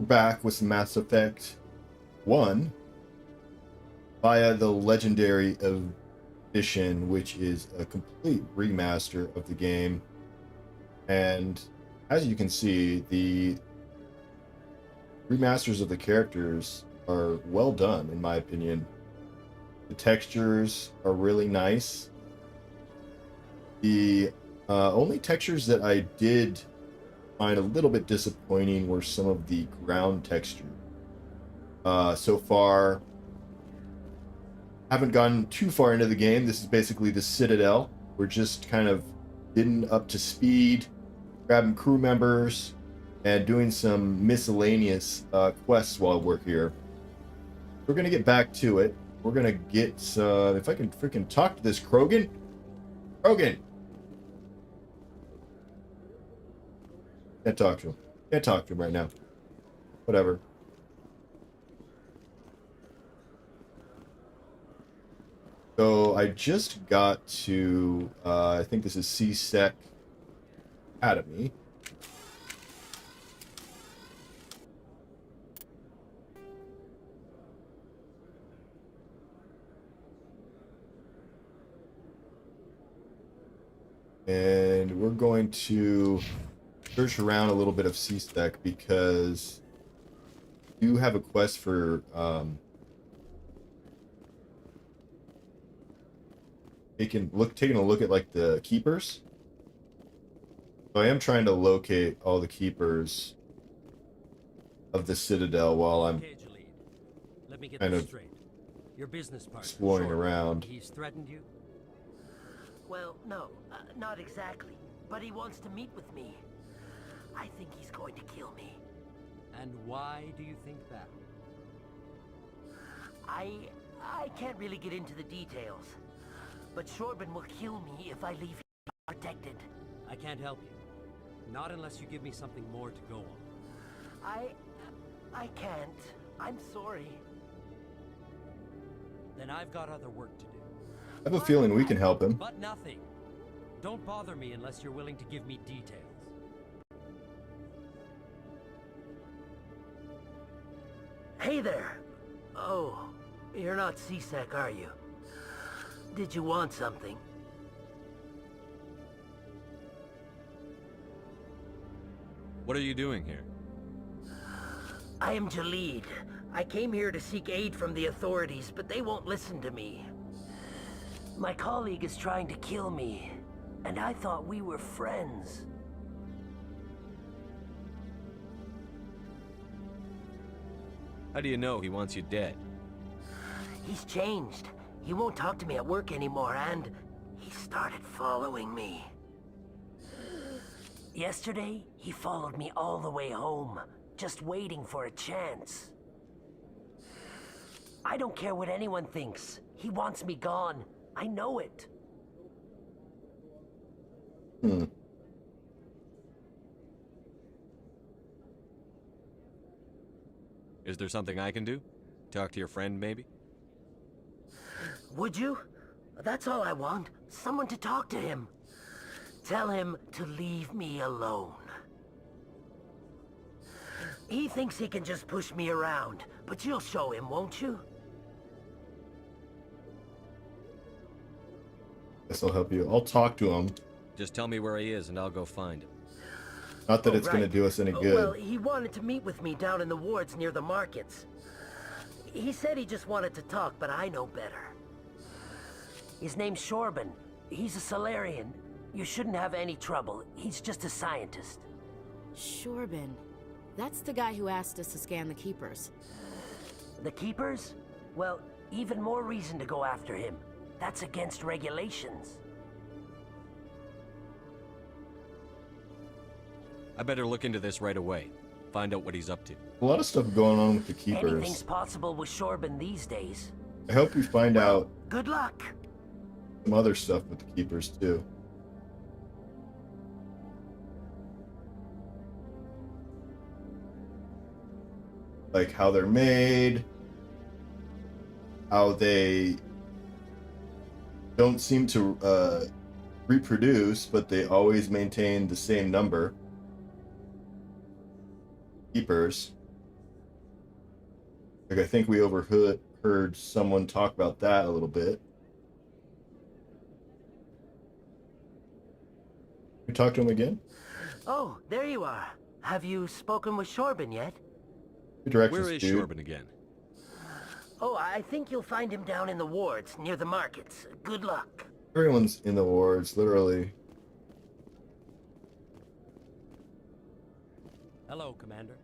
back with some Mass Effect 1 via the Legendary Edition, which is a complete remaster of the game. And as you can see, the remasters of the characters are well done, in my opinion. The textures are really nice. The only textures that I did find a little bit disappointing were some of the ground texture. So far, haven't gotten too far into the game. This is basically the Citadel. We're just kind of getting up to speed, grabbing crew members, and doing some miscellaneous quests while we're here. We're going to get back to it. We're going to get, if I can freaking talk to this Krogan. Krogan! Can't talk to him. Can't talk to him right now. Whatever. So I just got to, I think this is CSEC Academy. And we're going to search around a little bit of CSEC because we do have a quest for taking a look at like the keepers. So I am trying to locate all the keepers of the Citadel while I'm Let me get kind this of straight. Your business partner, exploring Short, around. He's threatened you? Well, no, not exactly. But he wants to meet with me. I think he's going to kill me. And why do you think that? I can't really get into the details. But Shorban will kill me if I leave him protected. I can't help you. Not unless you give me something more to go on. I can't. I'm sorry. Then I've got other work to do. I have a feeling we can help him. But nothing. Don't bother me unless you're willing to give me details. Hey there. Oh, you're not CSEC, are you? Did you want something? What are you doing here? I am Jalid. I came here to seek aid from the authorities, but they won't listen to me. My colleague is trying to kill me, and I thought we were friends. How do you know he wants you dead? He's changed. He won't talk to me at work anymore, and he started following me. Yesterday, he followed me all the way home, just waiting for a chance. I don't care what anyone thinks. He wants me gone. I know it. Is there something I can do? Talk to your friend, maybe? Would you? That's all I want. Someone to talk to him. Tell him to leave me alone. He thinks he can just push me around, but you'll show him, won't you? Guess I'll help you. I'll talk to him. Just tell me where he is and I'll go find him. Not that Oh, it's going to right. do us any good. Well, he wanted to meet with me down in the wards near the markets. He said he just wanted to talk, but I know better. His name's Shorban. He's a Solarian. You shouldn't have any trouble. He's just a scientist. Shorban. That's the guy who asked us to scan the Keepers. The Keepers? Well, even more reason to go after him. That's against regulations. I better look into this right away. Find out what he's up to. A lot of stuff going on with the keepers. Anything's possible with Shorban these days. I hope we find out Good luck. some other stuff with the keepers too. Like how they're made, how they don't seem to reproduce, but they always maintain the same number. Keepers. Like, I think we heard someone talk about that a little bit. We talked to him again? Oh, there you are. Have you spoken with Shorben yet? Good directions, Where is dude. Shorben again? Oh, I think you'll find him down in the wards near the markets. Good luck. Everyone's in the wards, literally. Hello, Commander.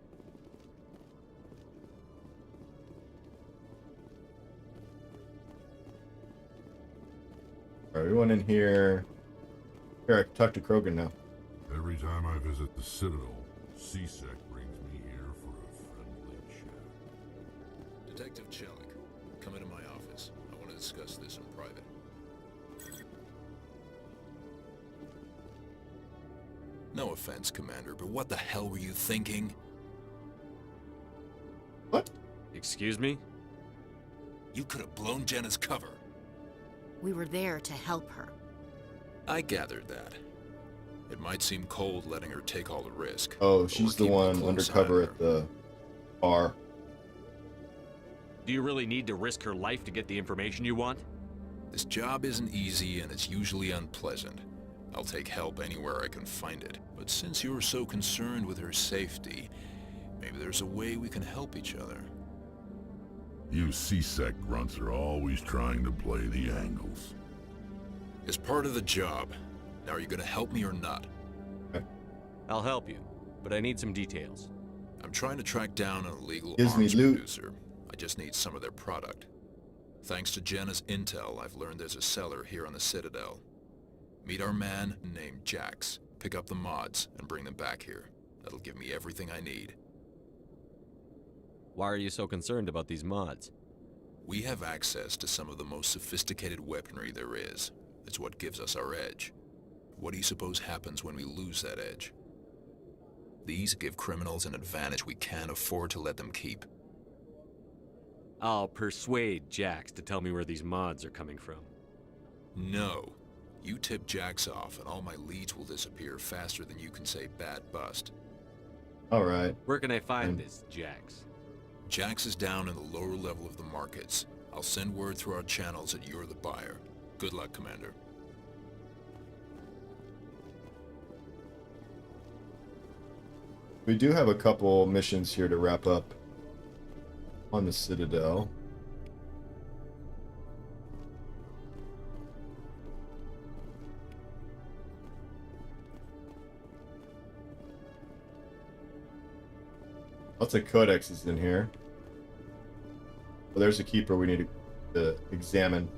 Alright, everyone in here. Here, I can talk to Krogan now. Every time I visit the Citadel, C-Sec brings me here for a friendly chat. Detective Chelik, come into my office. I want to discuss this in private. No offense, Commander, but what the hell were you thinking? What? Excuse me? You could have blown Jenna's cover. We were there to help her. I gathered that. It might seem cold letting her take all the risk. Oh, but she's we're the keeping a one close undercover eye on at the bar. Do you really need to risk her life to get the information you want? This job isn't easy and it's usually unpleasant. I'll take help anywhere I can find it. But since you're so concerned with her safety, maybe there's a way we can help each other. You C-Sec grunts are always trying to play the angles. It's part of the job. Now, are you gonna help me or not? I'll help you, but I need some details. I'm trying to track down an illegal Gives me arms loot. producer. I just need some of their product. Thanks to Jenna's intel, I've learned there's a seller here on the Citadel. Meet our man named Jax. Pick up the mods and bring them back here. That'll give me everything I need. Why are you so concerned about these mods? We have access to some of the most sophisticated weaponry there is. It's what gives us our edge. What do you suppose happens when we lose that edge? These give criminals an advantage we can't afford to let them keep. I'll persuade Jax to tell me where these mods are coming from. No. You tip Jax off and all my leads will disappear faster than you can say bad bust. Alright. Where can I find this Jax? Jax is down in the lower level of the markets. I'll send word through our channels that you're the buyer. Good luck, Commander. We do have a couple missions here to wrap up on the Citadel. Lots of codexes in here. Well, there's a keeper we need to examine.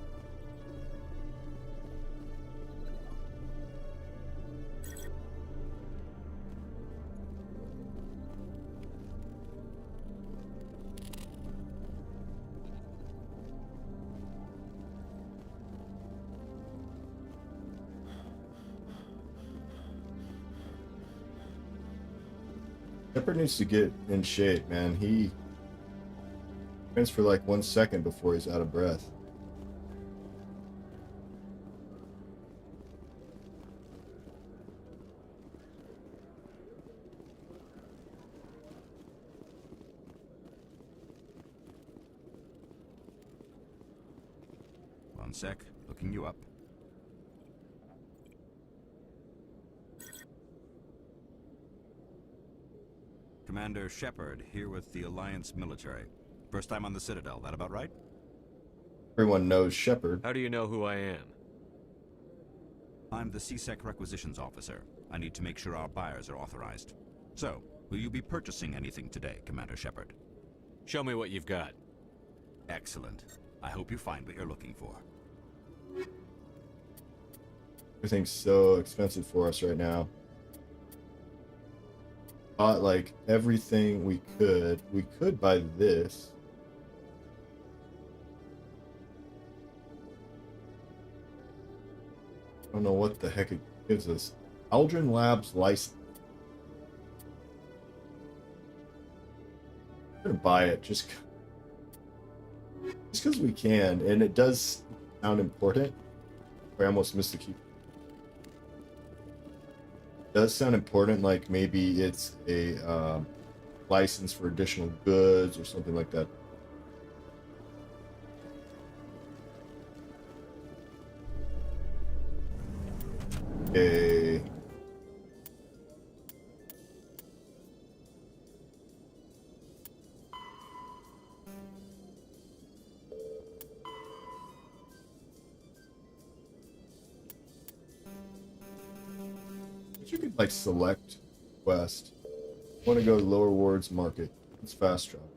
Shepard needs to get in shape, man. He runs for like 1 second before he's out of breath. One sec, looking you up. Commander Shepard, here with the Alliance military. First time on the Citadel, that about right? Everyone knows Shepard. How do you know who I am? I'm the C-Sec requisitions officer. I need to make sure our buyers are authorized. So, will you be purchasing anything today, Commander Shepard? Show me what you've got. Excellent. I hope you find what you're looking for. Everything's so expensive for us right now. Bought like everything we could. We could buy this. I don't know what the heck it gives us. Eldrin Labs license. I'm gonna buy it just because we can, and it does sound important. I almost missed the key. It does sound important, like maybe it's a license for additional goods or something like that. Okay. But you could like select quest. I want to go to Lower Wards Market. It's fast travel.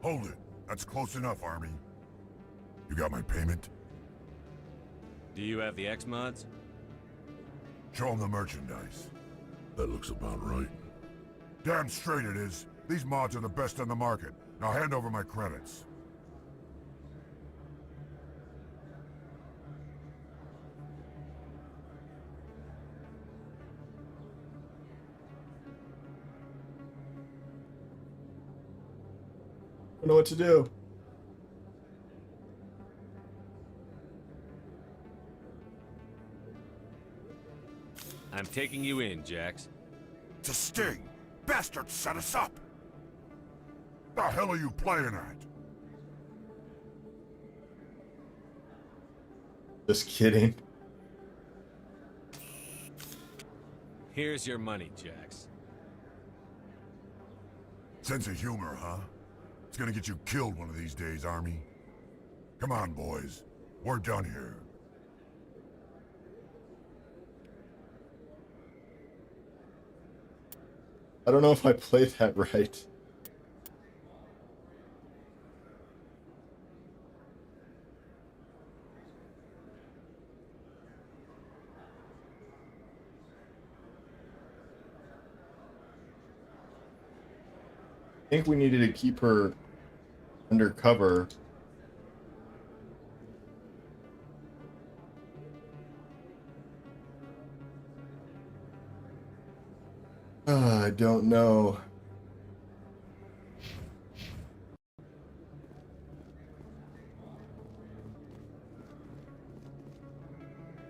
Hold it. That's close enough, Army. You got my payment? Do you have the X mods? Show them the merchandise. That looks about right. Damn straight it is. These mods are the best on the market. Now hand over my credits. I don't know what to do. I'm taking you in, Jax. It's a sting! Bastards set us up! The hell are you playing at? Just kidding. Here's your money, Jax. Sense of humor, huh? It's gonna get you killed one of these days, Army. Come on, boys. We're done here. I don't know if I played that right. I think we needed to keep her undercover. I don't know.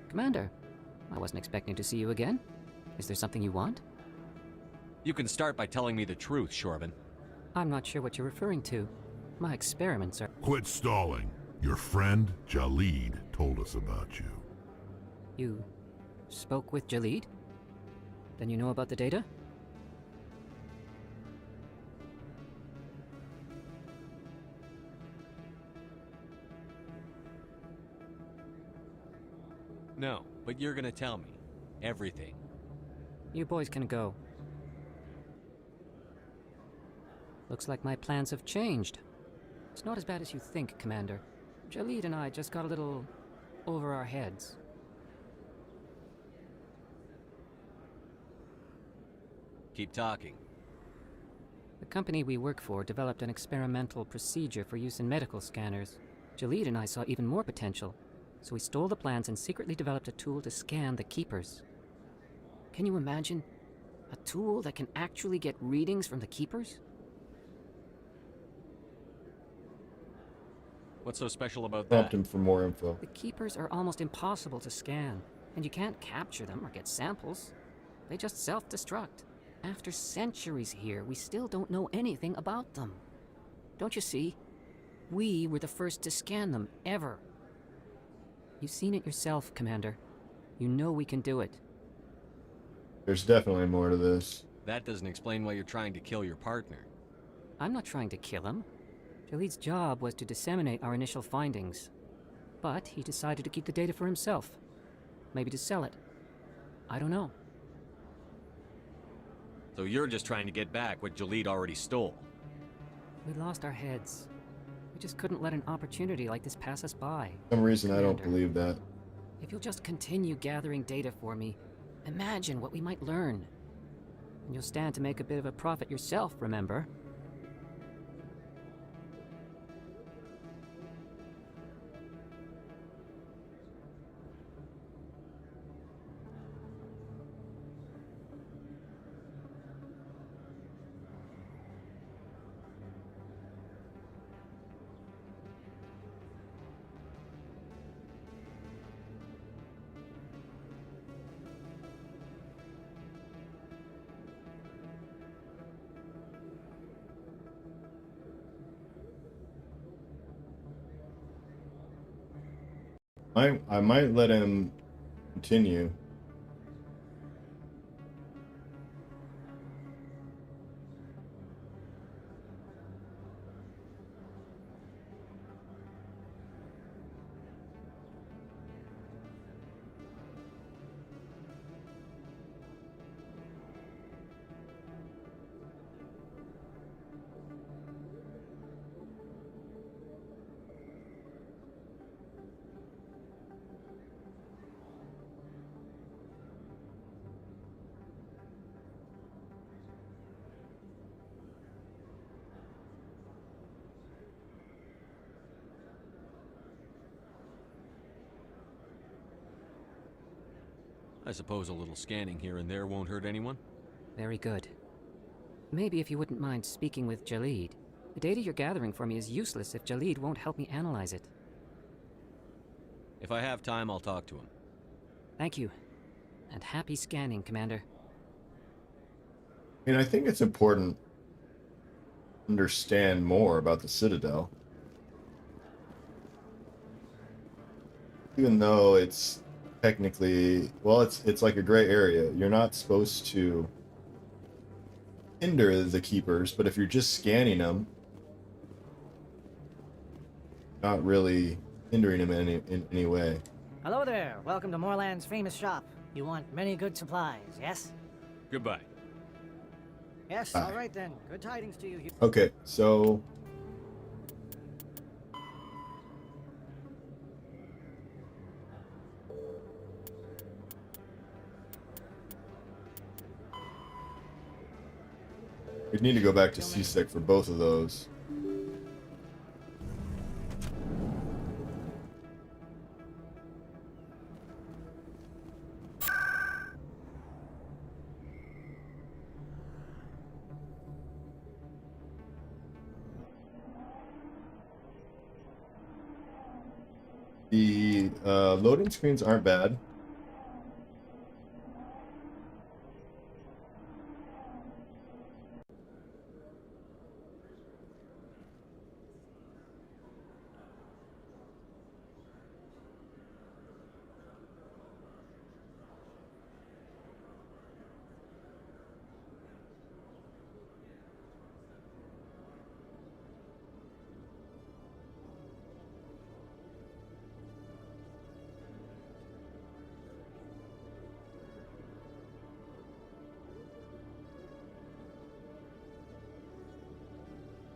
Commander, I wasn't expecting to see you again. Is there something you want? You can start by telling me the truth, Shorban. I'm not sure what you're referring to. My experiments are... Quit stalling. Your friend, Jalid, told us about you. You spoke with Jalid? Then you know about the data? No, but you're gonna tell me. Everything. You boys can go. Looks like my plans have changed. It's not as bad as you think, Commander. Jalid and I just got a little over our heads. Keep talking. The company we work for developed an experimental procedure for use in medical scanners. Jalid and I saw even more potential, so we stole the plans and secretly developed a tool to scan the Keepers. Can you imagine? A tool that can actually get readings from the Keepers? What's so special about Prompt that? him for more info. The Keepers are almost impossible to scan, and you can't capture them or get samples. They just self-destruct. After centuries here, we still don't know anything about them. Don't you see? We were the first to scan them, ever. You've seen it yourself, Commander. You know we can do it. There's definitely more to this. That doesn't explain why you're trying to kill your partner. I'm not trying to kill him. Jalid's job was to disseminate our initial findings. But he decided to keep the data for himself. Maybe to sell it. I don't know. So you're just trying to get back what Jalid already stole. We lost our heads. We just couldn't let an opportunity like this pass us by. For some reason, I don't Commander, believe that. If you'll just continue gathering data for me, imagine what we might learn. And you'll stand to make a bit of a profit yourself, remember? I might let him continue. I suppose a little scanning here and there won't hurt anyone? Very good. Maybe if you wouldn't mind speaking with Jalid. The data you're gathering for me is useless if Jalid won't help me analyze it. If I have time, I'll talk to him. Thank you. And happy scanning, Commander. I mean, I think it's important to understand more about the Citadel. Even though it's technically, well, it's like a gray area. You're not supposed to hinder the keepers, but if you're just scanning them, not really hindering them in any way. Hello there. Welcome to Moorland's famous shop. You want many good supplies, yes? Goodbye. Yes, Bye. all right then. Good tidings to you. Okay, so we need to go back to CSEC for both of those. The loading screens aren't bad.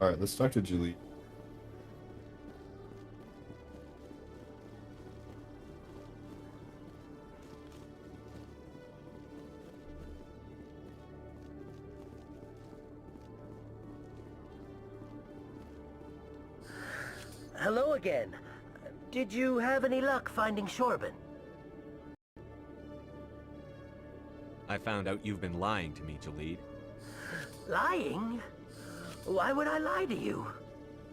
All right, let's talk to Julie. Hello again. Did you have any luck finding Shorban? I found out you've been lying to me, Jalid. Lying? Why would I lie to you?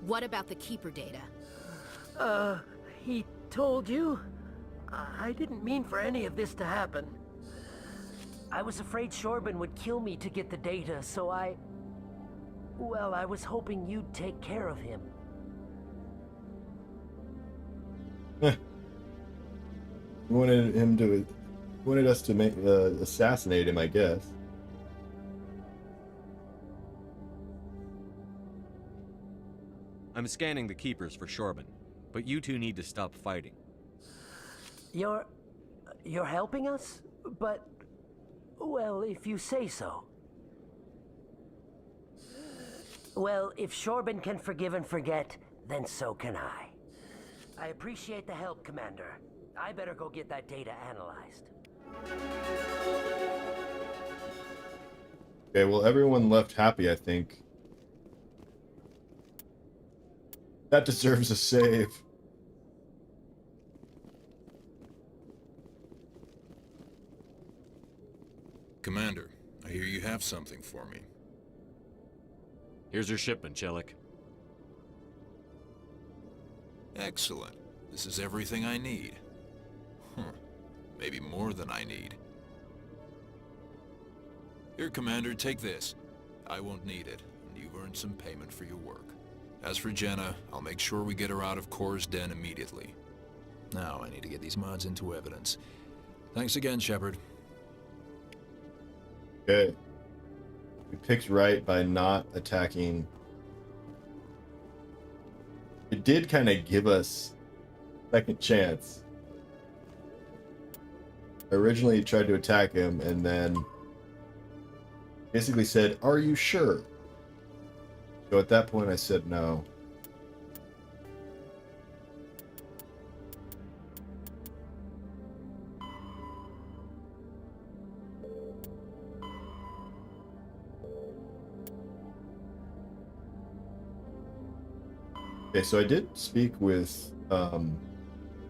What about the Keeper data? He told you? I didn't mean for any of this to happen. I was afraid Shorban would kill me to get the data, so well, I was hoping you'd take care of him. Wanted us to make assassinate him, I guess. I'm scanning the keepers for Shorban, but you two need to stop fighting. You're helping us? But, well, if you say so. Well, if Shorben can forgive and forget, then so can I. I appreciate the help, Commander. I better go get that data analyzed. Okay, well, everyone left happy, I think. That deserves a save. Commander, I hear you have something for me. Here's your shipment, Chelik. Excellent. This is everything I need. Maybe more than I need. Here, Commander, take this. I won't need it, and you've earned some payment for your work. As for Jenna, I'll make sure we get her out of Kor's den immediately. Now I need to get these mods into evidence. Thanks again, Shepard. Okay. We picked right by not attacking. It did kind of give us a second chance. I originally tried to attack him and then basically said, "Are you sure?" So at that point I said no. Okay, so I did speak with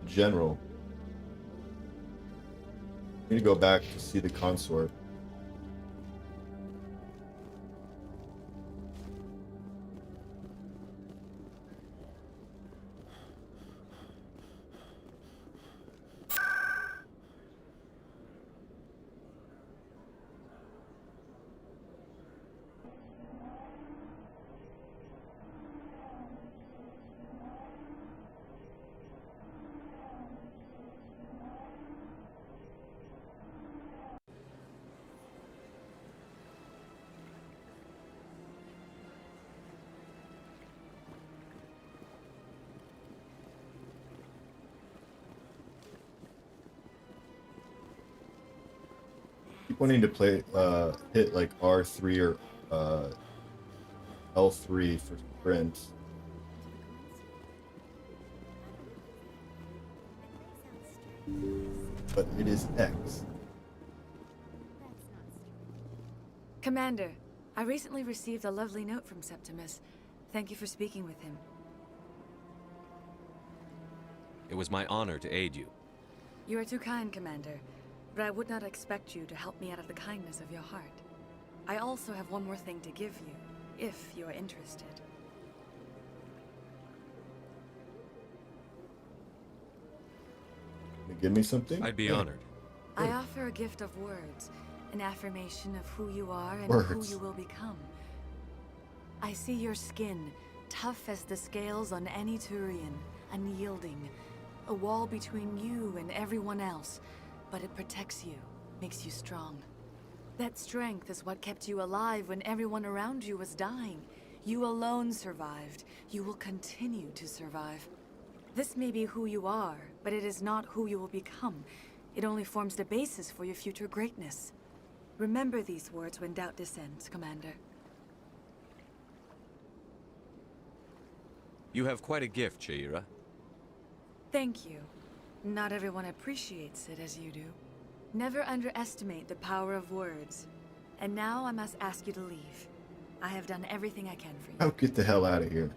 General. I need to go back to see the consort. Keep wanting to play hit like R3 or L3 for sprint. But it is X. Commander, I recently received a lovely note from Septimus. Thank you for speaking with him. It was my honor to aid you. You are too kind, Commander, but I would not expect you to help me out of the kindness of your heart. I also have one more thing to give you, if you are interested. Give me something? I'd be honored. I offer a gift of words, an affirmation of who you are and Words. who you will become. I see your skin, tough as the scales on any Turian, unyielding, a wall between you and everyone else, but it protects you, makes you strong. That strength is what kept you alive when everyone around you was dying. You alone survived. You will continue to survive. This may be who you are, but it is not who you will become. It only forms the basis for your future greatness. Remember these words when doubt descends, Commander. You have quite a gift, Shaira. Thank you. Not everyone appreciates it as you do. Never underestimate the power of words. And now I must ask you to leave. I have done everything I can for you. Oh, get the hell out of here.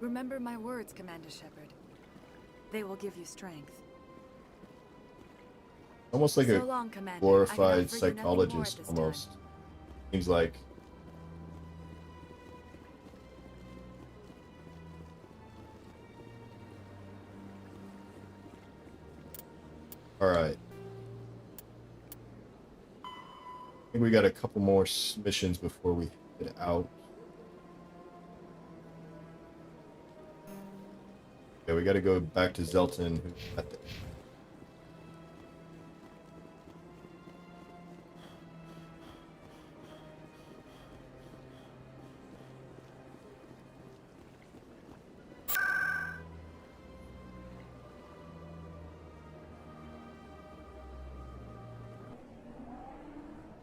Remember my words, Commander Shepard. They will give you strength. Almost like So a long, Commander. I glorified can offer you nothing more psychologist, at this almost. Seems like. Alright. I think we got a couple more missions before we head out. Okay, we gotta go back to Zelton, who's at the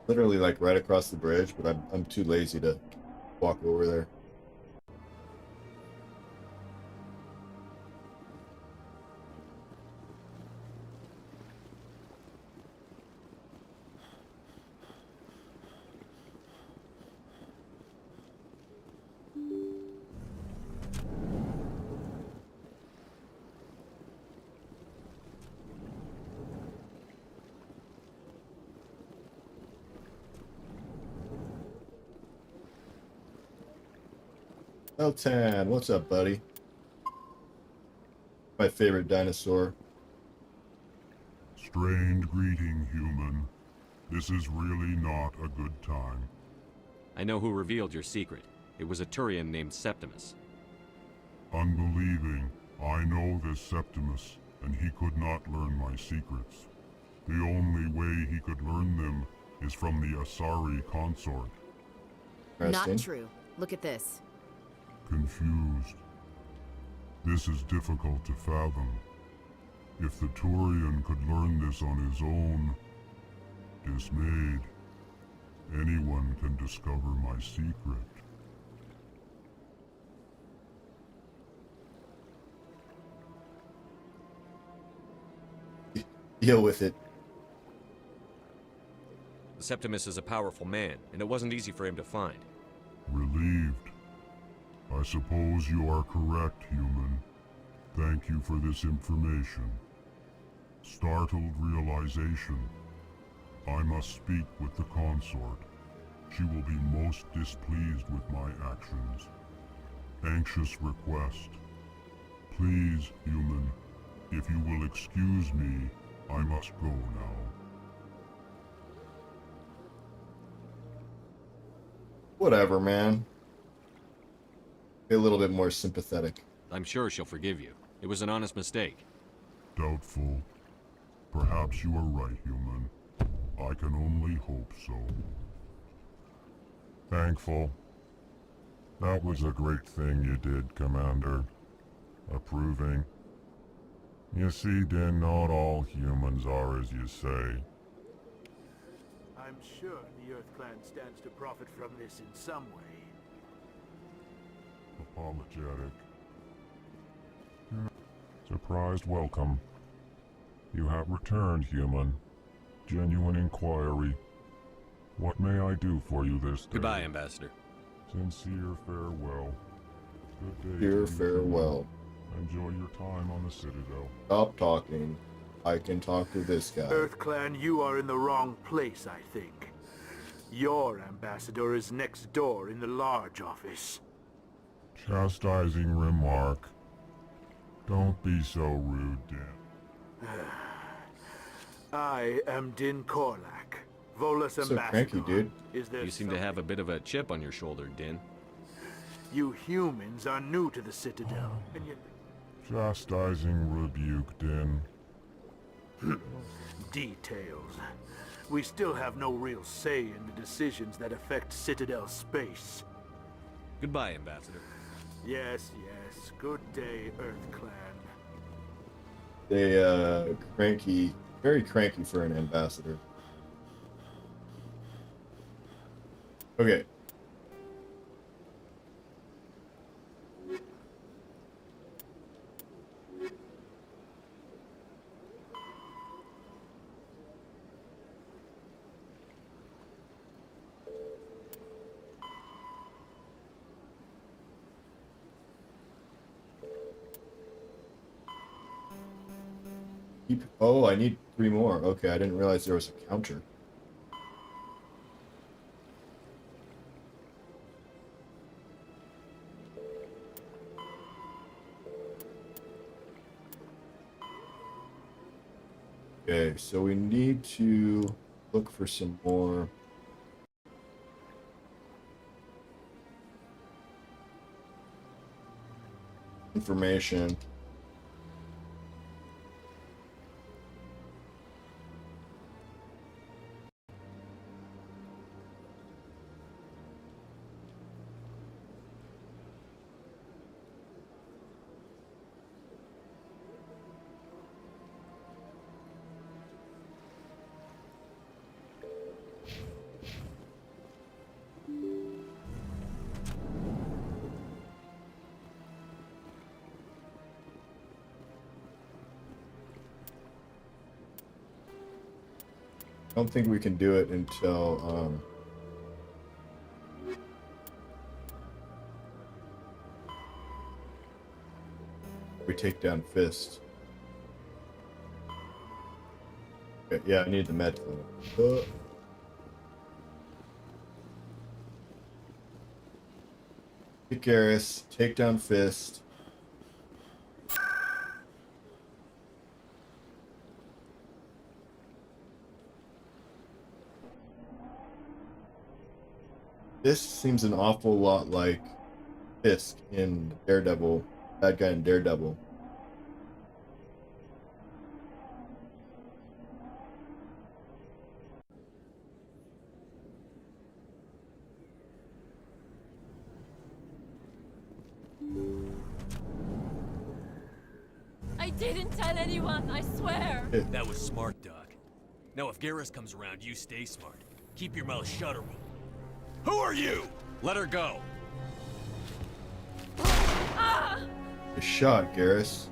literally like right across the bridge, but I'm too lazy to walk over there. Eltan, what's up, buddy? My favorite dinosaur. Strained greeting, human. This is really not a good time. I know who revealed your secret. It was a Turian named Septimus. Unbelieving, I know this Septimus, and he could not learn my secrets. The only way he could learn them is from the Asari consort. Not true. Look at this. Confused. This is difficult to fathom. If the Turian could learn this on his own, dismayed, anyone can discover my secret. Deal with it. Septimus is a powerful man, and it wasn't easy for him to find. Relieved. I suppose you are correct, human. Thank you for this information. Startled realization. I must speak with the consort. She will be most displeased with my actions. Anxious request. Please, human, if you will excuse me, I must go now. Whatever, man. Be a little bit more sympathetic. I'm sure she'll forgive you. It was an honest mistake. Doubtful. Perhaps you are right, human. I can only hope so. Thankful. That was a great thing you did, Commander. Approving. You see, Din, not all humans are as you say. I'm sure the Earth Clan stands to profit from this in some way. Apologetic. Surprised welcome. You have returned, human. Genuine inquiry. What may I do for you this day? Goodbye, Ambassador. Sincere farewell. Good day. Dear farewell. Enjoy your time on the Citadel. Stop talking. I can talk to this guy. Earth Clan, you are in the wrong place, I think. Your ambassador is next door in the large office. Chastising remark. Don't be so rude, Din. I am Din Korlak, Volus So ambassador. cranky, dude. Is there You seem to have a bit of a chip on your shoulder, Din. You humans are new to the Citadel, and yet... Chastising rebuke, Din. Details. We still have no real say in the decisions that affect Citadel space. Goodbye, Ambassador. Yes, yes. Good day, Earth Clan. They, cranky. Very cranky for an ambassador. Okay. Oh, I need 3 more. Okay, I didn't realize there was a counter. Okay, so we need to look for some more information. don't think we can do it until we take down Fist. Okay, yeah, I need the med clinic. Get Garrus, take down Fist. This seems an awful lot like Fisk in Daredevil, that guy in Daredevil. I didn't tell anyone, I swear. That was smart, Doc. Now if Garrus comes around, you stay smart. Keep your mouth shut or we'll... Who are you? Let her go. A shot, Garrus.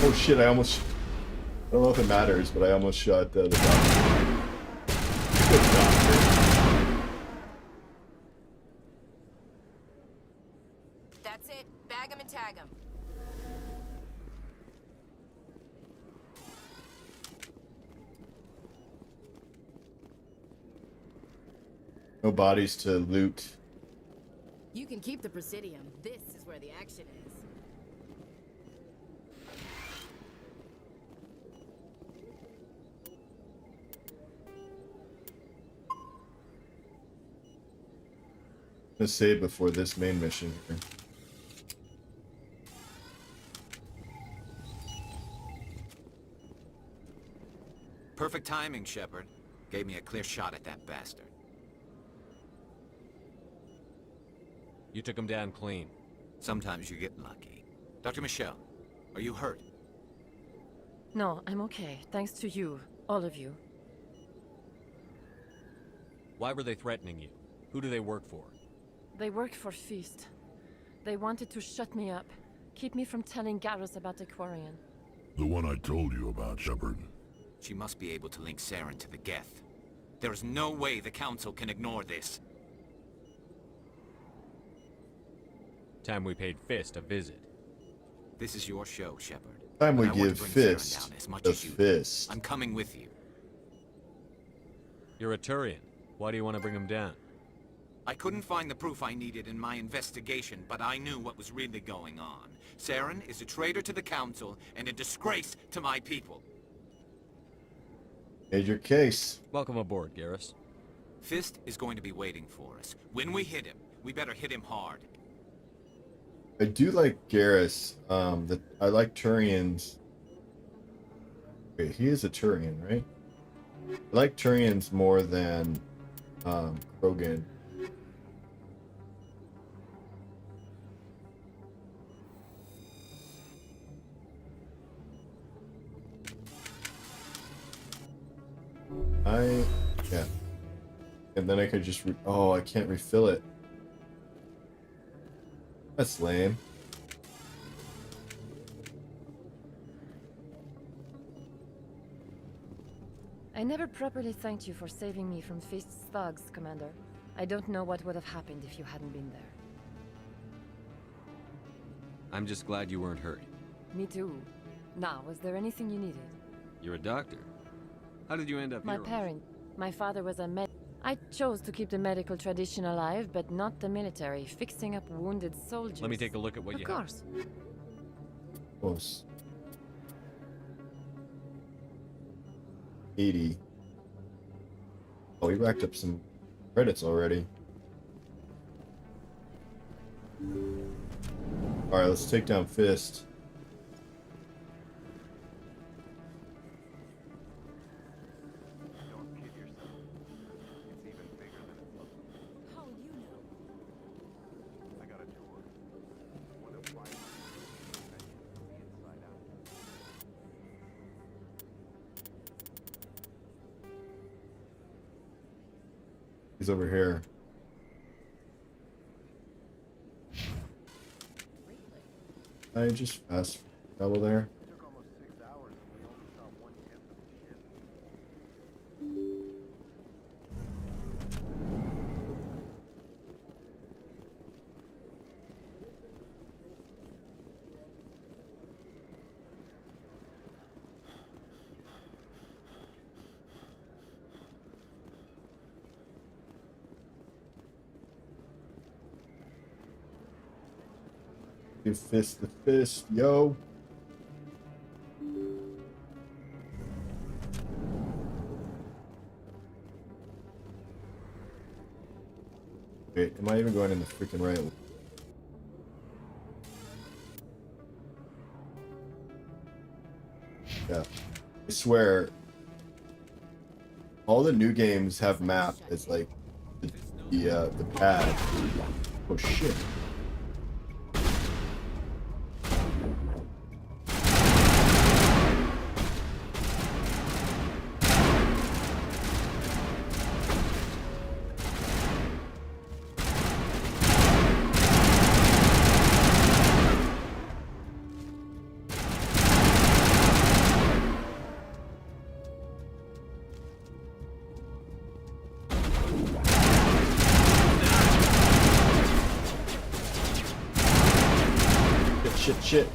Oh shit, I almost... I don't know if it matters, but I almost shot the doctor. Good doctor. That's it. Bag him and tag him. No bodies to loot. You can keep the Presidium. This is where the action is. I'm gonna save before this main mission here. Perfect timing, Shepard. Gave me a clear shot at that bastard. You took him down clean. Sometimes you get lucky. Dr. Michelle, are you hurt? No, I'm okay. Thanks to you. All of you. Why were they threatening you? Who do they work for? They work for Feast. They wanted to shut me up. Keep me from telling Garrus about the Quarian. The one I told you about, Shepard. She must be able to link Saren to the Geth. There is no way the Council can ignore this. Time we paid Fist a visit. This is your show, Shepard. Time we But I want give to bring Saren Fist down as much the as you do. Fist. I'm coming with you. You're a Turian. Why do you want to bring him down? I couldn't find the proof I needed in my investigation, but I knew what was really going on. Saren is a traitor to the Council and a disgrace to my people. Made your case. Welcome aboard, Garrus. Fist is going to be waiting for us. When we hit him, we better hit him hard. I do like Garrus. I like Turians. Wait, he is a Turian, right? I like Turians more than Krogan. Yeah. And then I could just oh, I can't refill it. That's lame. I never properly thanked you for saving me from Feast's thugs, Commander. I don't know what would have happened if you hadn't been there. I'm just glad you weren't hurt. Me too. Now, was there anything you needed? You're a doctor. How did you end up My here? My father was a med... I chose to keep the medical tradition alive, but not the military, fixing up wounded soldiers. Let me take a look at what you have. Of course. Close. 80. Oh, we racked up some credits already. Alright, let's take down Fist. He's over here. I just fast travel there. Give fist to fist, yo. Wait, am I even going in the freaking right? Yeah. I swear, all the new games have map as like the pad. Oh shit. Shit.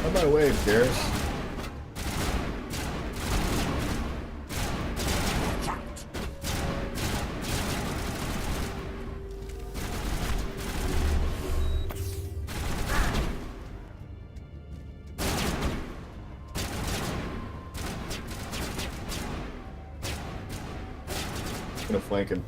On my way, Garrus. I'm gonna flank him.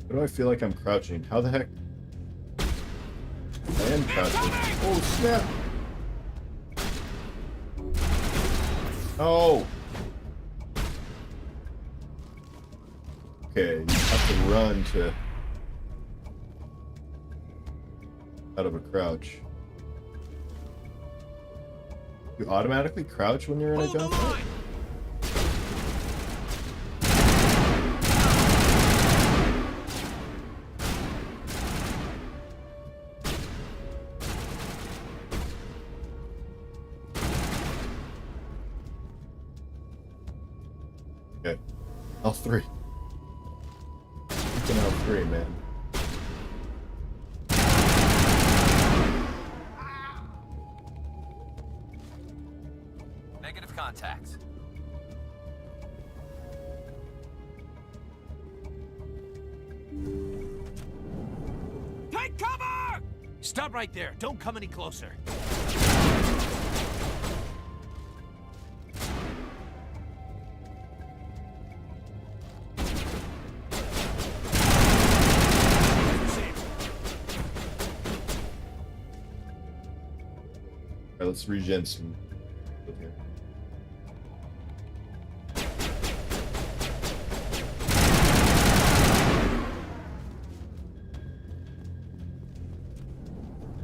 Why do I feel like I'm crouching? How the heck? I am crouching. Oh, snap! Oh! Okay, you have to run to... out of a crouch. You automatically crouch when you're in a gunfight? Okay. L3. Freaking L3, man. Negative contacts. Take cover! Stop right there. Don't come any closer. Alright, let's regen some. Okay.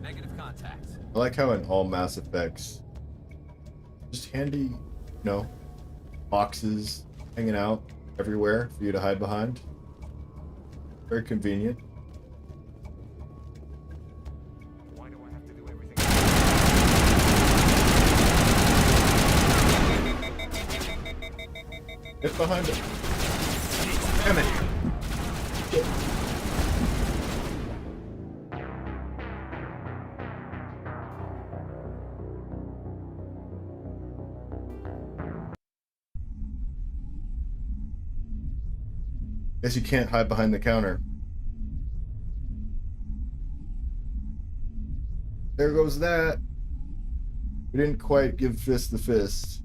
Negative contacts. I like how in all Mass Effects, just handy, you know, boxes hanging out everywhere for you to hide behind. Very convenient. Why do I have to do everything? Get behind it. Damn it. Shit. Guess you can't hide behind the counter. There goes that. We didn't quite give fist the fist.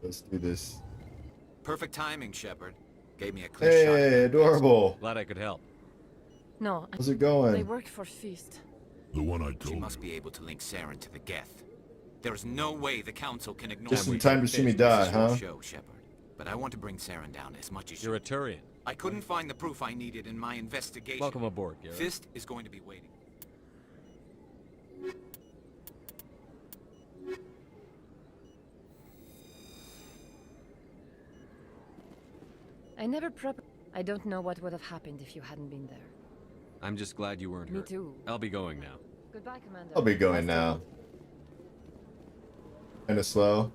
Let's do this. Perfect timing, Shepard. Gave me a clear shot. Hey, adorable. Glad I could help. No, How's it they going? work for Feast. The one I She told must be able to link Saren to the Geth. There is no way the Council can ignore Just in what time you to see me did. die, This is your huh? show, Shepard. But I want to bring Saren down as much as You're a Turian. I couldn't find the proof I needed in my investigation. Welcome aboard, Garrett. Fist is going to be waiting. I don't know what would have happened if you hadn't been there. I'm just glad you weren't Me hurt. too. I'll be going now. Goodbye, Commander. I'll be going now. Kind of slow.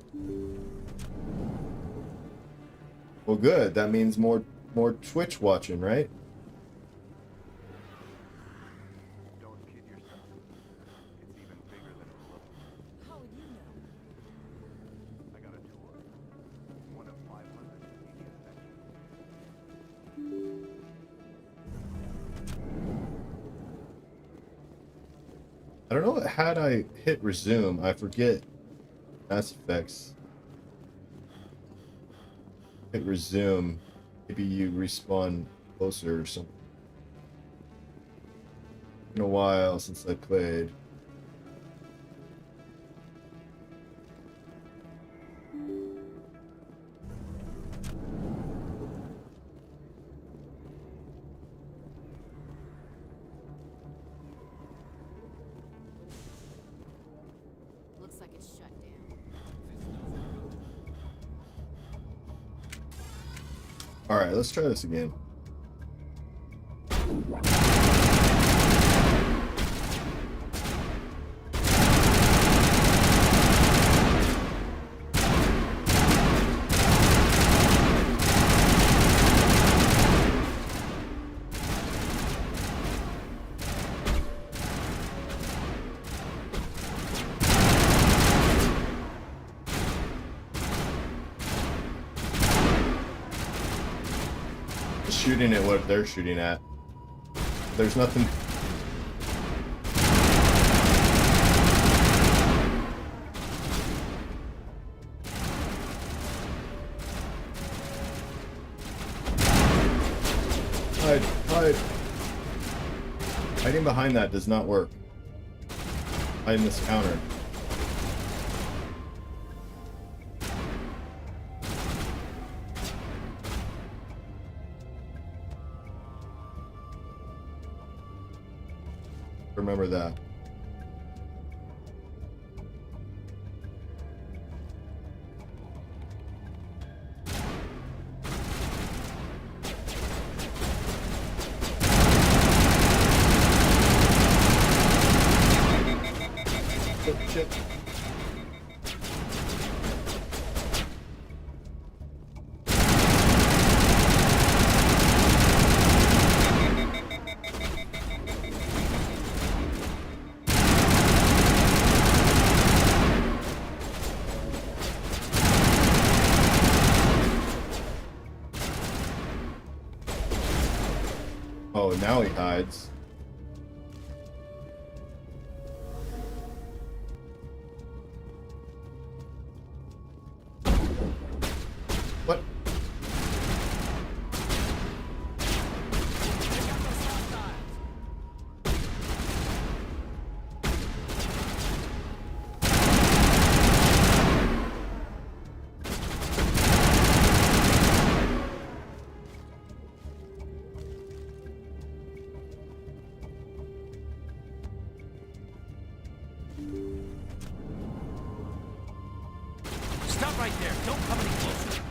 Well, good. That means more Twitch watching, right? Don't kid yourself. It's even bigger than it looks. How would you know? I got a tour. One of 500 media sections. I don't know. Had I hit resume, I forget. Mass Effects. Hit resume. Maybe you respawn closer or something. Been a while since I played. Looks like it's shut down. Alright, let's try this again. Shooting at what they're shooting at. There's nothing. Hide, hide. Hiding behind that does not work. Hiding this counter. Remember that. Shit. Oh, now he hides. What? Stop right there. Don't come any closer.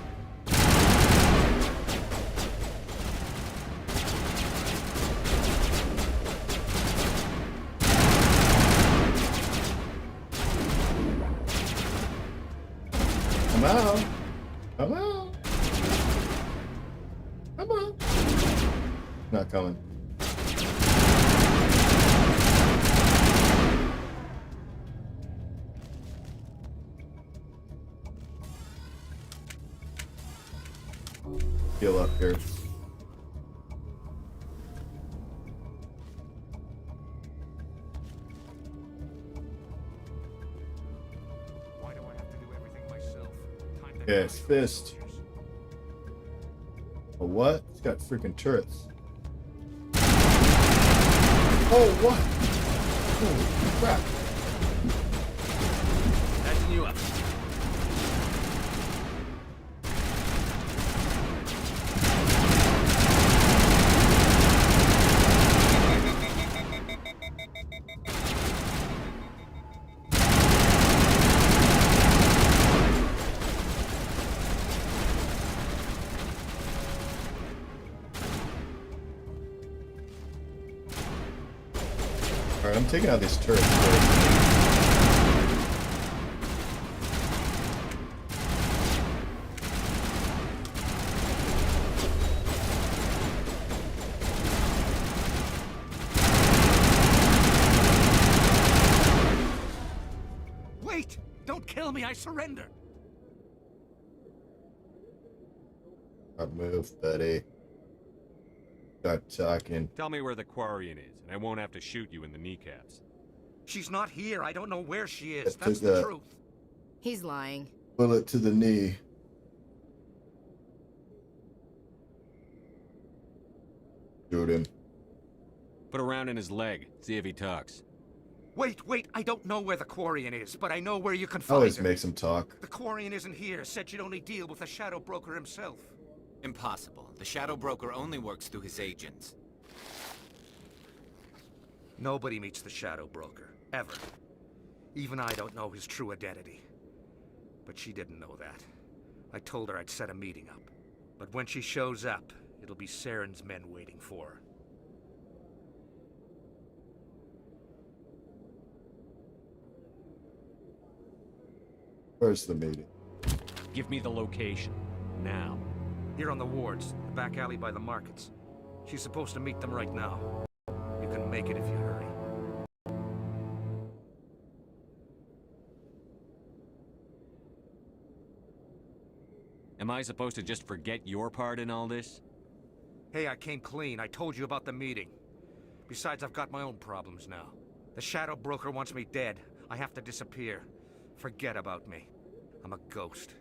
Come out. Come out. Come on. Not coming. Heal up here. Why do I have to do everything myself? Time to Yes, fist. A what? It's got freaking turrets. Oh, what? Holy crap. Catching you up. Alright, I'm taking out these turrets first. Wait! Don't kill me, I surrender! Don't move, buddy. Start talking. Tell me where the Quarian is, and I won't have to shoot you in the kneecaps. She's not here. I don't know where she is. That That's took the that. truth. He's lying. Bullet to the knee. Shoot him. Put a round in his leg. See if he talks. Wait, I don't know where the Quarian is, but I know where you can find Always her. makes him talk. The Quarian isn't here. Said she'd only deal with the Shadow Broker himself. Impossible. The Shadow Broker only works through his agents. Nobody meets the Shadow Broker. Ever. Even I don't know his true identity. But she didn't know that. I told her I'd set a meeting up. But when she shows up, it'll be Saren's men waiting for her. Where's the meeting? Give me the location. Now. Here on the wards, the back alley by the markets. She's supposed to meet them right now. You can make it if you hurry. Am I supposed to just forget your part in all this? Hey, I came clean. I told you about the meeting. Besides, I've got my own problems now. The Shadow Broker wants me dead. I have to disappear. Forget about me. I'm a ghost.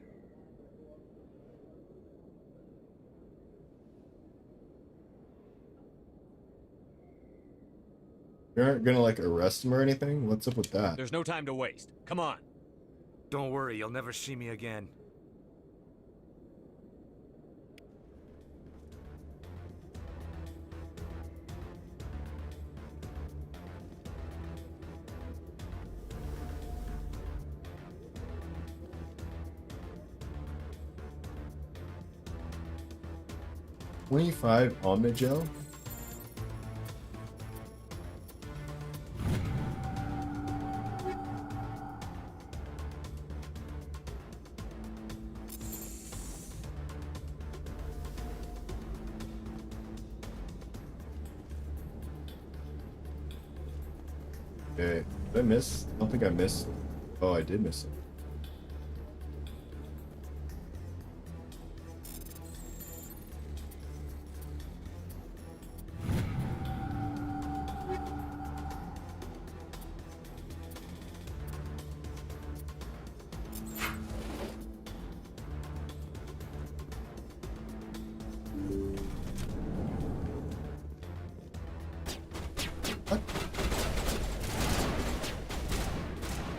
You aren't gonna like arrest him or anything? What's up with that? There's no time to waste. Come on. Don't worry, you'll never see me again. $25 Omnigel? Okay, did I miss? I don't think I missed. Oh, I did miss it.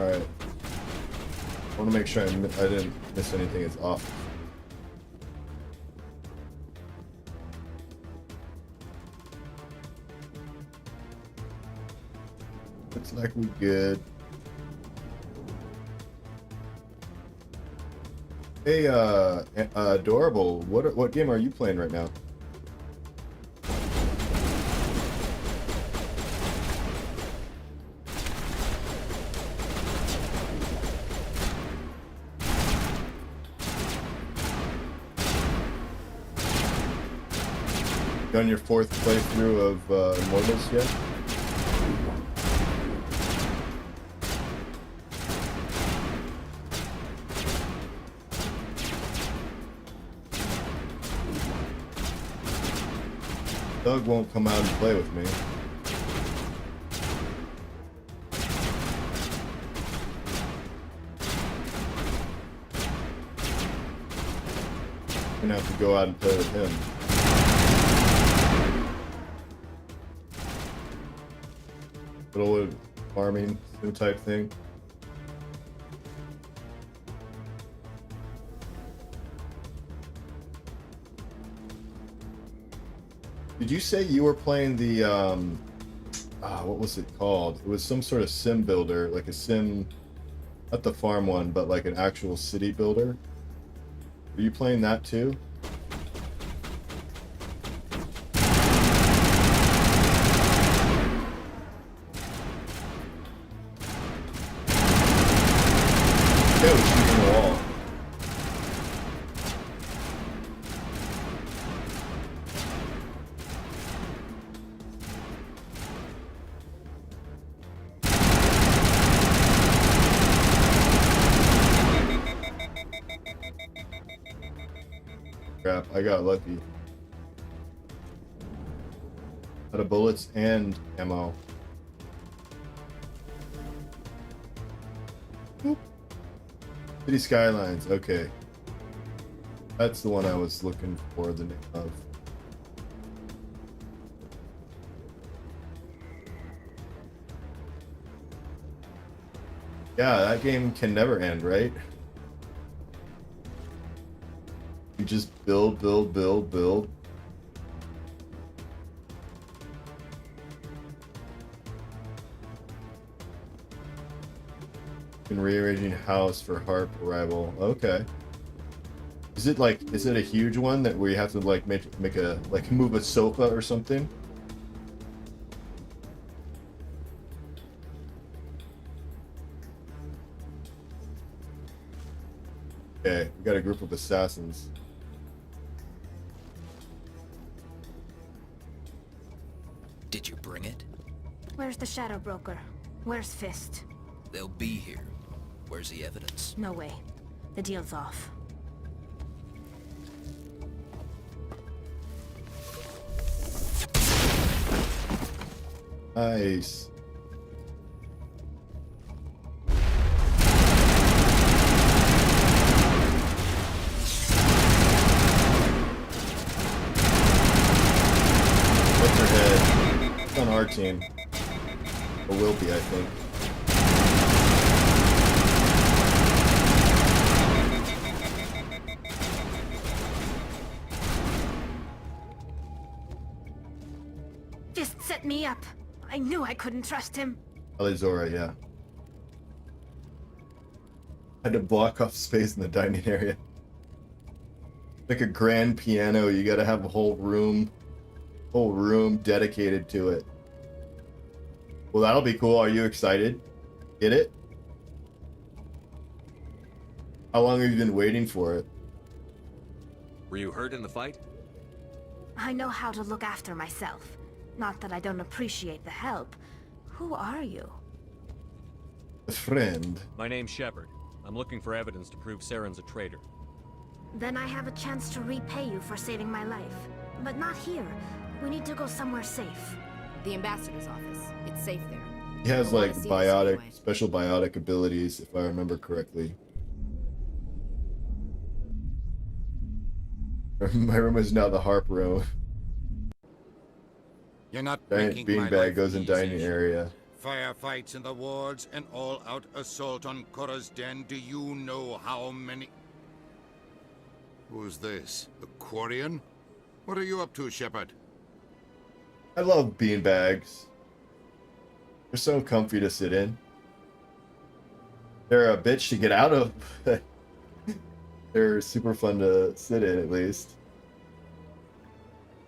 Alright. I want to make sure I didn't miss anything. It's off. Looks like we're good. Hey, Adorable, what game are you playing right now? Done your 4th playthrough of Immortals yet? Doug won't come out and play with me. I'm gonna have to go out and play with him. But farming sim type thing. Did you say you were playing the what was it called? It was some sort of sim builder, like a sim, not the farm one, but like an actual city builder. Are you playing that too? Yeah, it was shooting the wall. Crap, I got lucky. Out of bullets and ammo. Boop. City Skylines, okay. That's the one I was looking for the name of. Yeah, that game can never end, right? You just build, build, build, build. And rearranging house for harp arrival. Okay. Is it a huge one that where you have to like make a like move a sofa or something? Okay, we got a group of assassins. Did you bring it? Where's the Shadow Broker? Where's Fist? They'll be here. Where's the evidence? No way. The deal's off. Nice. What's her head? It's on our team. Or will be, I think. Fist set me up. I knew I couldn't trust him. Alizora, yeah. Had to block off space in the dining area. Like a grand piano, you gotta have a whole room dedicated to it. Well, that'll be cool. Are you excited? Get it? How long have you been waiting for it? Were you hurt in the fight? I know how to look after myself. Not that I don't appreciate the help. Who are you? A friend. My name's Shepard. I'm looking for evidence to prove Saren's a traitor. Then I have a chance to repay you for saving my life. But not here. We need to go somewhere safe. The ambassador's office. It's safe there. He has I wanna like see this biotic, anyway. special biotic abilities, if I remember correctly. My room is now the harp room. You're not Giant making my beanbag life goes in easy. dining area. Firefights in the wards, an all-out assault on Korra's den. Do you know how many... Who's this? The Quarian? What are you up to, Shepard? I love beanbags. They're so comfy to sit in. They're a bitch to get out of. They're super fun to sit in, at least.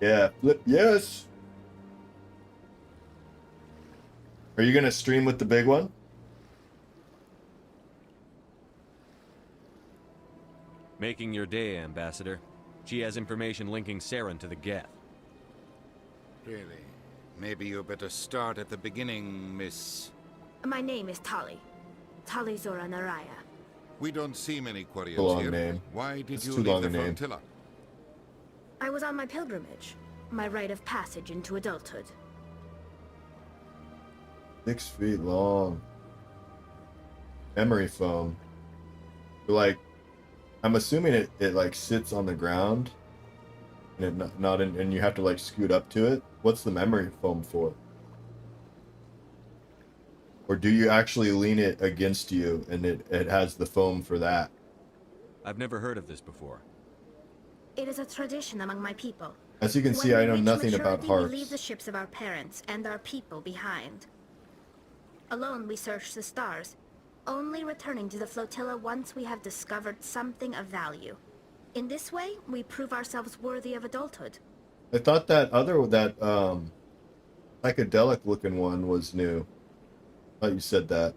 Yeah, flip, yes! Are you gonna stream with the big one? Making your day, Ambassador. She has information linking Saren to the Geth. Really? Maybe you better start at the beginning, Miss... My name is Tali. Tali Zora Naraya. We don't see many Quarians Too long here. name. Why did It's you too leave long the a name. Frontilla? I was on my pilgrimage. My rite of passage into adulthood. 6 feet long. Memory foam. Like, I'm assuming it like sits on the ground, and it not in, and you have to like scoot up to it. What's the memory foam for? Or do you actually lean it against you and it has the foam for that? I've never heard of this before. It is a tradition among my people. As you can see, When I we know reach nothing about maturity, we leave harps. the ships of our parents and our people behind. Alone we search the stars, only returning to the flotilla once we have discovered something of value. In this way, we prove ourselves worthy of adulthood. I thought that psychedelic looking one was new. I thought you said that.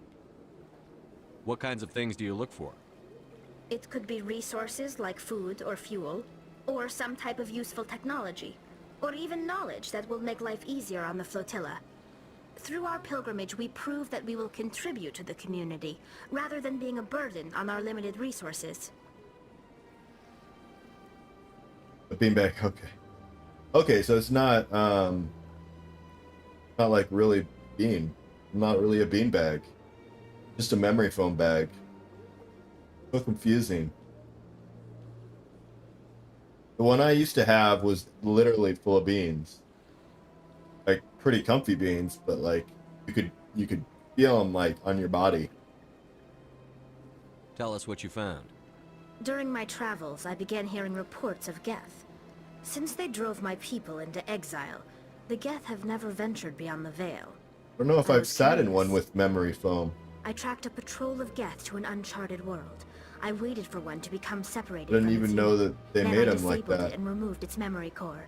What kinds of things do you look for? It could be resources like food or fuel, or some type of useful technology, or even knowledge that will make life easier on the flotilla. Through our pilgrimage, we prove that we will contribute to the community, rather than being a burden on our limited resources. A beanbag, okay. Okay, so it's not like really not really a beanbag. Just a memory foam bag. So confusing. The one I used to have was literally full of beans. Like pretty comfy beans, but like you could feel them like on your body. Tell us what you found. During my travels, I began hearing reports of Geth. Since they drove my people into exile, the Geth have never ventured beyond the Veil. I don't know if I I've was sat in curious. one with memory foam. I tracked a patrol of Geth to an uncharted world. I waited for one to become separated I didn't from even its know unit. that they Then made I them like disabled that. it and removed its memory core.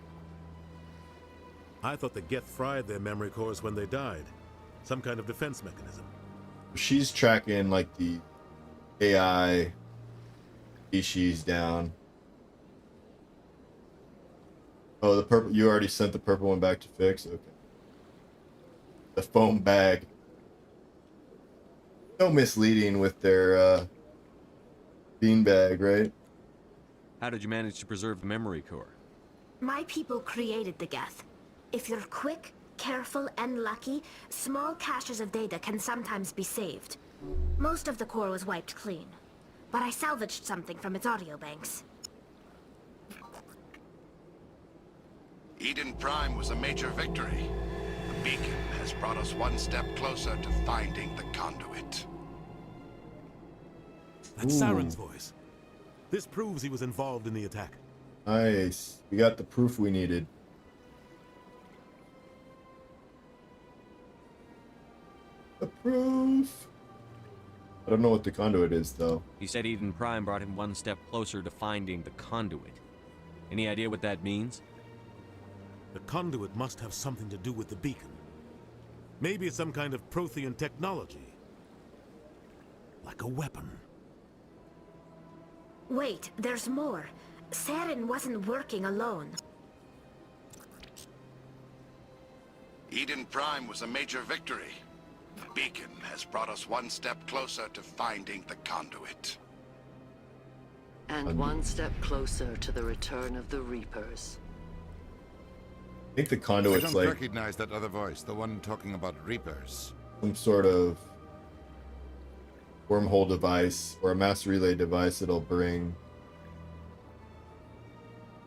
I thought the Geth fried their memory cores when they died. Some kind of defense mechanism. She's tracking like the AI species down. Oh, the purple. You already sent the purple one back to fix. Okay. The foam bag. So misleading with their bean bag, right? How did you manage to preserve the memory core? My people created the Geth. If you're quick, careful, and lucky, small caches of data can sometimes be saved. Most of the core was wiped clean, but I salvaged something from its audio banks. Eden Prime was a major victory. The beacon has brought us one step closer to finding the conduit. That's Ooh. Saren's voice. This proves he was involved in the attack. Nice. We got the proof we needed. The proof. I don't know what the conduit is, though. He said Eden Prime brought him one step closer to finding the conduit. Any idea what that means? The conduit must have something to do with the beacon. Maybe it's some kind of Prothean technology. Like a weapon. Wait, there's more. Saren wasn't working alone. Eden Prime was a major victory. The beacon has brought us one step closer to finding the conduit. And one step closer to the return of the Reapers. I think the I conduit's don't like recognize that other voice, the one talking about Reapers. some sort of wormhole device or a mass relay device that'll bring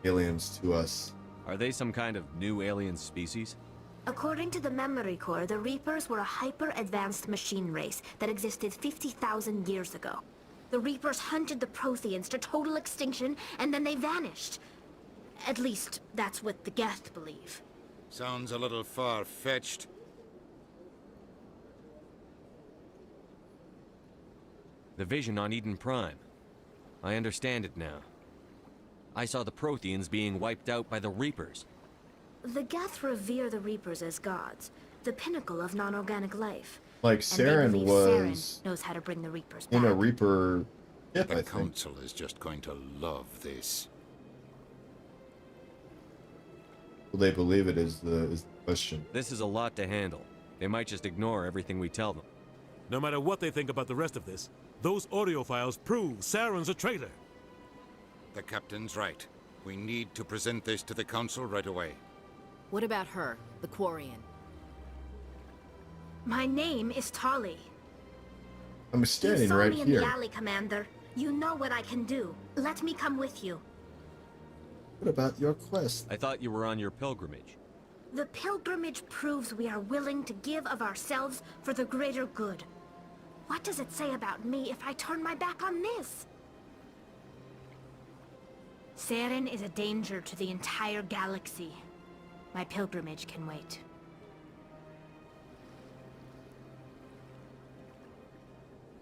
aliens to us. Are they some kind of new alien species? According to the memory core, the Reapers were a hyper-advanced machine race that existed 50,000 years ago. The Reapers hunted the Protheans to total extinction, and then they vanished. At least, that's what the Geth believe. Sounds a little far-fetched. The vision on Eden Prime. I understand it now. I saw the Protheans being wiped out by the Reapers. The Geth revere the Reapers as gods, the pinnacle of non-organic life. Like And they Saren believe was Saren knows how to bring the Reapers back. in a Reaper ship, I The think. Council is just going to love this. Will they believe it is the question. This is a lot to handle. They might just ignore everything we tell them. No matter what they think about the rest of this, those audio files prove Saren's a traitor. The captain's right. We need to present this to the Council right away. What about her, the Quarian? My name is Tali. I'm You standing saw right me in here. the alley, Commander. You know what I can do. Let me come with you. What about your quest? I thought you were on your pilgrimage. The pilgrimage proves we are willing to give of ourselves for the greater good. What does it say about me if I turn my back on this? Saren is a danger to the entire galaxy. My pilgrimage can wait.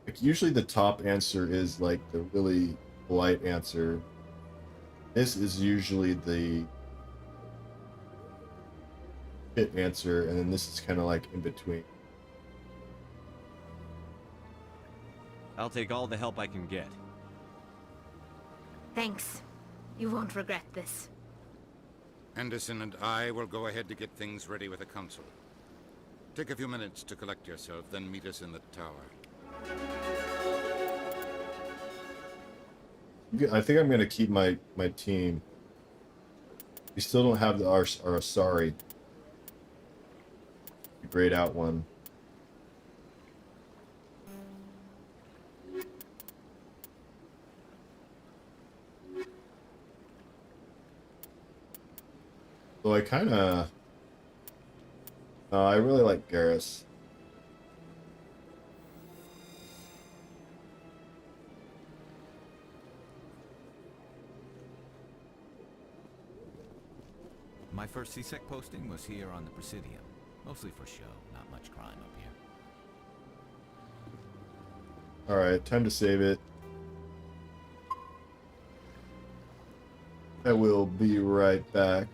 Like, usually the top answer is like the really polite answer. This is usually the shit answer, and then this is kind of like in between. I'll take all the help I can get. Thanks. You won't regret this. Anderson and I will go ahead to get things ready with the council. Take a few minutes to collect yourself, then meet us in the tower. I think I'm going to keep my team. We still don't have our Asari. Grayed out one. So I kind of... I really like Garrus. My first CSEC posting was here on the Presidium. Mostly for show, not much crime up here. Alright, time to save it. I will be right back.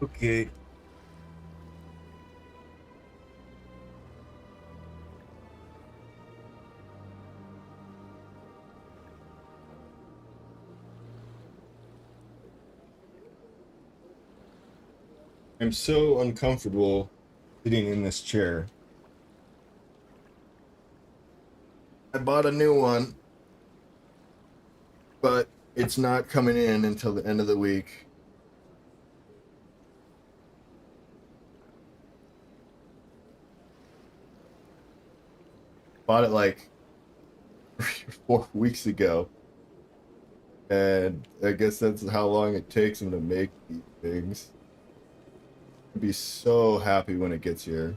Okay. I'm so uncomfortable sitting in this chair. I bought a new one, but it's not coming in until the end of the week. Bought it like 3 or 4 weeks ago, and I guess that's how long it takes them to make these things. I'd be so happy when it gets here.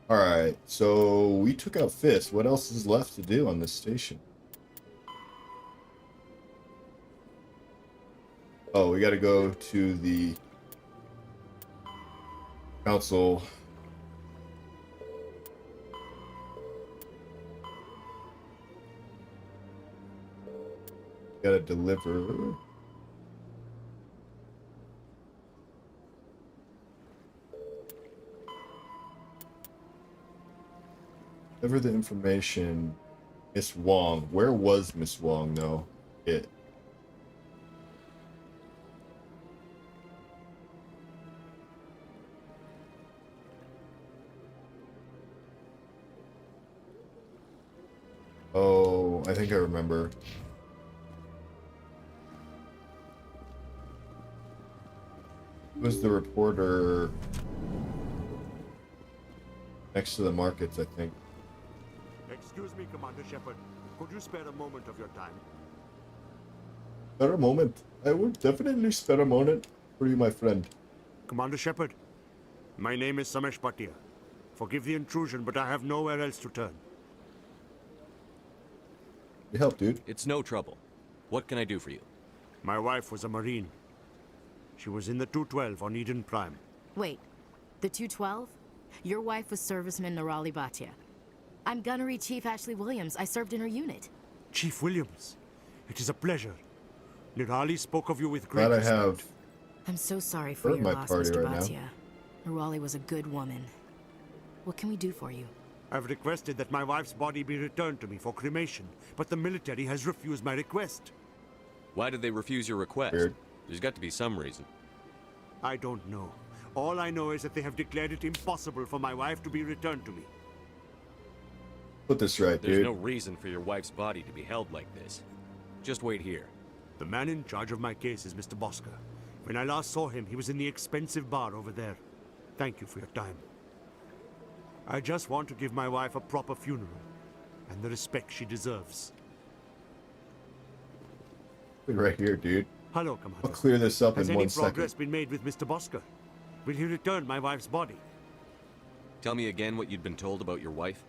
Alright, so we took out Fist. What else is left to do on this station? Oh, we gotta go to the council. Gotta deliver. Deliver the information. Miss Wong. Where was Miss Wong, though? It. Oh, I think I remember. Who was the reporter next to the markets, I think? Excuse me, Commander Shepard. Could you spare a moment of your time? Spare a moment. I would definitely spare a moment for you, my friend. Commander Shepard, my name is Samesh Bhatia. Forgive the intrusion, but I have nowhere else to turn. You help, dude. It's no trouble. What can I do for you? My wife was a Marine. She was in the 212 on Eden Prime. Wait, the 212? Your wife was Serviceman Nirali Bhatia. I'm Gunnery Chief Ashley Williams. I served in her unit. Chief Williams, it is a pleasure. Nirali spoke of you with great Glad I respect. have I'm so sorry for heard your my loss, party Mr. right Bhatia. Nirali was a good woman. What can we do for you? I've requested that my wife's body be returned to me for cremation, but the military has refused my request. Why did they refuse your request? Weird. There's got to be some reason. I don't know. All I know is that they have declared it impossible for my wife to be returned to me. Put this right, There's dude. no reason for your wife's body to be held like this. Just wait here. The man in charge of my case is Mr. Bosker. When I last saw him, he was in the expensive bar over there. Thank you for your time. I just want to give my wife a proper funeral, and the respect she deserves. Put it right here, dude. Hello, Commander. I'll clear this up Has in any 1 progress second. been made with Mr. Bosker? Will he return my wife's body? Tell me again what you'd been told about your wife.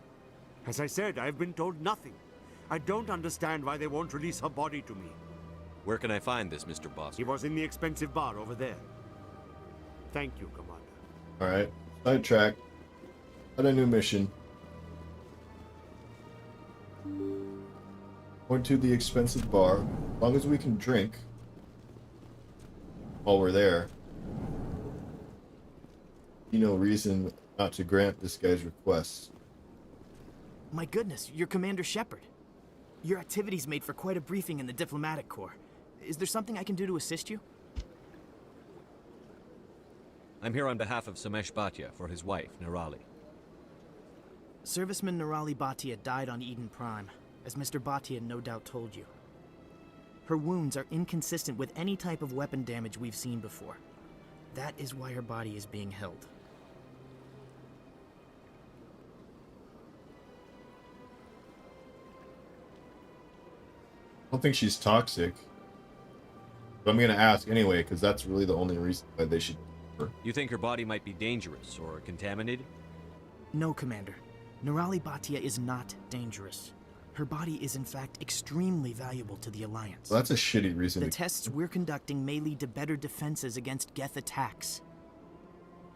As I said, I've been told nothing. I don't understand why they won't release her body to me. Where can I find this, Mr. Bosker? He was in the expensive bar over there. Thank you, Commander. Alright. Sidetrack. Got a new mission. Going to the expensive bar. As long as we can drink while we're there. No reason not to grant this guy's request. My goodness, you're Commander Shepard. Your activities made for quite a briefing in the Diplomatic Corps. Is there something I can do to assist you? I'm here on behalf of Samesh Bhatia for his wife, Nirali. Serviceman Nirali Bhatia died on Eden Prime, as Mr. Bhatia no doubt told you. Her wounds are inconsistent with any type of weapon damage we've seen before. That is why her body is being held. I don't think she's toxic. But I'm gonna ask anyway, because that's really the only reason why they should. You think her body might be dangerous or contaminated? No, Commander. Nirali Bhatia is not dangerous. Her body is in fact extremely valuable to the Alliance. Well, that's a shitty reason. The tests we're conducting may lead to better defenses against Geth attacks.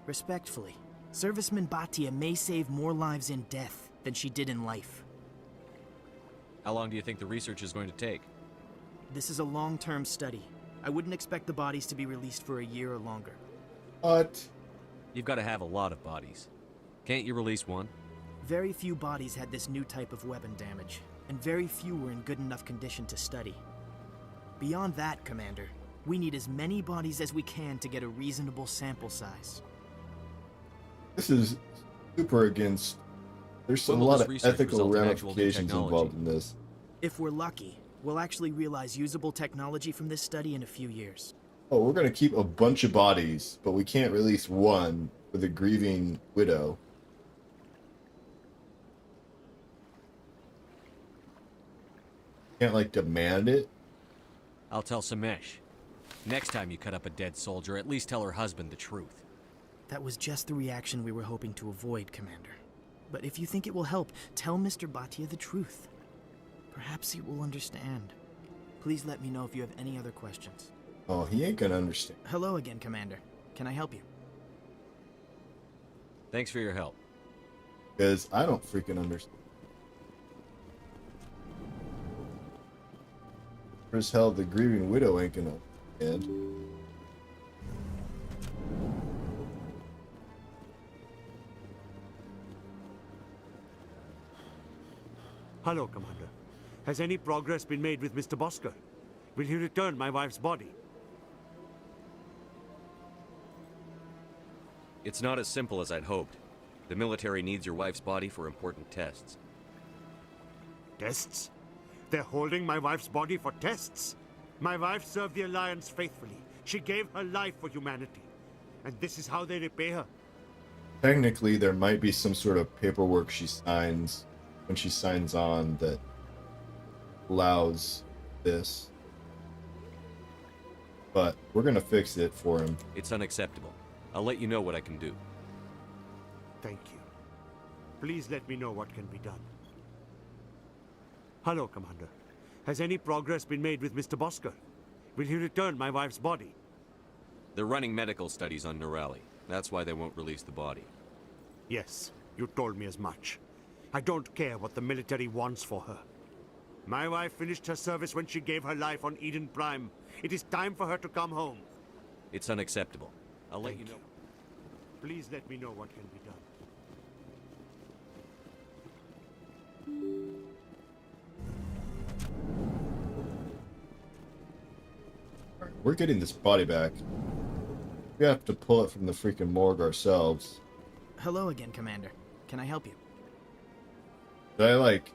Respectfully, Serviceman Bhatia may save more lives in death than she did in life. How long do you think the research is going to take? This is a long-term study. I wouldn't expect the bodies to be released for a year or longer. What? You've got to have a lot of bodies. Can't you release one? Very few bodies had this new type of weapon damage, and very few were in good enough condition to study. Beyond that, Commander, we need as many bodies as we can to get a reasonable sample size. This is super against. There's a When will lot this of research ethical result in actual new ramifications technology? involved in this. If we're lucky, we'll actually realize usable technology from this study in a few years. Oh, we're gonna keep a bunch of bodies, but we can't release one for the grieving widow. Can't like demand it. I'll tell Samesh. Next time you cut up a dead soldier, at least tell her husband the truth. That was just the reaction we were hoping to avoid, Commander. But if you think it will help, tell Mr. Bhatia the truth. Perhaps he will understand. Please let me know if you have any other questions. Oh, he ain't gonna understand. Hello again, Commander. Can I help you? Thanks for your help. Because I don't freaking understand. For as hell, the grieving widow ain't gonna end. Hello, Commander. Has any progress been made with Mr. Bosker? Will he return my wife's body? It's not as simple as I'd hoped. The military needs your wife's body for important tests. Tests? They're holding my wife's body for tests? My wife served the Alliance faithfully. She gave her life for humanity. And this is how they repay her. Technically, there might be some sort of paperwork she signs when she signs on that allows this. But we're gonna fix it for him. It's unacceptable. I'll let you know what I can do. Thank you. Please let me know what can be done. Hello, Commander. Has any progress been made with Mr. Bosker? Will he return my wife's body? They're running medical studies on Nurali. That's why they won't release the body. Yes, you told me as much. I don't care what the military wants for her. My wife finished her service when she gave her life on Eden Prime. It is time for her to come home. It's unacceptable. I'll let you know. Please let me know what can be done. We're getting this body back. We have to pull it from the freaking morgue ourselves. Hello again, Commander. Can I help you? Did I, like,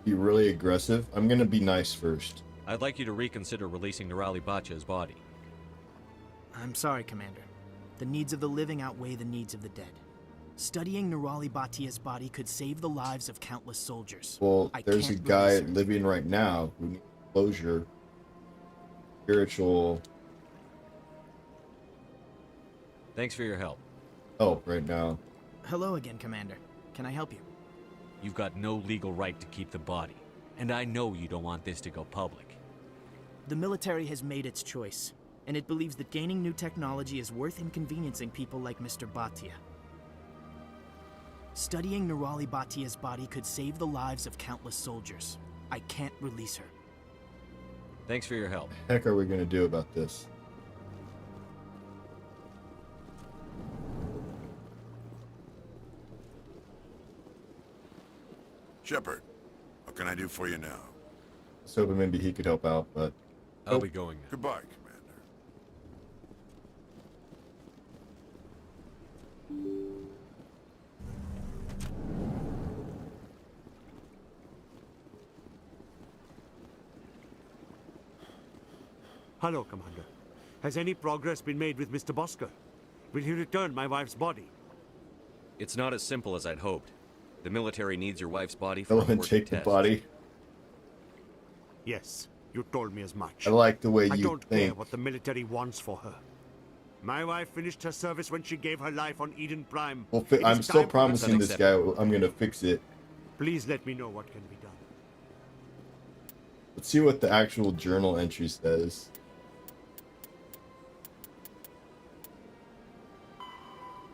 be really aggressive? I'm gonna be nice first. I'd like you to reconsider releasing Nurali Bhatia's body. I'm sorry, Commander. The needs of the living outweigh the needs of the dead. Studying Nurali Bhatia's body could save the lives of countless soldiers. Well, there's a can't guy release her. living right now who needs closure. Spiritual Thanks for your help. help right now. Hello again, Commander. Can I help you? You've got no legal right to keep the body. And I know you don't want this to go public. The military has made its choice, and it believes that gaining new technology is worth inconveniencing people like Mr. Bhatia. Studying Nurali Bhatia's body could save the lives of countless soldiers. I can't release her. Thanks for your help. Heck are we gonna do about this? Shepard, what can I do for you now? I was hoping maybe he could help out, but I'll be going now. Goodbye, Commander. Hello, Commander. Has any progress been made with Mr. Bosker? Will he return my wife's body? It's not as simple as I'd hoped. The military needs your wife's body for I want to important take the tests. body. Yes, you told me as much. I like the way I you don't care think. what the military wants for her. My wife finished her service when she gave her life on Eden Prime. Well, It I'm is still time for her to promising this guy I'm gonna fix it. Please let me know what can be done. Let's see what the actual journal entry says.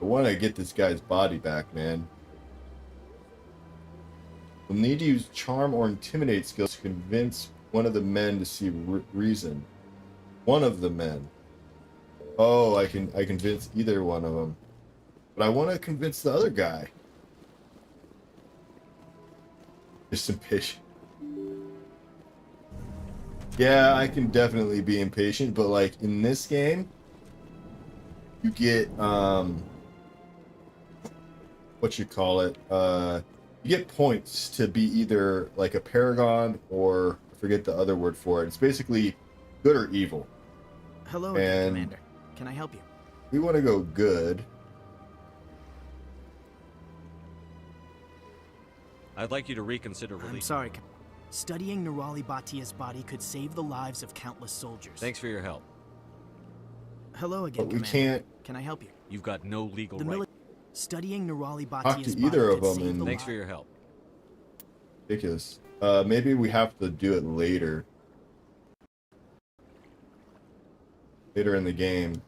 I want to get this guy's body back, man. We'll need to use charm or intimidate skills to convince one of the men to see reason. One of the men. Oh, I convince either one of them. But I want to convince the other guy. Just impatient. Yeah, I can definitely be impatient, but like in this game, you get what you call it, you get points to be either like a paragon or I forget the other word for it. It's basically good or evil. Hello again, And Commander. Can I help you? we want to go good. I'd like you to reconsider releasing. I'm sorry. Studying Nurali Bhatia's body could save the lives of countless soldiers. Thanks for your help. Hello again, But we Commander. can't. Can I help you? You've got no legal The right. Studying Nerali talk Batia's to either body of could them. save And the Thanks li- for your help. ridiculous. Maybe we have to do it later. Later in the game.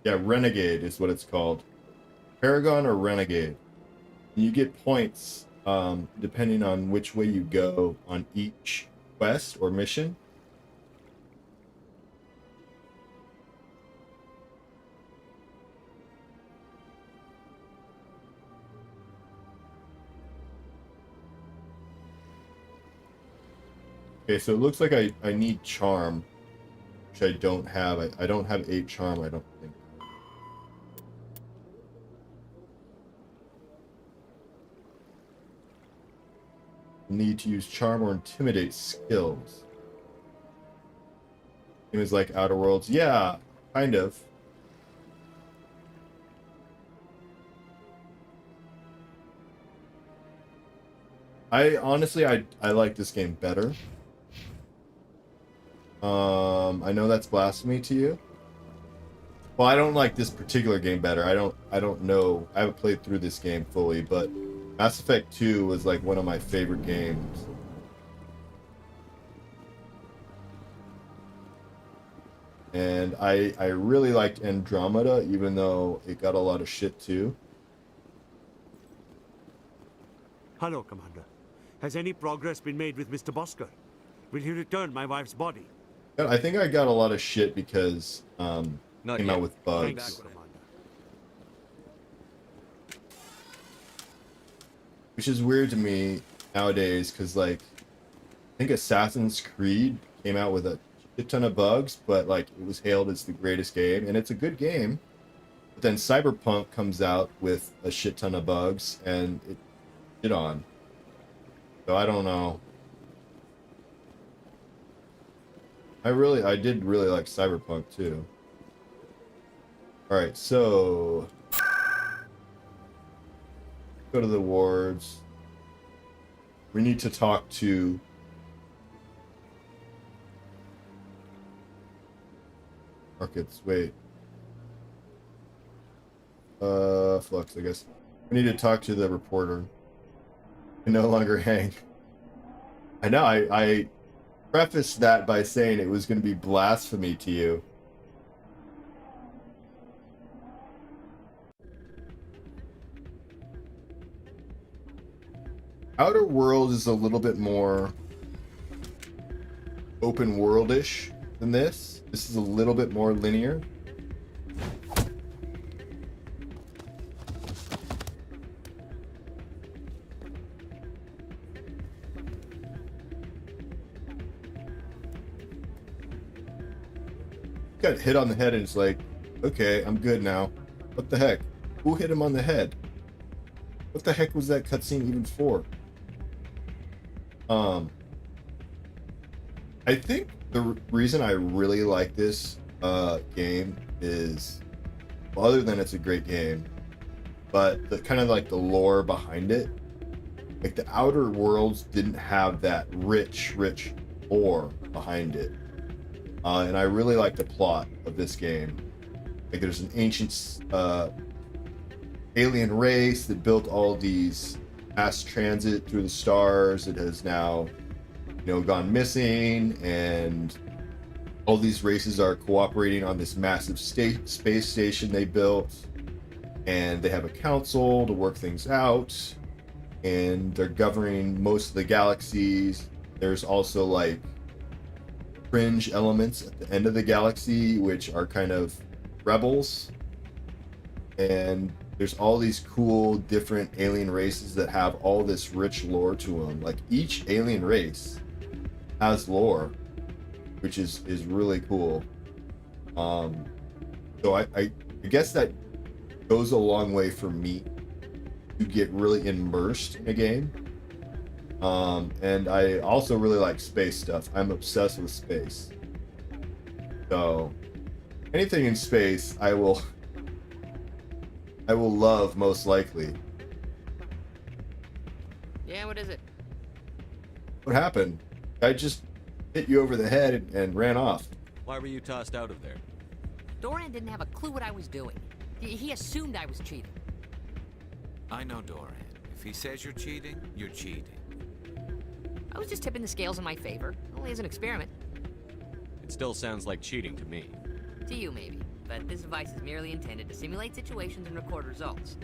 Yeah, Renegade is what it's called. Paragon or Renegade. You get points depending on which way you go on each quest or mission. Okay, so it looks like I need charm, which I don't have. I don't have 8 charm, I don't think. Need to use charm or intimidate skills. Same as like Outer Worlds. Yeah, kind of. I honestly I like this game better. I know that's blasphemy to you. Well, I don't like this particular game better. I don't know. I haven't played through this game fully, but Mass Effect 2 was like one of my favorite games. And I really liked Andromeda, even though it got a lot of shit too. Hello, Commander. Has any progress been made with Mr. Bosker? Will he return my wife's body? I think I got a lot of shit because came out with bugs. Thank you, Commander. Which is weird to me nowadays, because like I think Assassin's Creed came out with a shit ton of bugs, but like it was hailed as the greatest game, and it's a good game. But then Cyberpunk comes out with a shit ton of bugs, and it shit on. So I don't know. I did really like Cyberpunk too. Alright, so go to the wards. We need to talk to markets. Wait. Flux, I guess. We need to talk to the reporter. We no longer hang. I know, I prefaced that by saying it was going to be blasphemy to you. Outer Worlds is a little bit more open world-ish than this. This is a little bit more linear. Got hit on the head and it's like, okay, I'm good now. What the heck? Who hit him on the head? What the heck was that cutscene even for? I think the reason I really like this game is, well, other than it's a great game, but the kind of like the lore behind it. Like the Outer Worlds didn't have that rich lore behind it. And I really like the plot of this game. Like there's an ancient alien race that built all these mass transit through the stars. It has now, gone missing, and all these races are cooperating on this massive space station they built, and they have a council to work things out, and they're governing most of the galaxies. There's also like fringe elements at the end of the galaxy, which are kind of rebels, and there's all these cool different alien races that have all this rich lore to them. Like each alien race has lore, which is really cool. So I guess that goes a long way for me to get really immersed in a game. And I also really like space stuff. I'm obsessed with space. So anything in space, I will I will love most likely. Yeah, what is it? What happened? I just hit you over the head and ran off. Why were you tossed out of there? Doran didn't have a clue what I was doing. He assumed I was cheating. I know Doran. If he says you're cheating, you're cheating. I was just tipping the scales in my favor, only as an experiment. It still sounds like cheating to me. To you, maybe. But this device is merely intended to simulate situations and record results.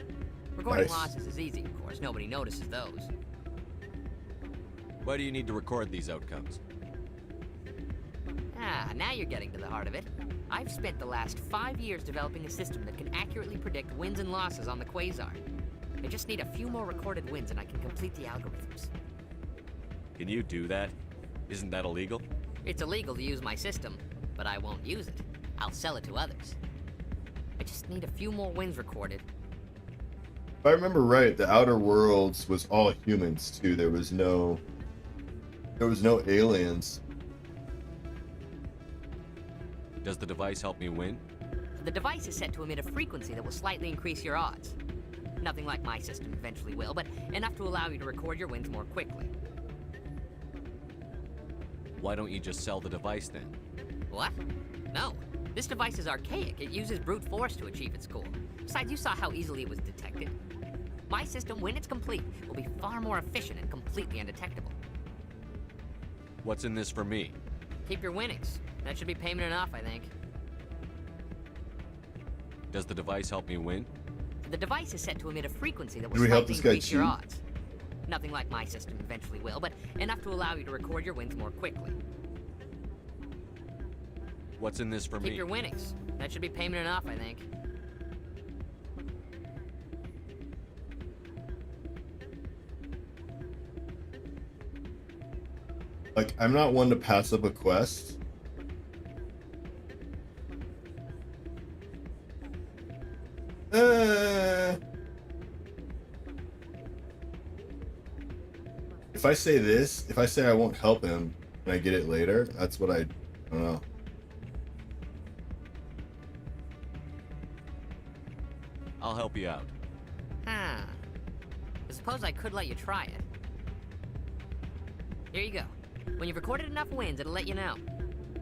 Recording losses is easy, of course. Nobody notices those. Why do you need to record these outcomes? Ah, now you're getting to the heart of it. I've spent the last 5 years developing a system that can accurately predict wins and losses on the Quasar. I just need a few more recorded wins and I can complete the algorithms. Can you do that? Isn't that illegal? It's illegal to use my system, but I won't use it. I'll sell it to others. I just need a few more wins recorded. If I remember right, the Outer Worlds was all humans too. There was no aliens. Does the device help me win? The device is set to emit a frequency that will slightly increase your odds. Nothing like my system eventually will, but enough to allow you to record your wins more quickly. Why don't you just sell the device then? What? No. This device is archaic. It uses brute force to achieve its goal. Besides, you saw how easily it was detected. My system, when it's complete, will be far more efficient and completely undetectable. What's in this for me? Keep your winnings. That should be payment enough, I think. Does the device help me win? The device is set to emit a frequency that will Can we help slightly this guy increase your cheat? odds. Nothing like my system eventually will, but enough to allow you to record your wins more quickly. What's in this for me? Keep your winnings. That should be payment enough, I think. Like, I'm not one to pass up a quest. If I say this, if I say I won't help him and I get it later, that's what I don't know. I'll help you out. I suppose I could let you try it. Here you go. When you've recorded enough wins, it'll let you know.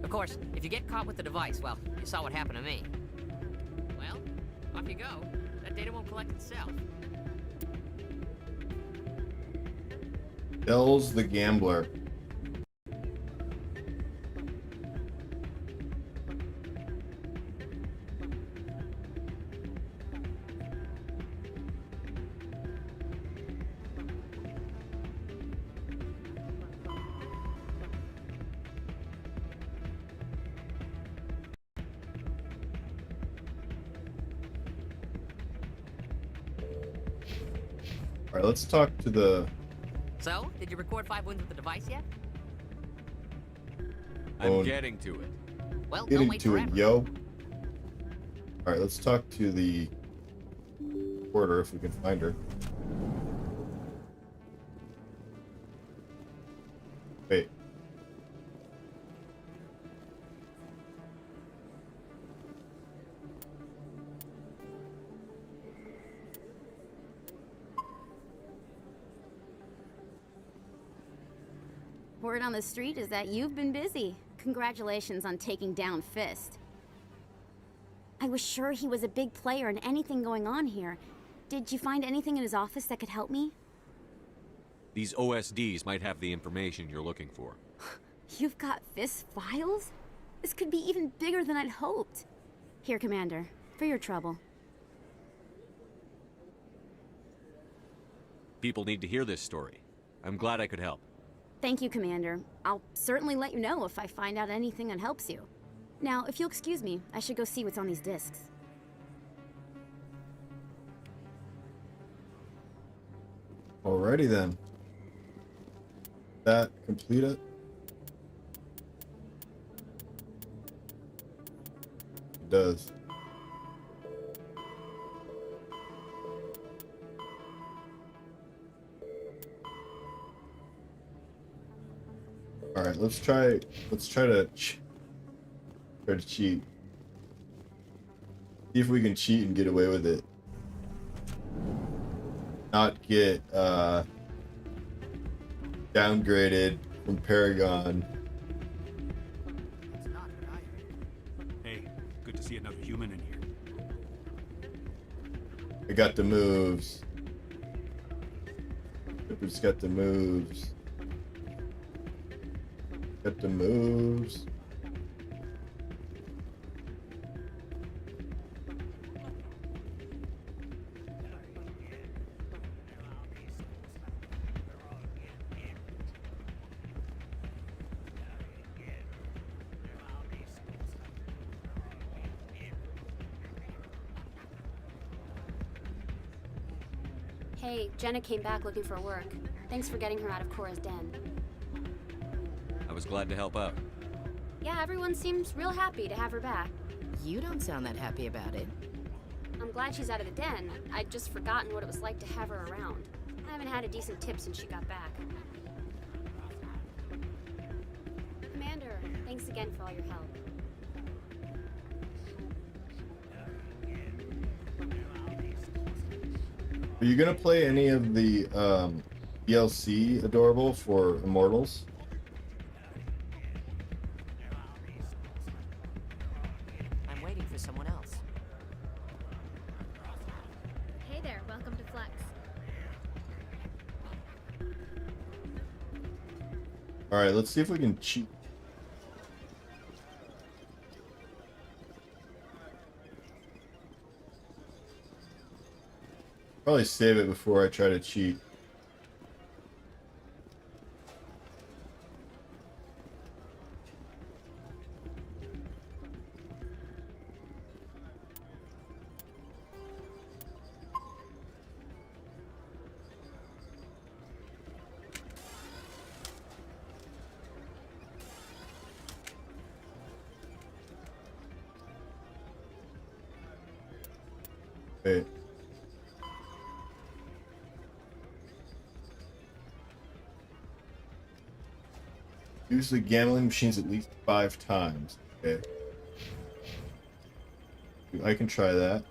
Of course, if you get caught with the device, well, you saw what happened to me. Well, off you go. That data won't collect itself. Bells the Gambler. All right, let's talk to the... So, did you record 5 wins with the device yet? I'm getting to it. Well, don't Getting wait to forever. it, yo. All right, let's talk to the reporter if we can find her. Wait. Word on the street is that you've been busy. Congratulations on taking down Fist. I was sure he was a big player in anything going on here. Did you find anything in his office that could help me? These OSDs might have the information you're looking for. You've got Fist's files? This could be even bigger than I'd hoped. Here, Commander, for your trouble. People need to hear this story. I'm glad I could help. Thank you, Commander. I'll certainly let you know if I find out anything that helps you. Now, if you'll excuse me, I should go see what's on these discs. Alrighty then. That complete it? It does. All right, let's try to cheat. See if we can cheat and get away with it. not get downgraded from Paragon. Hey, good to see another human in here. I got the moves. Cooper's got the moves. Got the moves. Hey, Jenna came back looking for work. Thanks for getting her out of Cora's den. I was glad to help out. Yeah, everyone seems real happy to have her back. You don't sound that happy about it. I'm glad she's out of the den. I'd just forgotten what it was like to have her around. I haven't had a decent tip since she got back. Commander, thanks again for all your help. Are you gonna play any of the DLC Adorable for Immortals? I'm waiting for someone else. Hey there, welcome to Flex. All right, let's see if we can cheat. Probably save it before I try to cheat. Wait. Use the gambling machines at least 5 times. Okay. I can try that.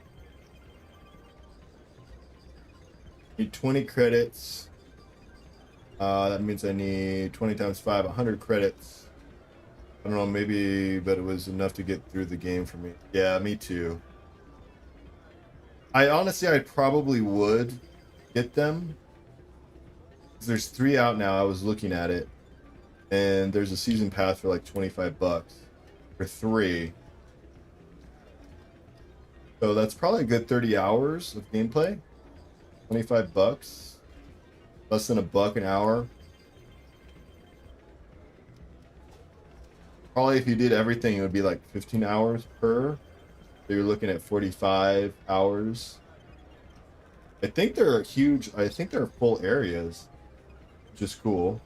Need 20 credits. That means I need 20 times 5, 100 credits. I don't know, maybe, but it was enough to get through the game for me. Yeah, me too. I probably would get them. 'Cause there's 3 out now. I was looking at it. And there's a season pass for like $25 for 3. So that's probably a good 30 hours of gameplay. $25. Less than $1 an hour. Probably if you did everything, it would be like 15 hours per. So you're looking at 45 hours. I think they're huge. I think they're full areas, which is cool.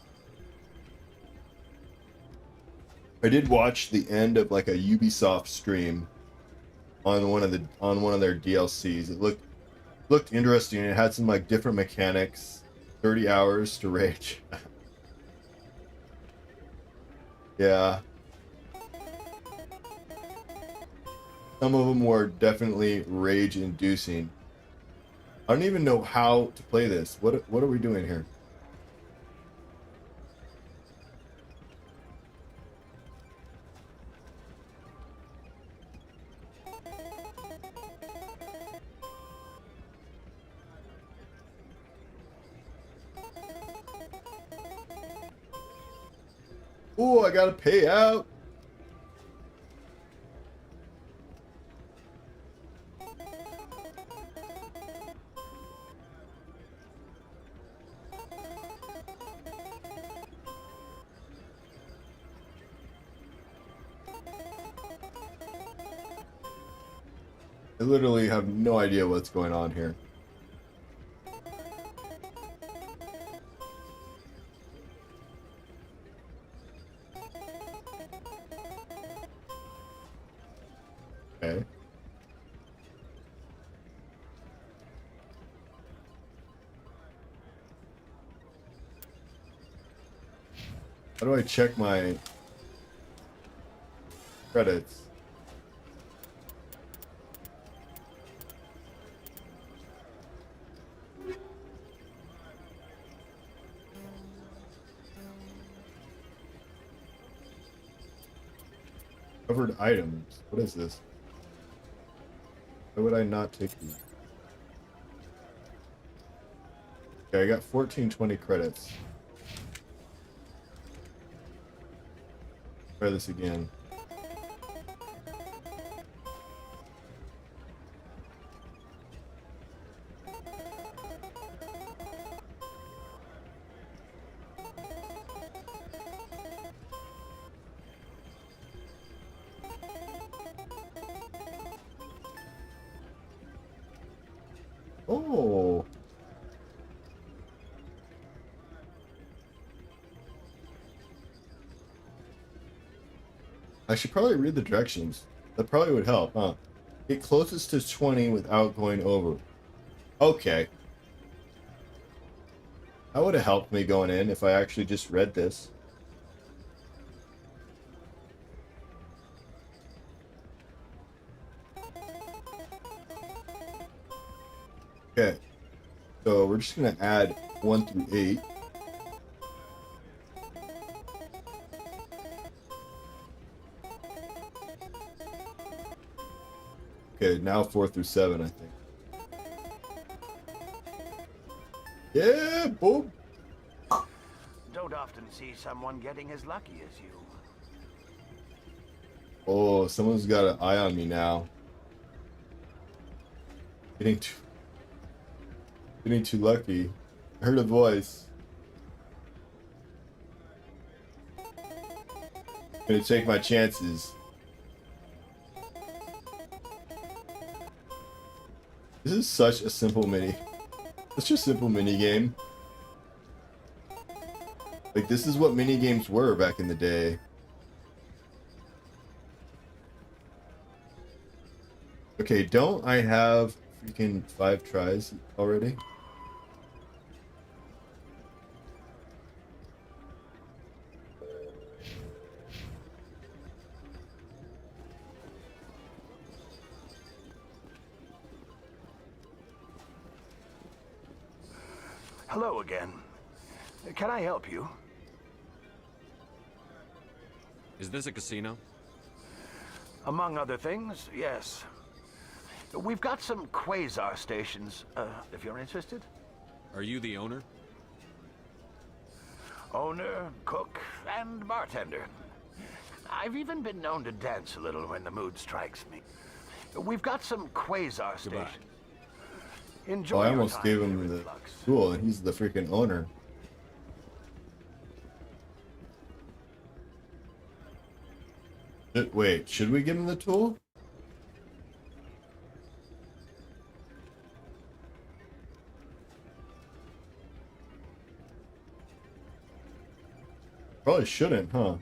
I did watch the end of like a Ubisoft stream on one of their DLCs. It looked interesting. It had some like different mechanics. 30 hours to rage. Yeah. Some of them were definitely rage-inducing. I don't even know how to play this. What are we doing here? Ooh, I gotta pay out. I literally have no idea what's going on here. Okay. How do I check my credits? Covered items. What is this? Why would I not take these? Okay, I got 1420 credits. Try this again. Oh. I should probably read the directions. That probably would help, huh? Get closest to 20 without going over. Okay. That would have helped me going in if I actually just read this. Okay. So we're just going to add 1 through 8. Okay, now 4 through 7, I think. Yeah, boom. Don't often see someone getting as lucky as you. Oh, someone's got an eye on me now. Getting too lucky. I heard a voice. Gonna take my chances. This is such a simple mini game. Like, this is what mini games were back in the day. Okay, don't I have freaking 5 tries already? Hello again. Can I help you? Is this a casino? Among other things, yes. We've got some quasar stations, if you're interested. Are you the owner? Owner, cook, and bartender. I've even been known to dance a little when the mood strikes me. We've got some quasar stations. Enjoy Oh, I your almost time gave here him in the Flux. tool, and he's the freaking owner. Wait, should we give him the tool? Probably shouldn't, huh?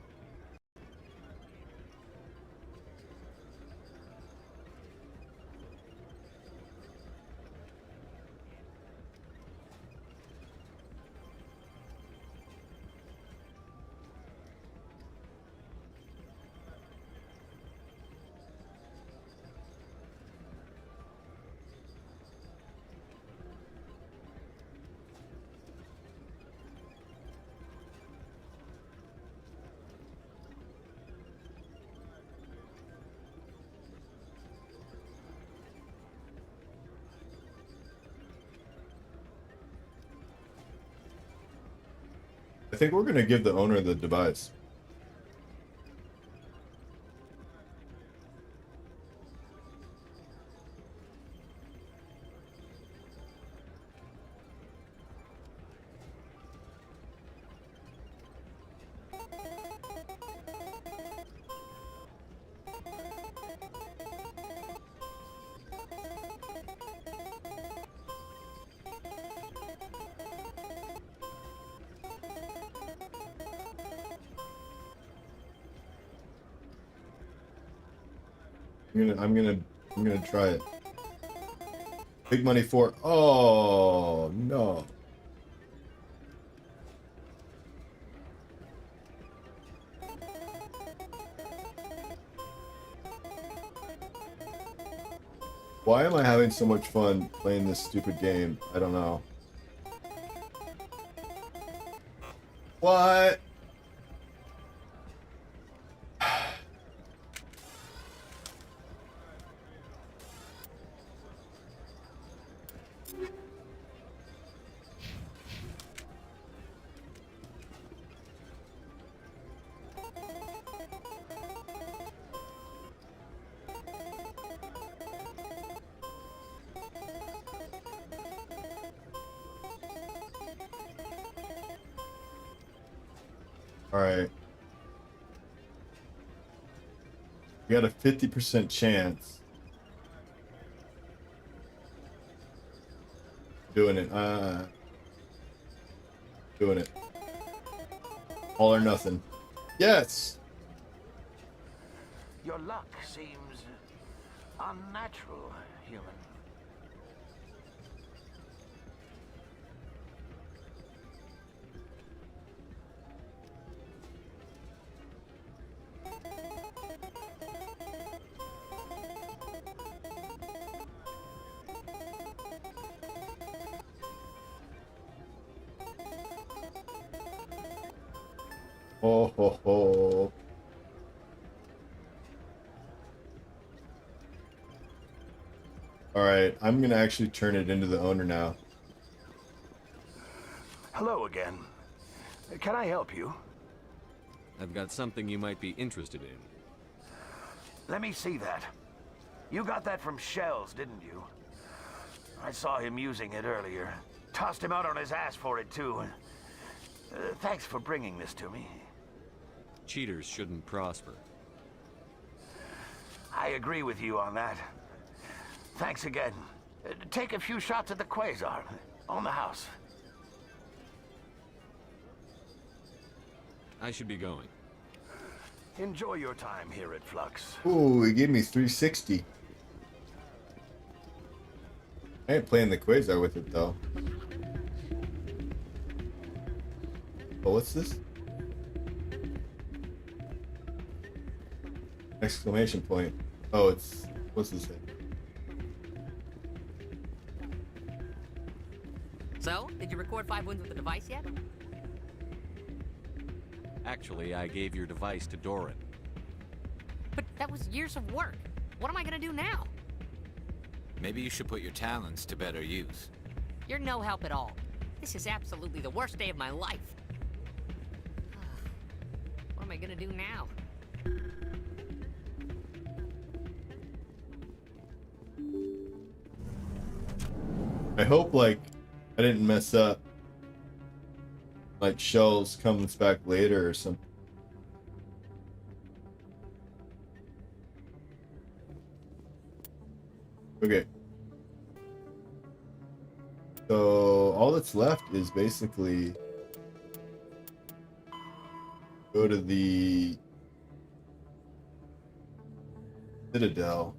I think we're going to give the owner the device. I'm gonna try it. Big money for. Oh no. Why am I having so much fun playing this stupid game? I don't know. What? Alright. We got a 50% chance. Doing it. Doing it. All or nothing. Yes! Your luck seems unnatural, human. Oh ho ho. Alright, I'm gonna actually turn it into the owner now. Hello again. Can I help you? I've got something you might be interested in. Let me see that. You got that from Shells, didn't you? I saw him using it earlier. Tossed him out on his ass for it, too. Thanks for bringing this to me. Cheaters shouldn't prosper. I agree with you on that. Thanks again. Take a few shots at the Quasar. On the house. I should be going. Enjoy your time here at Flux. Ooh, he gave me 360. I ain't playing the Quasar with it, though. Oh, what's this? Exclamation point. Oh, it's... What's this thing? So, did you record 5 wounds with the device yet? Actually, I gave your device to Doran. But that was years of work. What am I gonna do now? Maybe you should put your talents to better use. You're no help at all. This is absolutely the worst day of my life. What am I gonna do now? I hope, like, I didn't mess up. Like, Shells comes back later or something. Okay. So, all that's left is basically go to the Citadel.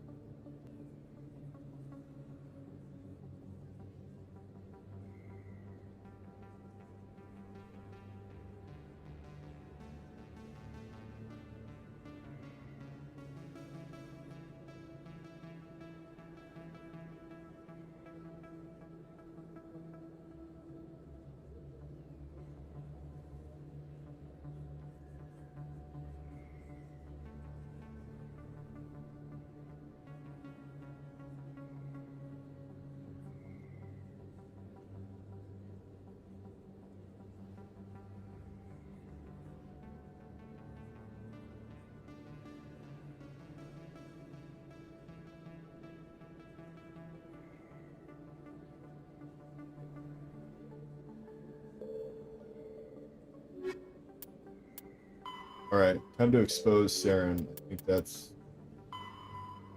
Alright, time to expose Saren. I think that's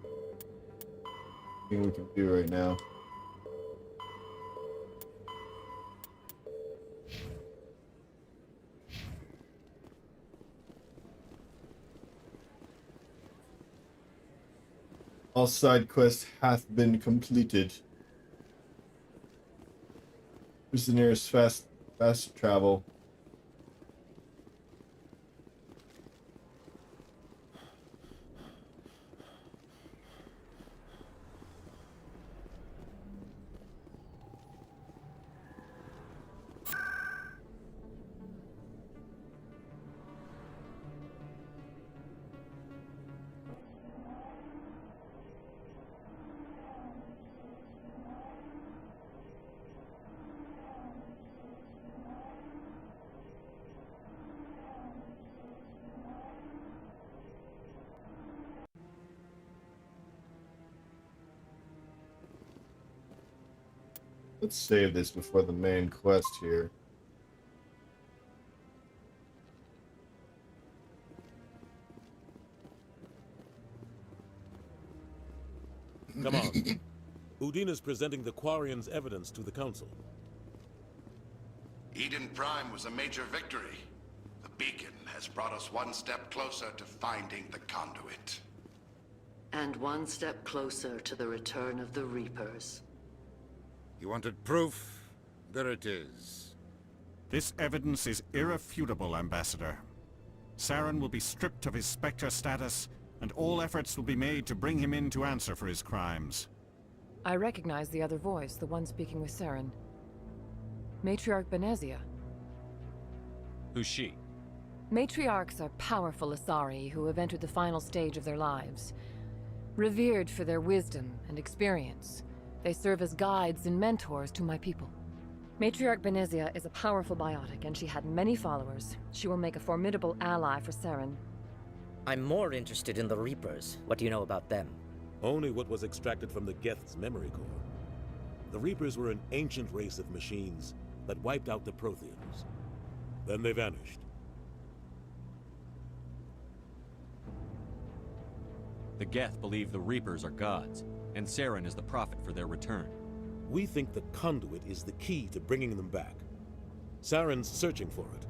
the thing we can do right now. All side quests hath been completed. Where's the nearest fast travel? Let's save this before the main quest here. Come on. Udina's presenting the Quarian's evidence to the Council. Eden Prime was a major victory. The beacon has brought us one step closer to finding the conduit. And one step closer to the return of the Reapers. You wanted proof? There it is. This evidence is irrefutable, Ambassador. Saren will be stripped of his Spectre status, and all efforts will be made to bring him in to answer for his crimes. I recognize the other voice, the one speaking with Saren. Matriarch Benezia. Who's she? Matriarchs are powerful Asari who have entered the final stage of their lives. Revered for their wisdom and experience, they serve as guides and mentors to my people. Matriarch Benezia is a powerful biotic, and she had many followers. She will make a formidable ally for Saren. I'm more interested in the Reapers. What do you know about them? Only what was extracted from the Geth's memory core. The Reapers were an ancient race of machines that wiped out the Protheans. Then they vanished. The Geth believe the Reapers are gods, and Saren is the prophet for their return. We think the conduit is the key to bringing them back. Saren's searching for it.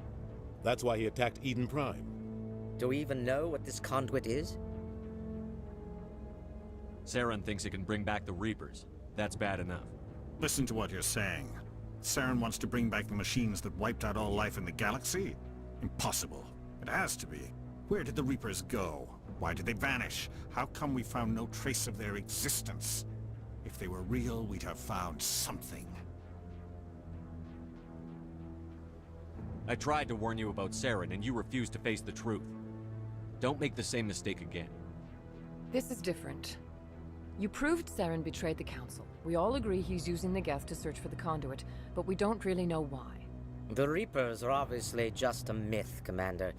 That's why he attacked Eden Prime. Do we even know what this conduit is? Saren thinks it can bring back the Reapers. That's bad enough. Listen to what you're saying. Saren wants to bring back the machines that wiped out all life in the galaxy? Impossible. It has to be. Where did the Reapers go? Why did they vanish? How come we found no trace of their existence? If they were real, we'd have found something. I tried to warn you about Saren, and you refused to face the truth. Don't make the same mistake again. This is different. You proved Saren betrayed the Council. We all agree he's using the Geth to search for the conduit, but we don't really know why. The Reapers are obviously just a myth, Commander.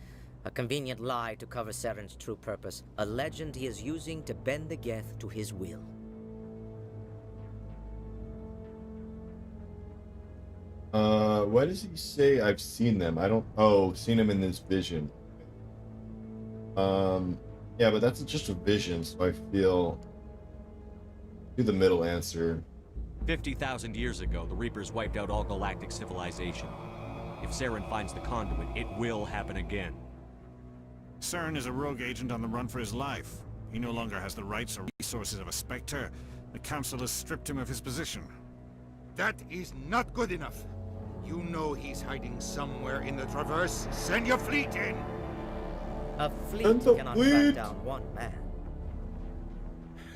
A convenient lie to cover Saren's true purpose. A legend he is using to bend the Geth to his will. Why does he say I've seen them? I don't... Oh, seen them in this vision. Yeah, but that's just a vision, so I feel... Do the middle answer. 50,000 years ago, the Reapers wiped out all galactic civilization. If Saren finds the conduit, it will happen again. Saren is a rogue agent on the run for his life. He no longer has the rights or resources of a Spectre. The Council has stripped him of his position. That is not good enough. You know he's hiding somewhere in the Traverse. Send your fleet in! A fleet cannot track down one man.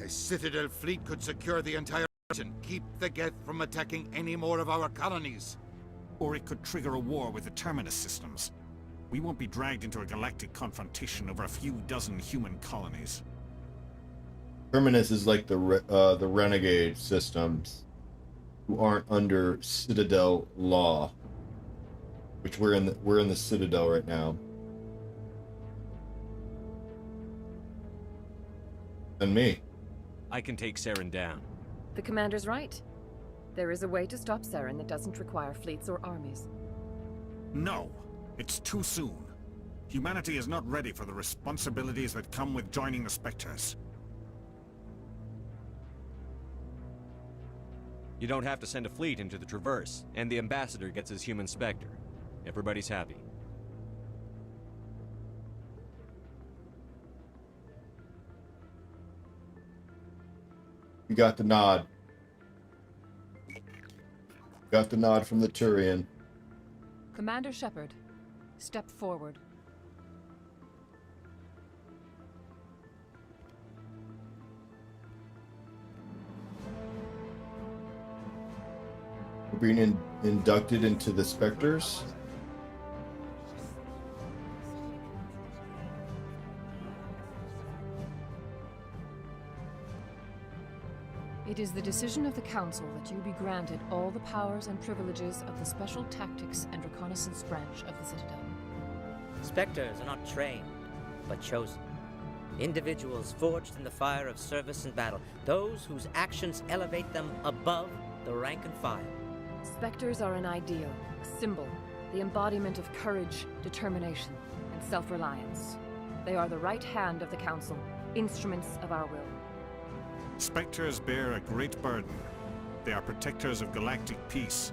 A Citadel fleet could secure the entire region, keep the Geth from attacking any more of our colonies. Or it could trigger a war with the Terminus systems. We won't be dragged into a galactic confrontation over a few dozen human colonies. Terminus is like the renegade systems who aren't under Citadel law, which we're in the Citadel right now. And me. I can take Saren down. The Commander's right. There is a way to stop Saren that doesn't require fleets or armies. No, it's too soon. Humanity is not ready for the responsibilities that come with joining the Spectres. You don't have to send a fleet into the Traverse, and the Ambassador gets his human Spectre. Everybody's happy. You got the nod. Got the nod from the Turian. Commander Shepard, step forward. We're being inducted into the Spectres. It is the decision of the Council that you be granted all the powers and privileges of the Special Tactics and Reconnaissance branch of the Citadel. Spectres are not trained, but chosen. Individuals forged in the fire of service and battle. Those whose actions elevate them above the rank and file. Spectres are an ideal, a symbol, the embodiment of courage, determination, and self-reliance. They are the right hand of the Council, instruments of our will. Spectres bear a great burden. They are protectors of galactic peace,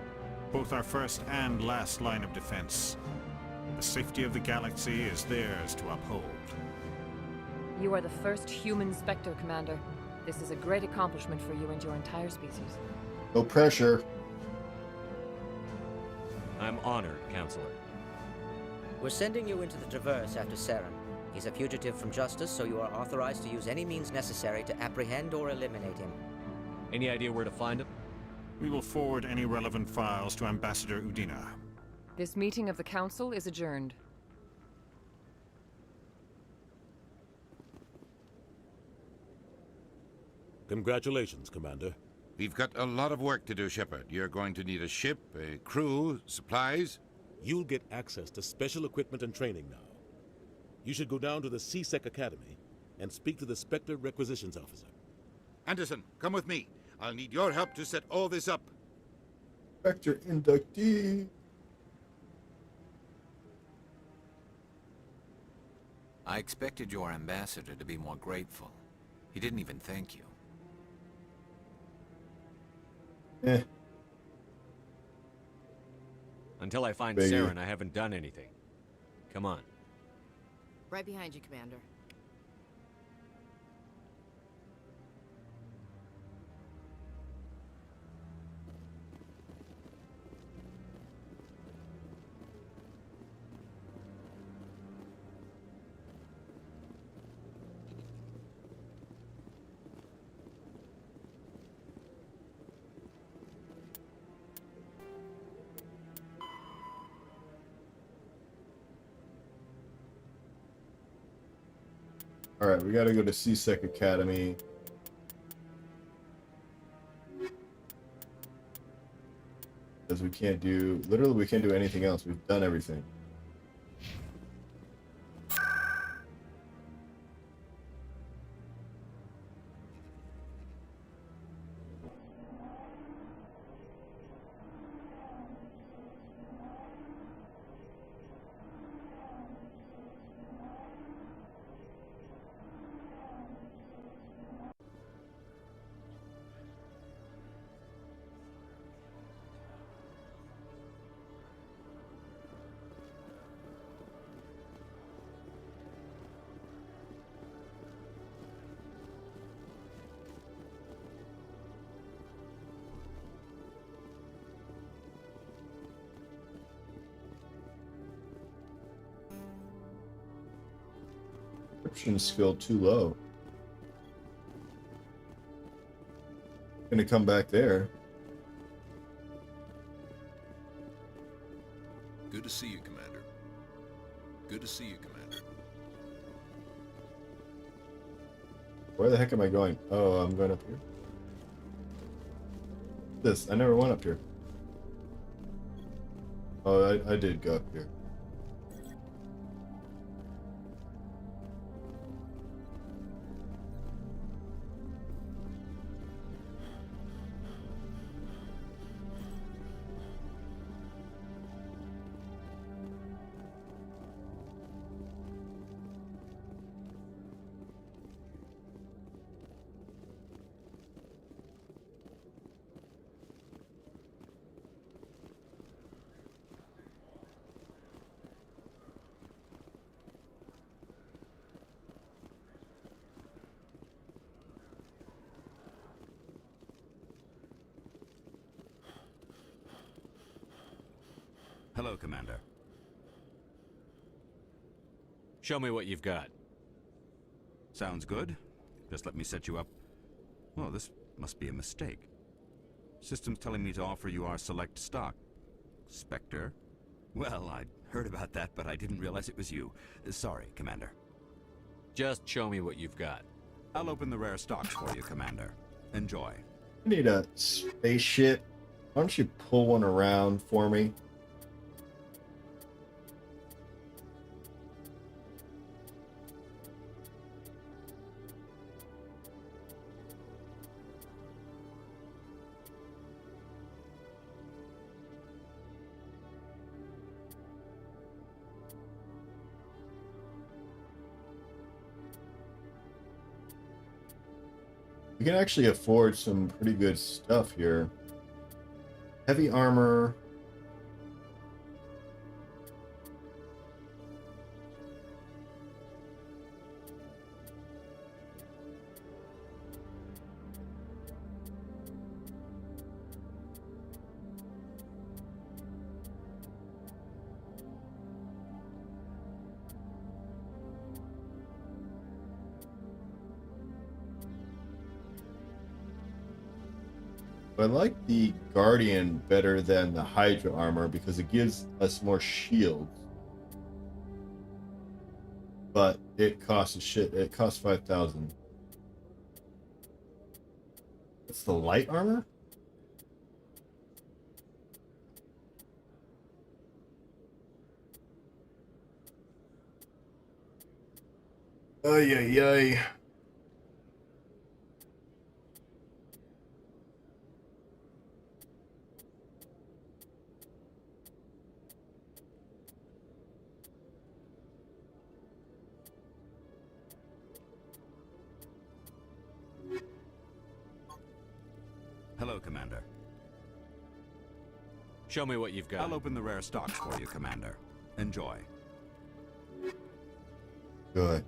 both our first and last line of defense. The safety of the galaxy is theirs to uphold. You are the first human Spectre, Commander. This is a great accomplishment for you and your entire species. No pressure. I'm honored, Counselor. We're sending you into the Traverse after Saren. He's a fugitive from justice, so you are authorized to use any means necessary to apprehend or eliminate him. Any idea where to find him? We will forward any relevant files to Ambassador Udina. This meeting of the Council is adjourned. Congratulations, Commander. We've got a lot of work to do, Shepard. You're going to need a ship, a crew, supplies. You'll get access to special equipment and training now. You should go down to the CSEC Academy and speak to the Spectre Requisitions Officer. Anderson, come with me. I'll need your help to set all this up. Spectre inductee. I expected your ambassador to be more grateful. He didn't even thank you. Eh. Until I find Biggie. Saren, I haven't done anything. Come on. Right behind you, Commander. All right, we got to go to CSEC Academy. Because we can't do, literally we can't do anything else. We've done everything. Encryption skill too low. Gonna come back there. Good to see you, Commander. Good to see you, Commander. Where the heck am I going? Oh, I'm going up here. This, I never went up here. Oh, I did go up here. Hello, Commander. Show me what you've got. Sounds good. Just let me set you up. Oh, this must be a mistake. System's telling me to offer you our select stock. Spectre? Well, I'd heard about that, but I didn't realize it was you. Sorry, Commander. Just show me what you've got. I'll open the rare stocks for you, Commander. Enjoy. I need a spaceship. Why don't you pull one around for me? We can actually afford some pretty good stuff here. Heavy armor. I like the Guardian better than the Hydra armor because it gives us more shields. But it costs a shit. It costs 5,000. It's the light armor? Ay, ay, ay. Hello, Commander. Show me what you've got. I'll open the rare stocks for you, Commander. Enjoy. Good.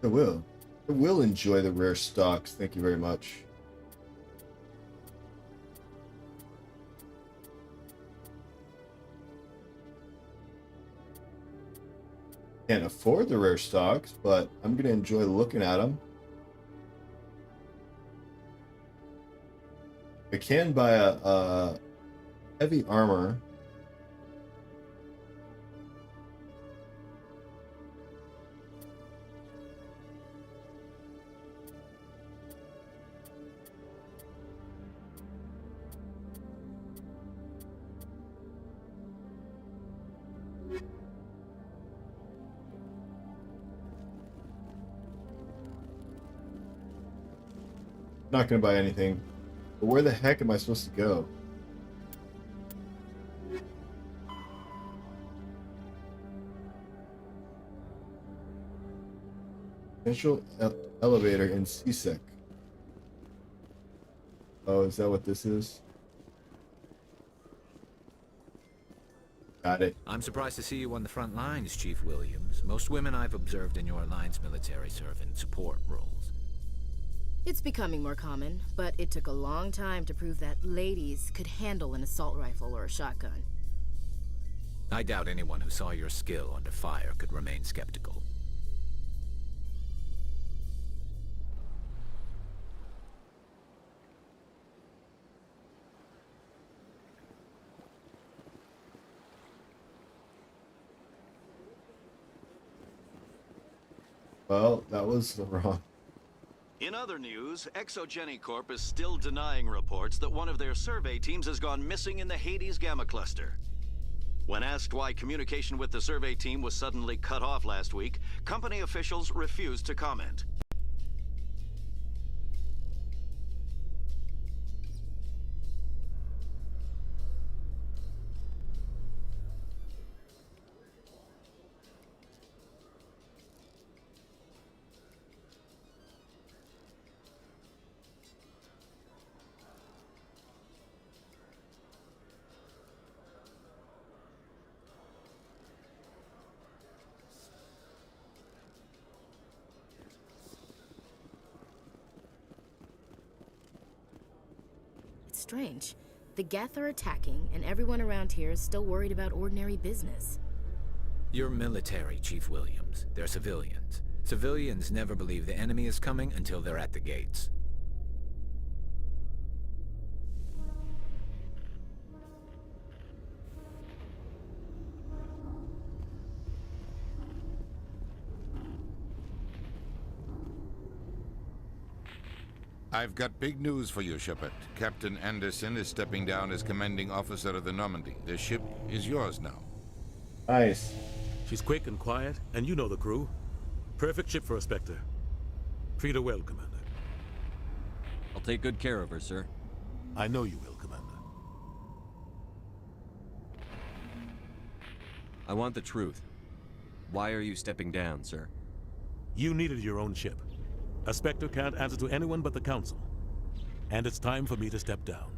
I will. I will enjoy the rare stocks. Thank you very much. Can't afford the rare stocks, but I'm going to enjoy looking at them. I can buy a heavy armor. Not going to buy anything. But where the heck am I supposed to go? Central elevator in CSEC. Oh, is that what this is? Got it. I'm surprised to see you on the front lines, Chief Williams. Most women I've observed in your Alliance military serve in support roles. It's becoming more common, but it took a long time to prove that ladies could handle an assault rifle or a shotgun. I doubt anyone who saw your skill under fire could remain skeptical. Well, that was wrong. In other news, Exogeny Corp is still denying reports that one of their survey teams has gone missing in the Hades Gamma Cluster. When asked why communication with the survey team was suddenly cut off last week, company officials refused to comment. Strange. The Geth are attacking, and everyone around here is still worried about ordinary business. You're military, Chief Williams. They're civilians. Civilians never believe the enemy is coming until they're at the gates. I've got big news for you, Shepard. Captain Anderson is stepping down as commanding officer of the Normandy. The ship is yours now. Nice. She's quick and quiet, and you know the crew. Perfect ship for a Spectre. Treat her well, Commander. I'll take good care of her, sir. I know you will, Commander. I want the truth. Why are you stepping down, sir? You needed your own ship. A Spectre can't answer to anyone but the Council. And it's time for me to step down.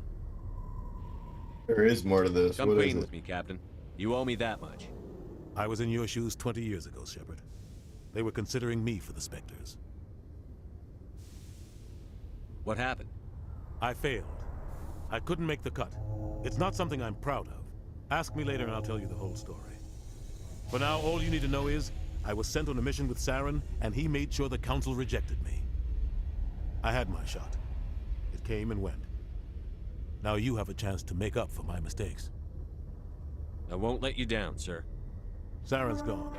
There is more to this. Come What clean is it? with me, Captain. You owe me that much. I was in your shoes 20 years ago, Shepard. They were considering me for the Spectres. What happened? I failed. I couldn't make the cut. It's not something I'm proud of. Ask me later and I'll tell you the whole story. For now, all you need to know is, I was sent on a mission with Saren, and he made sure the Council rejected me. I had my shot. It came and went. Now you have a chance to make up for my mistakes. I won't let you down, sir. Saren's gone.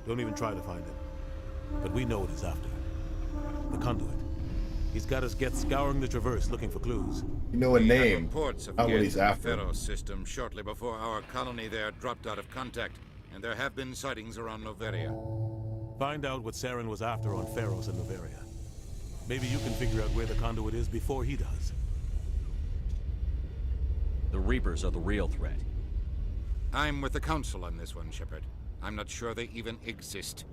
Don't even try to find him. But we know what he's after. The Conduit. He's got his Geth scouring the Traverse looking for clues. You know a We had name, reports of not what Geth he's in the after. Pharaoh system shortly before our colony there dropped out of contact, and there have been sightings around Noveria. Find out what Saren was after on Pharos and Noveria. Maybe you can figure out where the Conduit is before he does. The Reapers are the real threat. I'm with the Council on this one, Shepard. I'm not sure they even exist.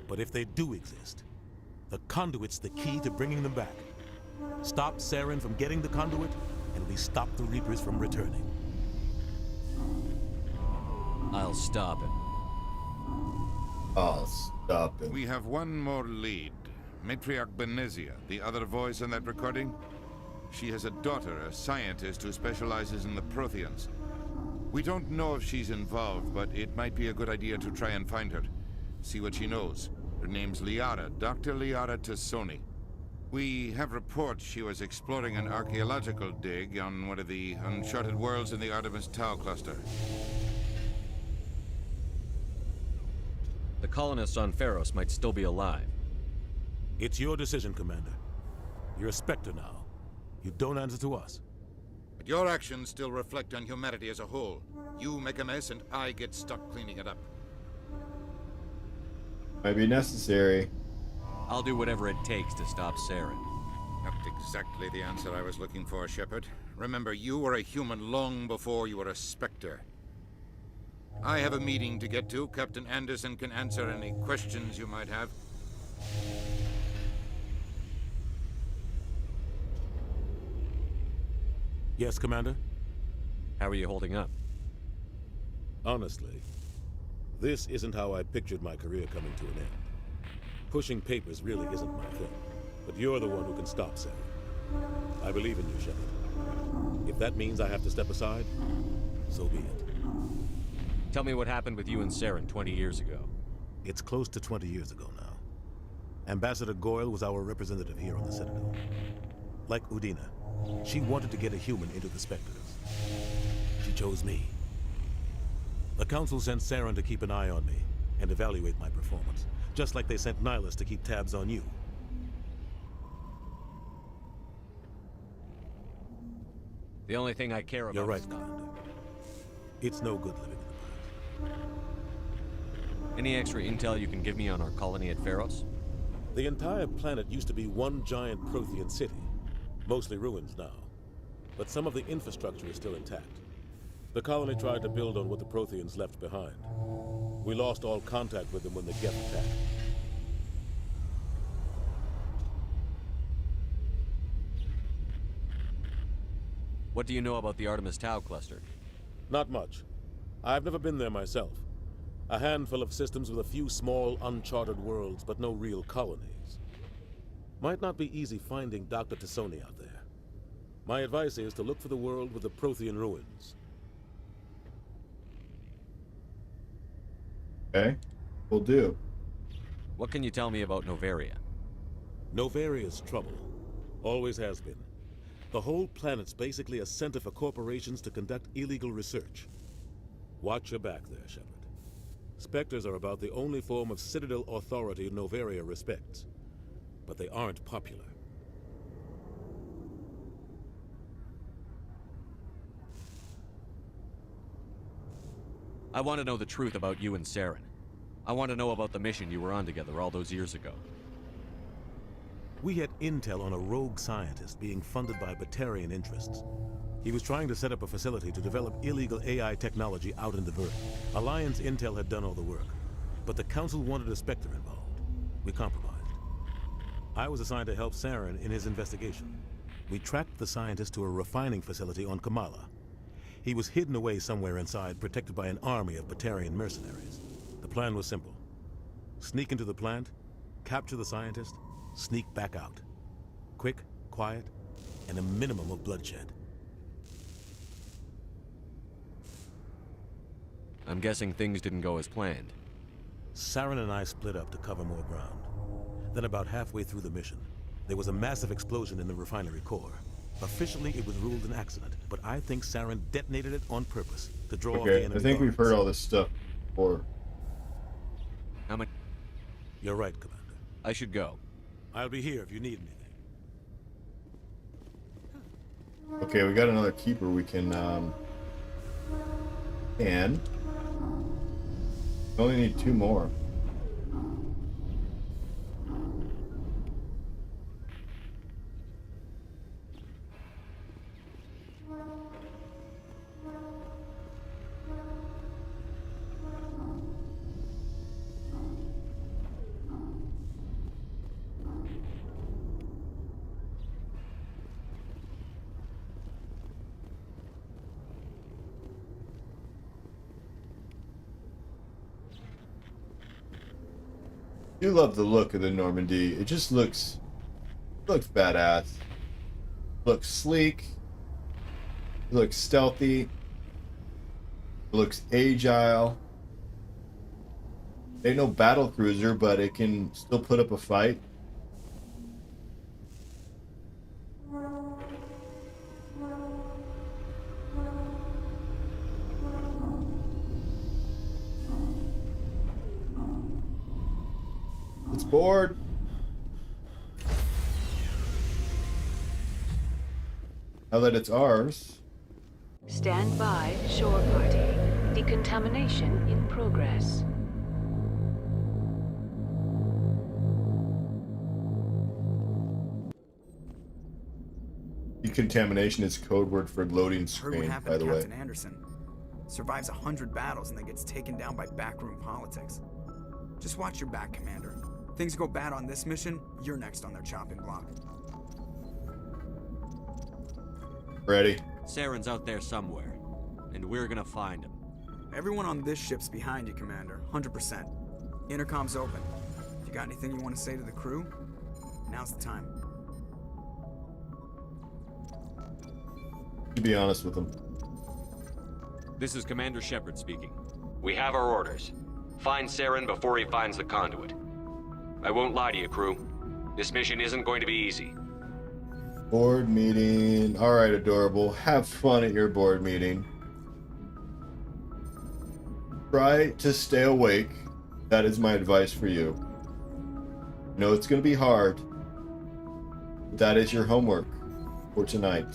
But if they do exist, the Conduit's the key to bringing them back. Stop Saren from getting the Conduit, and we stop the Reapers from returning. I'll stop him. I'll stop him. We have one more lead. Matriarch Benezia, the other voice in that recording. She has a daughter, a scientist who specializes in the Protheans. We don't know if she's involved, but it might be a good idea to try and find her. See what she knows. Her name's Liara, Dr. Liara Tassoni. We have reports she was exploring an archaeological dig on one of the uncharted worlds in the Artemis Tau cluster. The colonists on Pharos might still be alive. It's your decision, Commander. You're a Spectre now. You don't answer to us. But your actions still reflect on humanity as a whole. You make a mess and I get stuck cleaning it up. Might be necessary. I'll do whatever it takes to stop Saren. Not exactly the answer I was looking for, Shepard. Remember, you were a human long before you were a Spectre. I have a meeting to get to. Captain Anderson can answer any questions you might have. Yes, Commander? How are you holding up? Honestly, this isn't how I pictured my career coming to an end. Pushing papers really isn't my thing, but you're the one who can stop Saren. I believe in you, Shepard. If that means I have to step aside, so be it. Tell me what happened with you and Saren 20 years ago. It's close to 20 years ago now. Ambassador Goyle was our representative here on the Citadel. Like Udina, she wanted to get a human into the Spectres. She chose me. The Council sent Saren to keep an eye on me and evaluate my performance, just like they sent Nihilus to keep tabs on you. The only thing I care about You're right, is Commander. It's no good living in the past. Any extra intel you can give me on our colony at Pharos? The entire planet used to be one giant Prothean city. Mostly ruins now. But some of the infrastructure is still intact. The colony tried to build on what the Protheans left behind. We lost all contact with them when the Geth attacked. What do you know about the Artemis Tau cluster? Not much. I've never been there myself. A handful of systems with a few small, uncharted worlds, but no real colonies. Might not be easy finding Dr. Tassoni out there. My advice is to look for the world with the Prothean ruins. Okay, will do. What can you tell me about Noveria? Noveria's trouble. Always has been. The whole planet's basically a center for corporations to conduct illegal research. Watch your back there, Shepard. Spectres are about the only form of Citadel authority Noveria respects. But they aren't popular. I want to know the truth about you and Saren. I want to know about the mission you were on together all those years ago. We had intel on a rogue scientist being funded by Batarian interests. He was trying to set up a facility to develop illegal AI technology out in the Vert. Alliance intel had done all the work, but the Council wanted a Spectre involved. We compromised. I was assigned to help Saren in his investigation. We tracked the scientist to a refining facility on Kamala. He was hidden away somewhere inside, protected by an army of Batarian mercenaries. The plan was simple. Sneak into the plant, capture the scientist, sneak back out. Quick, quiet, and a minimum of bloodshed. I'm guessing things didn't go as planned. Saren and I split up to cover more ground. Then about halfway through the mission, there was a massive explosion in the refinery core. Officially, it was ruled an accident, but I think Saren detonated it on purpose to draw off the enemy. I think we've heard all this stuff before. How much? You're right, Commander. I should go. I'll be here if you need anything. Okay, we got another keeper we can, we only need 2 more. I do love the look of the Normandy. It just looks badass. Looks sleek. It looks stealthy. It looks agile. Ain't no battle cruiser, but it can still put up a fight. It's bored. Now that it's ours. Stand by, shore party. Decontamination in progress. Decontamination is code word for loading screen, by the way. Captain Anderson survives 100 battles and then gets taken down by backroom politics. Just watch your back, Commander. Things go bad on this mission, you're next on their chopping block. Ready? Saren's out there somewhere, and we're gonna find him. Everyone on this ship's behind you, Commander. 100%. Intercom's open. If you got anything you want to say to the crew, now's the time. To be honest with them. This is Commander Shepard speaking. We have our orders. Find Saren before he finds the conduit. I won't lie to you, crew. This mission isn't going to be easy. Board meeting. Alright, Adorable. Have fun at your board meeting. Try to stay awake. That is my advice for you. I know it's going to be hard. But that is your homework for tonight.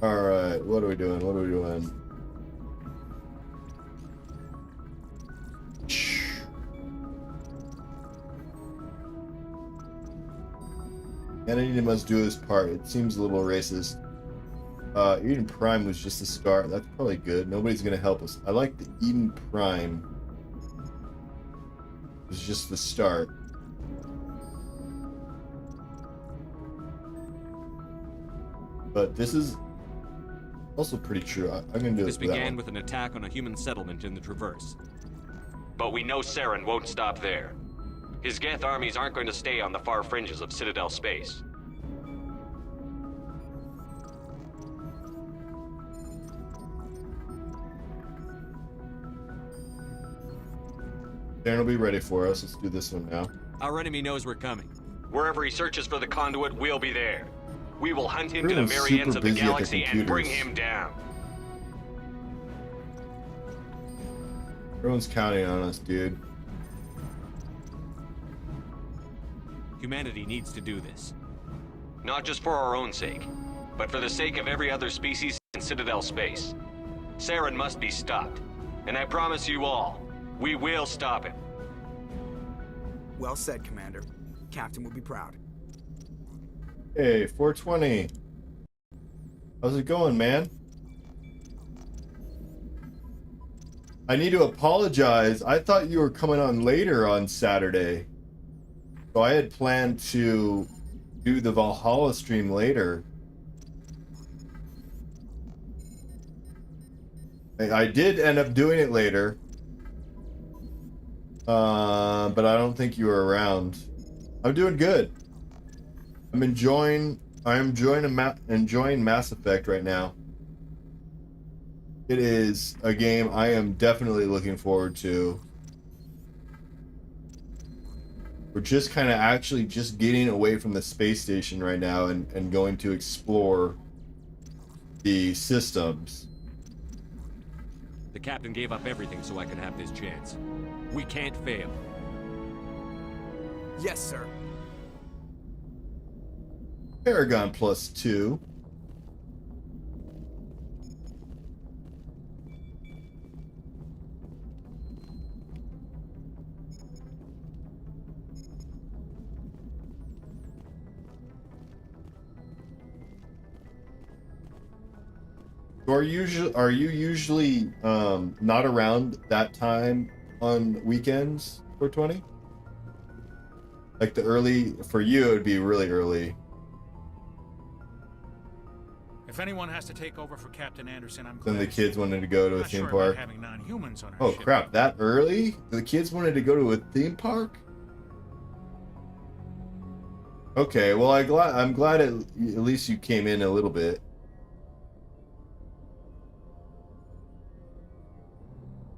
Alright, what are we doing? What are we doing? Kennedy must do his part. It seems a little racist. Eden Prime was just the start. That's probably good. Nobody's gonna help us. I like the Eden Prime. It's just the start. But this is also pretty true. I'm gonna do This it. began with an attack on a human settlement in the Traverse. But we know Saren won't stop there. His Geth armies aren't going to stay on the far fringes of Citadel space. Darren will be ready for us. Let's do this one now. Our enemy knows we're coming. Wherever he searches for the conduit, we'll be there. We will hunt him to the very ends of the galaxy and bring him down. Everyone's counting on us, dude. Humanity needs to do this. Not just for our own sake, but for the sake of every other species in Citadel space. Saren must be stopped. And I promise you all, we will stop him. Well said, Commander. Captain will be proud. Hey, 420. How's it going, man? I need to apologize. I thought you were coming on later on Saturday. So I had planned to do the Valhalla stream later. I did end up doing it later. But I don't think you were around. I'm doing good. I'm enjoying Mass Effect right now. It is a game I am definitely looking forward to. We're just kind of actually just getting away from the space station right now and going to explore the systems. The captain gave up everything so I could have this chance. We can't fail. Yes, sir. Paragon +2. So are you usually not around that time on weekends, 420? Like the early, for you it would be really early. If anyone has to take over for Captain Anderson, I'm glad. Then the kids wanted to go to a theme park. Having non-humans on our Oh ship. crap, that early? The kids wanted to go to a theme park? Okay, well I'm glad at least you came in a little bit.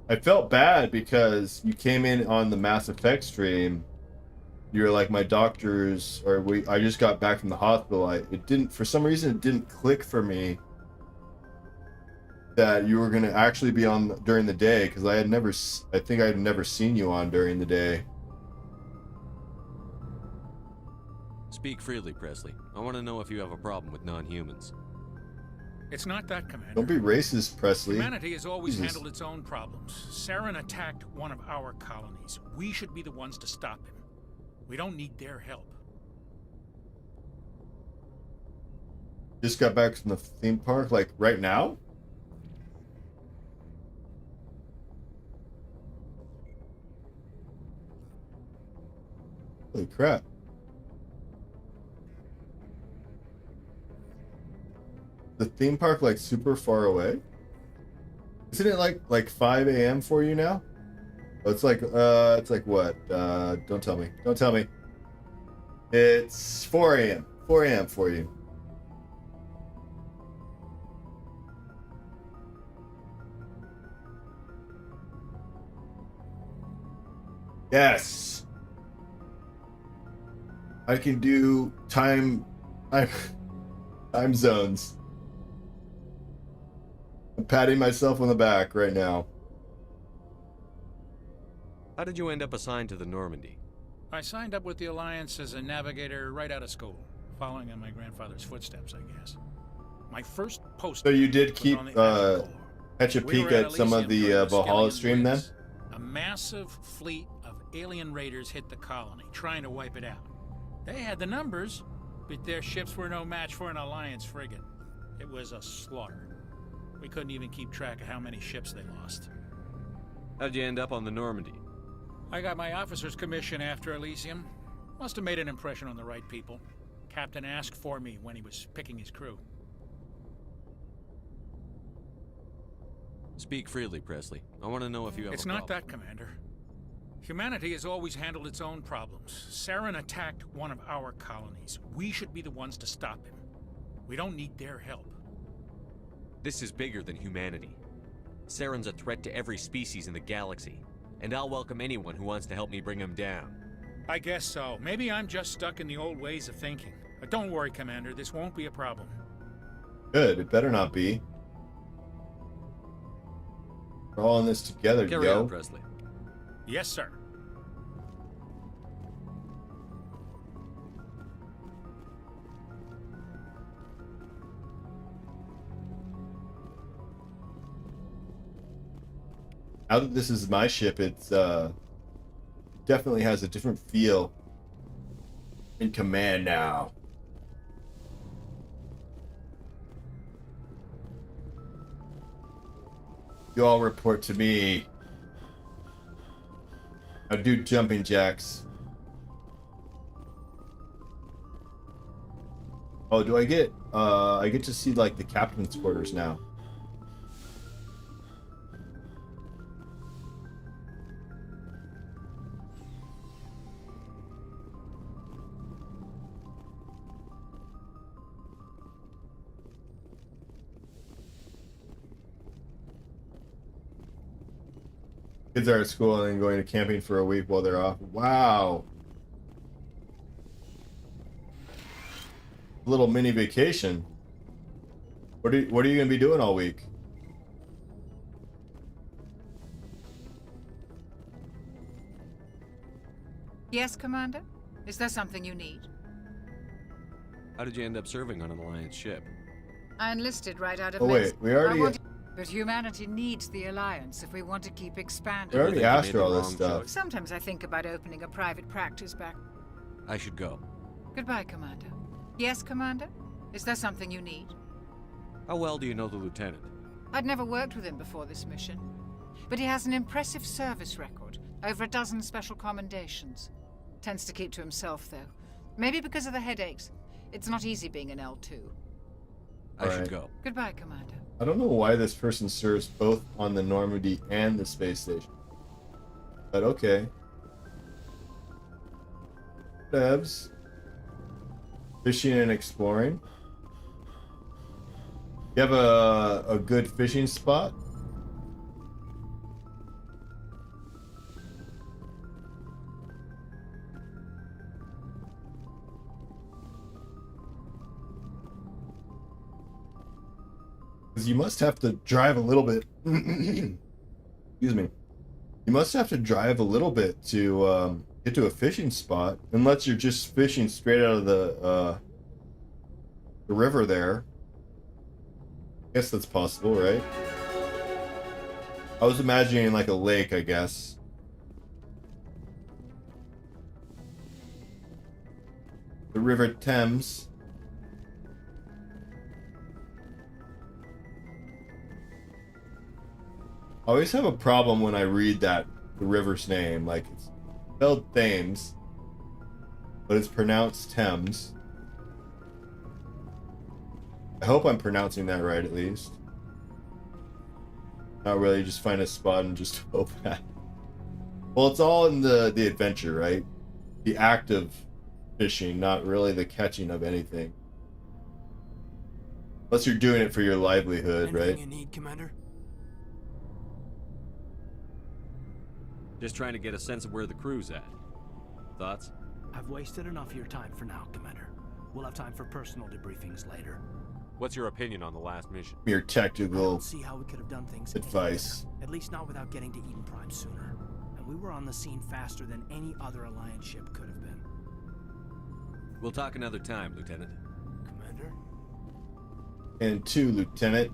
I felt bad because you came in on the Mass Effect stream. You were like, my doctors, I just got back from the hospital. It didn't, for some reason, it didn't click for me that you were going to actually be on during the day, because I think I had never seen you on during the day. Speak freely, Presley. I want to know if you have a problem with non-humans. It's not that, Commander. Don't be racist, Presley. Humanity has always Jesus. handled its own problems. Saren attacked one of our colonies. We should be the ones to stop him. We don't need their help. Just got back from the theme park, like right now? Holy crap. The theme park like super far away? Isn't it like 5 a.m. for you now? Oh, it's like what? Don't tell me. Don't tell me. It's 4 a.m. 4 a.m. for you. Yes. I can do time zones. I'm patting myself on the back right now. How did you end up assigned to the Normandy? I signed up with the Alliance as a navigator right out of school, following in my grandfather's footsteps, I guess. My first post. So you did keep catch a peek at some of the Valhalla stream then? A massive fleet of alien raiders hit the colony, trying to wipe it out. They had the numbers, but their ships were no match for an Alliance frigate. It was a slaughter. We couldn't even keep track of how many ships they lost. How'd you end up on the Normandy? I got my officer's commission after Elysium. Must have made an impression on the right people. Captain asked for me when he was picking his crew. Speak freely, Presley. I want to know if you have It's a not problem. that, Commander. Humanity has always handled its own problems. Saren attacked one of our colonies. We should be the ones to stop him. We don't need their help. This is bigger than humanity. Saren's a threat to every species in the galaxy, and I'll welcome anyone who wants to help me bring him down. I guess so. Maybe I'm just stuck in the old ways of thinking. But don't worry, Commander. This won't be a problem. Good. It better not be. We're all in this together, Carry yo. on, Presley. Yes, sir. Now that this is my ship, it's definitely has a different feel. In command now. You all report to me. Now do jumping jacks. Oh, do I get to see like the captain's quarters now? Kids are at school and then going to camping for a week while they're off. Wow. A little mini vacation. What are you going to be doing all week? Yes, Commander? Is there something you need? How did you end up serving on an Alliance ship? I enlisted right out of Oh wait, we already But humanity needs the Alliance if we want to keep expanding. we already asked her all this stuff. Sometimes I think about opening a private practice back. I should go. Goodbye, Commander. Yes, Commander? Is there something you need? How well do you know the lieutenant? I'd never worked with him before this mission. But he has an impressive service record. Over a dozen special commendations. Tends to keep to himself, though. Maybe because of the headaches. It's not easy being an L2. I should go. Goodbye, Commander. I don't know why this person serves both on the Normandy and the space station. But okay. Devs. Fishing and exploring. You have a good fishing spot? Because you must have to drive a little bit. Excuse me. You must have to drive a little bit to get to a fishing spot, unless you're just fishing straight out of the river there. I guess that's possible, right? I was imagining like a lake, I guess. The River Thames. I always have a problem when I read the river's name. Like, it's spelled Thames, but it's pronounced Thames. I hope I'm pronouncing that right, at least. Not really, just find a spot and just hope that. Well, it's all in the adventure, right? The act of fishing, not really the catching of anything. Unless you're doing it for your livelihood, right? You need, Commander? Just trying to get a sense of where the crew's at. Thoughts? I've wasted enough of your time for now, Commander. We'll have time for personal debriefings later. What's your opinion on the last mission? Your technical See how we could have done things advice. At least not without getting to Eden Prime sooner. And we were on the scene faster than any other Alliance ship could have been. We'll talk another time, Lieutenant. Commander? And 2, Lieutenant.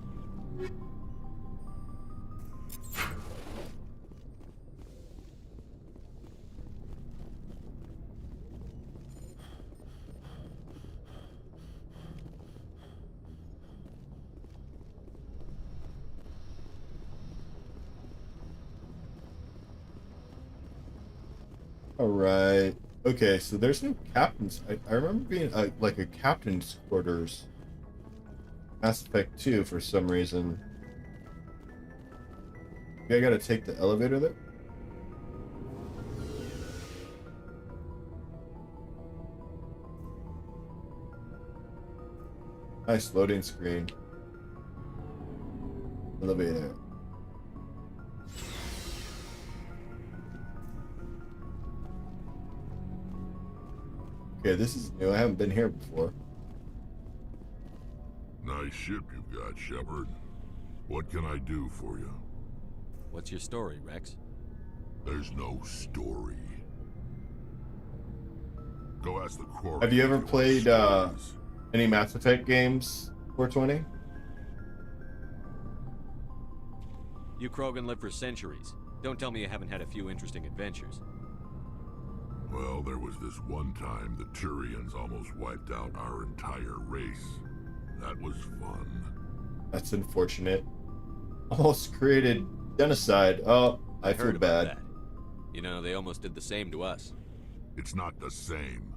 All right. Okay, so there's no captain's. I remember being like a captain's quarters. Mass Effect 2 for some reason. Maybe I gotta take the elevator there? Nice loading screen. Elevator. Okay, this is new. I haven't been here before. Nice ship you've got, Shepard. What can I do for you? What's your story, Rex? There's no story. Go ask the Quarry. Have you ever played any Mass Effect games, 420? You Krogan live for centuries. Don't tell me you haven't had a few interesting adventures. Well, there was this one time the Turians almost wiped out our entire race. That was fun. That's unfortunate. Almost created genocide. Oh, I feel heard about bad. that. You know, they almost did the same to us. It's not the same.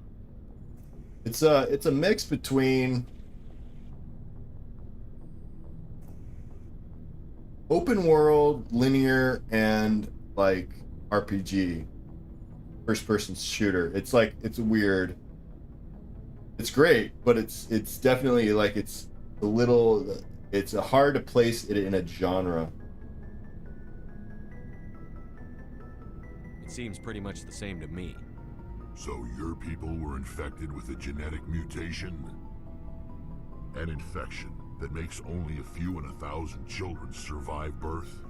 It's a mix between open world, linear, and like RPG, first person shooter. It's like it's weird. It's great, but it's definitely like it's a little. It's hard to place it in a genre. It seems pretty much the same to me. So your people were infected with a genetic mutation? An infection that makes only a few in 1,000 children survive birth?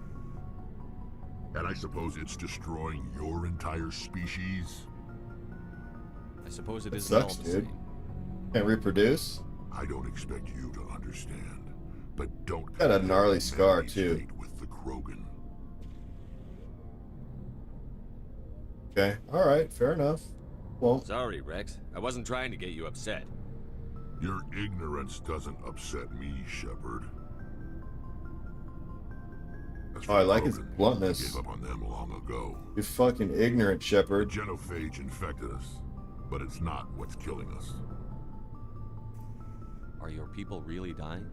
And I suppose it's destroying your entire species? I suppose it It isn't all sucks, the dude. same. Can't reproduce. I don't expect you to understand, but don't Got a gnarly compare scar humanity's too. fate with the Krogan. Okay, all right, fair enough. Well, Sorry, Rex. I wasn't trying to get you upset. Your ignorance doesn't upset me, Shepard. As oh, I for like his Krogan, bluntness. we gave up on them long ago. You're fucking ignorant, Shepard. The genophage infected us, but it's not what's killing us. Are your people really dying?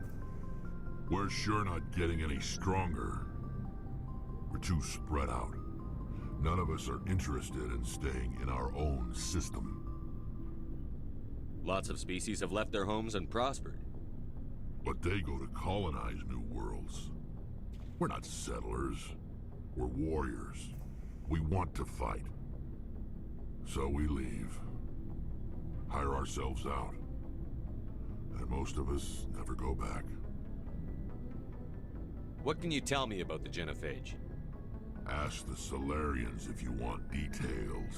We're sure not getting any stronger. We're too spread out. None of us are interested in staying in our own system. Lots of species have left their homes and prospered. But they go to colonize new worlds. We're not settlers. We're warriors. We want to fight. So we leave. Hire ourselves out. And most of us never go back. What can you tell me about the genophage? Ask the Solarians if you want details.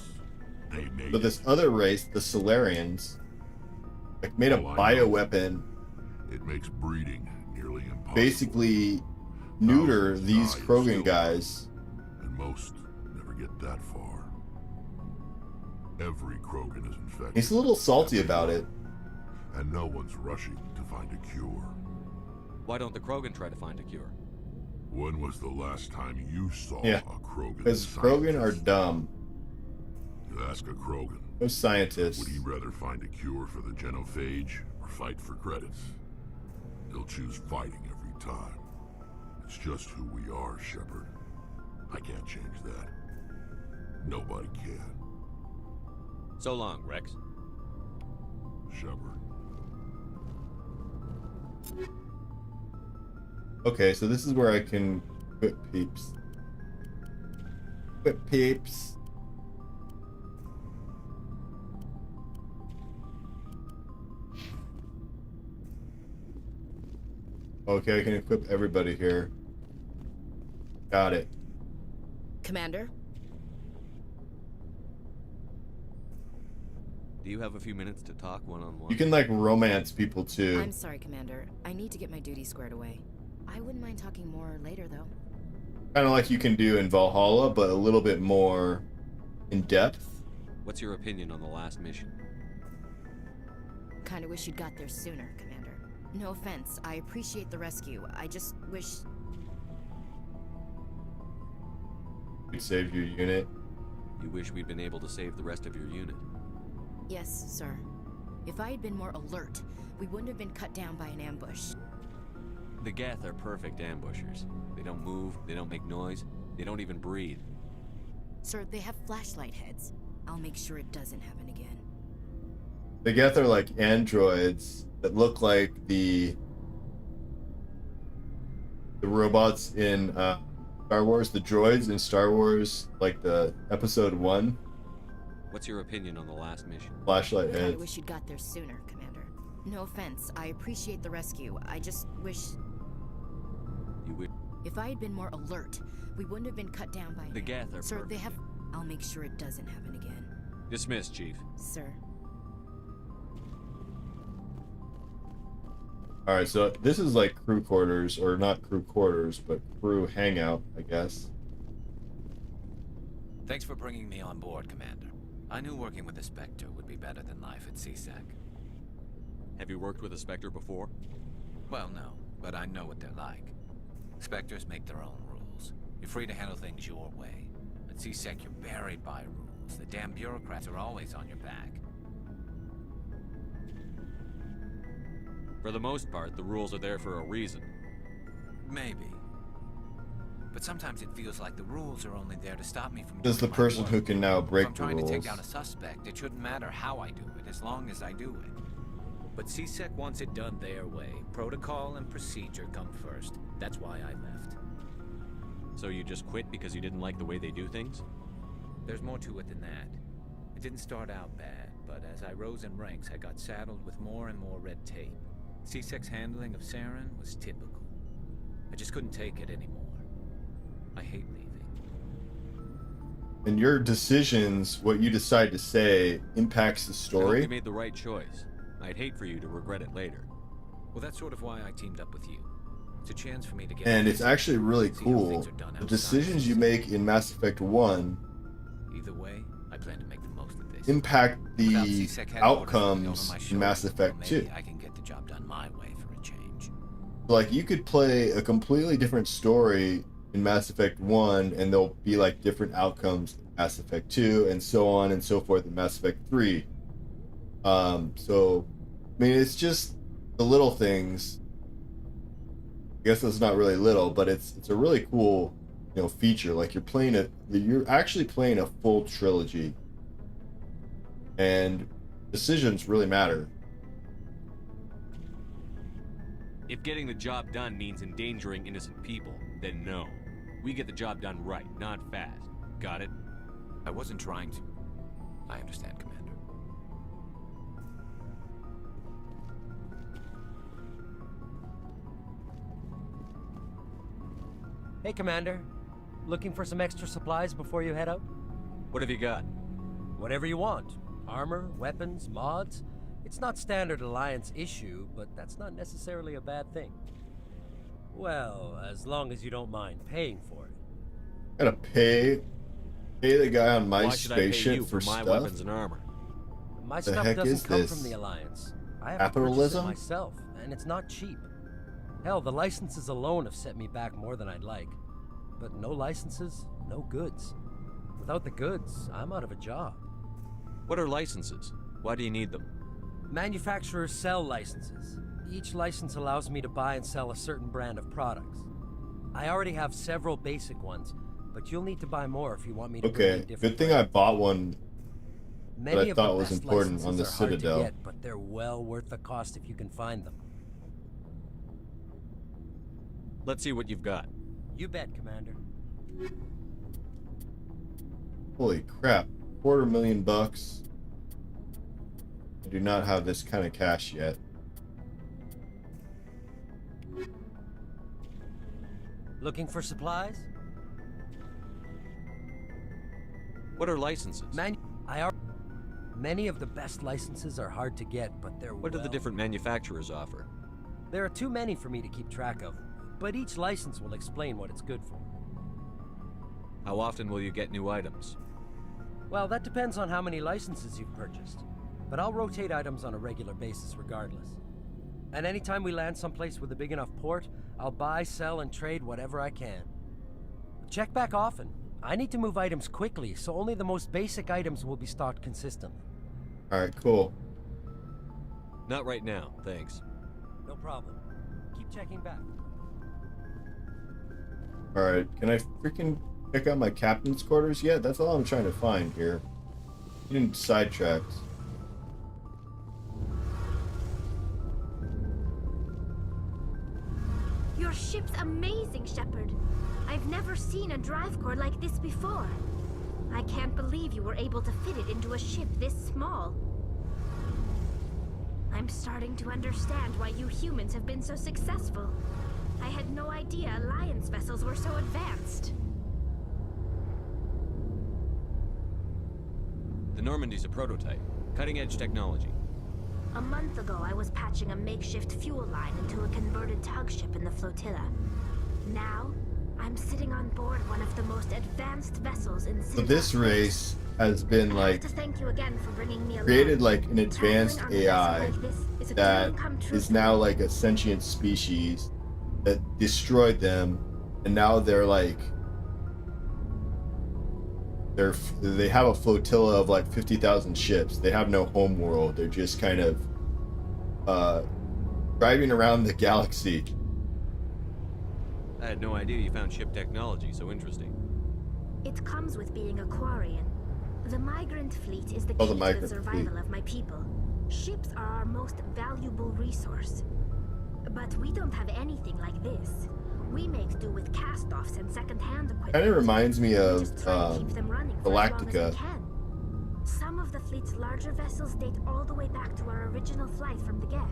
They made But this other race, the Solarians, like made a All I know, bioweapon, it makes breeding nearly impossible. basically neuter Thousands these die Krogan still, guys. And most never get that far. Every Krogan is infected. He's a little salty about it. And no one's rushing to find a cure. Why don't the Krogan try to find a cure? When was the last time you saw Yeah, a Krogan? because Krogan are dumb. You ask a Krogan. No scientists. Would he rather find a cure for the genophage or fight for credits? He'll choose fighting every time. It's just who we are, Shepard. I can't change that. Nobody can. So long, Rex. Shepard. Okay, so this is where I can quit peeps. Quit peeps. Okay, I can equip everybody here. Got it. Commander? Do you have a few minutes to talk one-on-one? You can like romance people too. I'm sorry, Commander. I need to get my duty squared away. I wouldn't mind talking more later, though. Kind of like you can do in Valhalla, but a little bit more in depth. What's your opinion on the last mission? Kinda wish you'd got there sooner, Commander. No offense, I appreciate the rescue. I just wish... You saved your unit. You wish we'd been able to save the rest of your unit. Yes, sir. If I had been more alert, we wouldn't have been cut down by an ambush. The Geth are perfect ambushers. They don't move, they don't make noise, they don't even breathe. Sir, they have flashlight heads. I'll make sure it doesn't happen again. The Geth are like androids that look like the robots in Star Wars, the droids in Star Wars, like the Episode 1. What's your opinion on the last mission? Flashlight I heads. wish you'd got there sooner, Commander. No offense, I appreciate the rescue. I just wish... You wish... If I had been more alert, we wouldn't have been cut down by... The Geth are Sir, perfect. they have... I'll make sure it doesn't happen again. Dismissed, Chief. Sir. Alright, so this is like crew quarters, or not crew quarters, but crew hangout, I guess. Thanks for bringing me on board, Commander. I knew working with the Spectre would be better than life at CSEC. Have you worked with a Spectre before? Well, no, but I know what they're like. Spectres make their own rules. You're free to handle things your way. At CSEC, you're buried by rules. The damn bureaucrats are always on your back. For the most part, the rules are there for a reason. Maybe. But sometimes it feels like the rules are only there to stop me from Does the doing my person work. who can now If break I'm the trying to take rules. down a suspect, it shouldn't matter how I do it, as long as I do it. But CSEC wants it done their way. Protocol and procedure come first. That's why I left. So you just quit because you didn't like the way they do things? There's more to it than that. It didn't start out bad, but as I rose in ranks, I got saddled with more and more red tape. CSEC's handling of Saren was typical. I just couldn't take it anymore. I hate leaving. And your decisions, what you decide to say, impacts the I hope story. you made the right choice. I'd hate for you to regret it later. Well, that's sort of why I teamed up with you. It's a chance for me to get... And it's actually really cool. The decisions you make in Mass Effect 1 Either way, I plan to make the most of this. impact Without the CSEC headquarters looking outcomes over my in Mass shoulder, Effect well, 2. maybe I can get the job done my way for a change. Like, you could play a completely different story in Mass Effect 1, and there'll be like different outcomes in Mass Effect 2, and so on and so forth in Mass Effect 3. So, I mean, it's just the little things. I guess it's not really little, but it's a really cool, feature. Like, you're actually playing a full trilogy, and decisions really matter. If getting the job done means endangering innocent people, then no. We get the job done right, not fast. Got it? I wasn't trying to. I understand, Commander. Hey, Commander. Looking for some extra supplies before you head out? What have you got? Whatever you want. Armor, weapons, mods. It's not standard Alliance issue, but that's not necessarily a bad thing. Well, as long as you don't mind paying for it. Gotta pay the guy on my Why should I pay spaceship you for my stuff. weapons and armor? My The stuff heck doesn't is come this? from the Alliance. I have to purchase it Capitalism? myself, and it's not cheap. Hell, the licenses alone have set me back more than I'd like. But no licenses, no goods. Without the goods, I'm out of a job. What are licenses? Why do you need them? Manufacturers sell licenses. Each license allows me to buy and sell a certain brand of products. I already have several basic ones, but you'll need to buy more if you want me to bring Okay, in different good thing I bought one that Many I of the thought was best important on the licenses are hard Citadel. to get, but they're well worth the cost if you can find them. Let's see what you've got. You bet, Commander. Holy crap, $250,000. I do not have this kind of cash yet. Looking for supplies? What are licenses? Many of the best licenses are hard to get, but they're What do the different manufacturers offer? There are too many for me to keep track of, but each license will explain what it's good for. How often will you get new items? Well, that depends on how many licenses you've purchased, but I'll rotate items on a regular basis regardless. And anytime we land someplace with a big enough port, I'll buy, sell, and trade whatever I can. Check back often. I need to move items quickly, so only the most basic items will be stocked consistently. Alright, cool. Not right now, thanks. No problem. Keep checking back. Alright, can I freaking check out my captain's quarters yet? That's all I'm trying to find here. Getting sidetracked. Your ship's amazing, Shepard. I've never seen a drive core like this before. I can't believe you were able to fit it into a ship this small. I'm starting to understand why you humans have been so successful. I had no idea Alliance vessels were so advanced. The Normandy's a prototype. Cutting-edge technology. A month ago, I was patching a makeshift fuel line into a converted tug ship in the flotilla. Now, I'm sitting on board one of the most advanced vessels in So this race has been like to thank you again for bringing me along. created like an advanced Traveling on a AI vessel like this is a that dream come true is for me. now like a sentient species that destroyed them, and now they're like they have a flotilla of like 50,000 ships. They have no home world. They're just kind of driving around the galaxy. I had no idea you found ship technology so interesting. It comes with being a Quarian. The migrant fleet is the Oh, key the to migrant the survival fleet. of my people. Ships are our most valuable resource. But we don't have anything like this. We make do with cast-offs and second-hand equipment. Kind of reminds me We of just try to keep them running for as long as we Galactica. can. Some of the fleet's larger vessels date all the way back to our original flight from the Geth.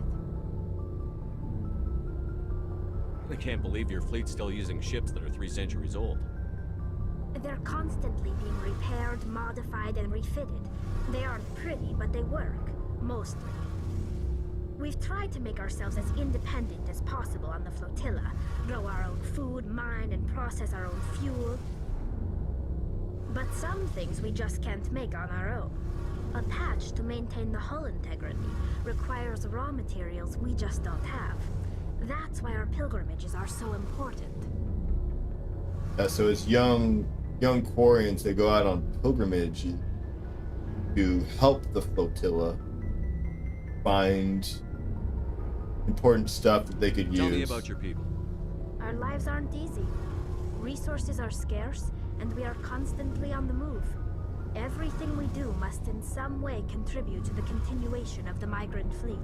I can't believe your fleet's still using ships that are 3 centuries old. They're constantly being repaired, modified, and refitted. They aren't pretty, but they work. Mostly. We've tried to make ourselves as independent as possible on the flotilla. Grow our own food, mine, and process our own fuel. But some things we just can't make on our own. A patch to maintain the hull integrity requires raw materials we just don't have. That's why our pilgrimages are so important. So as young Quarians, they go out on pilgrimage to help the flotilla find important stuff that they could use. Tell me about your people. Our lives aren't easy. Resources are scarce, and we are constantly on the move. Everything we do must in some way contribute to the continuation of the migrant fleet.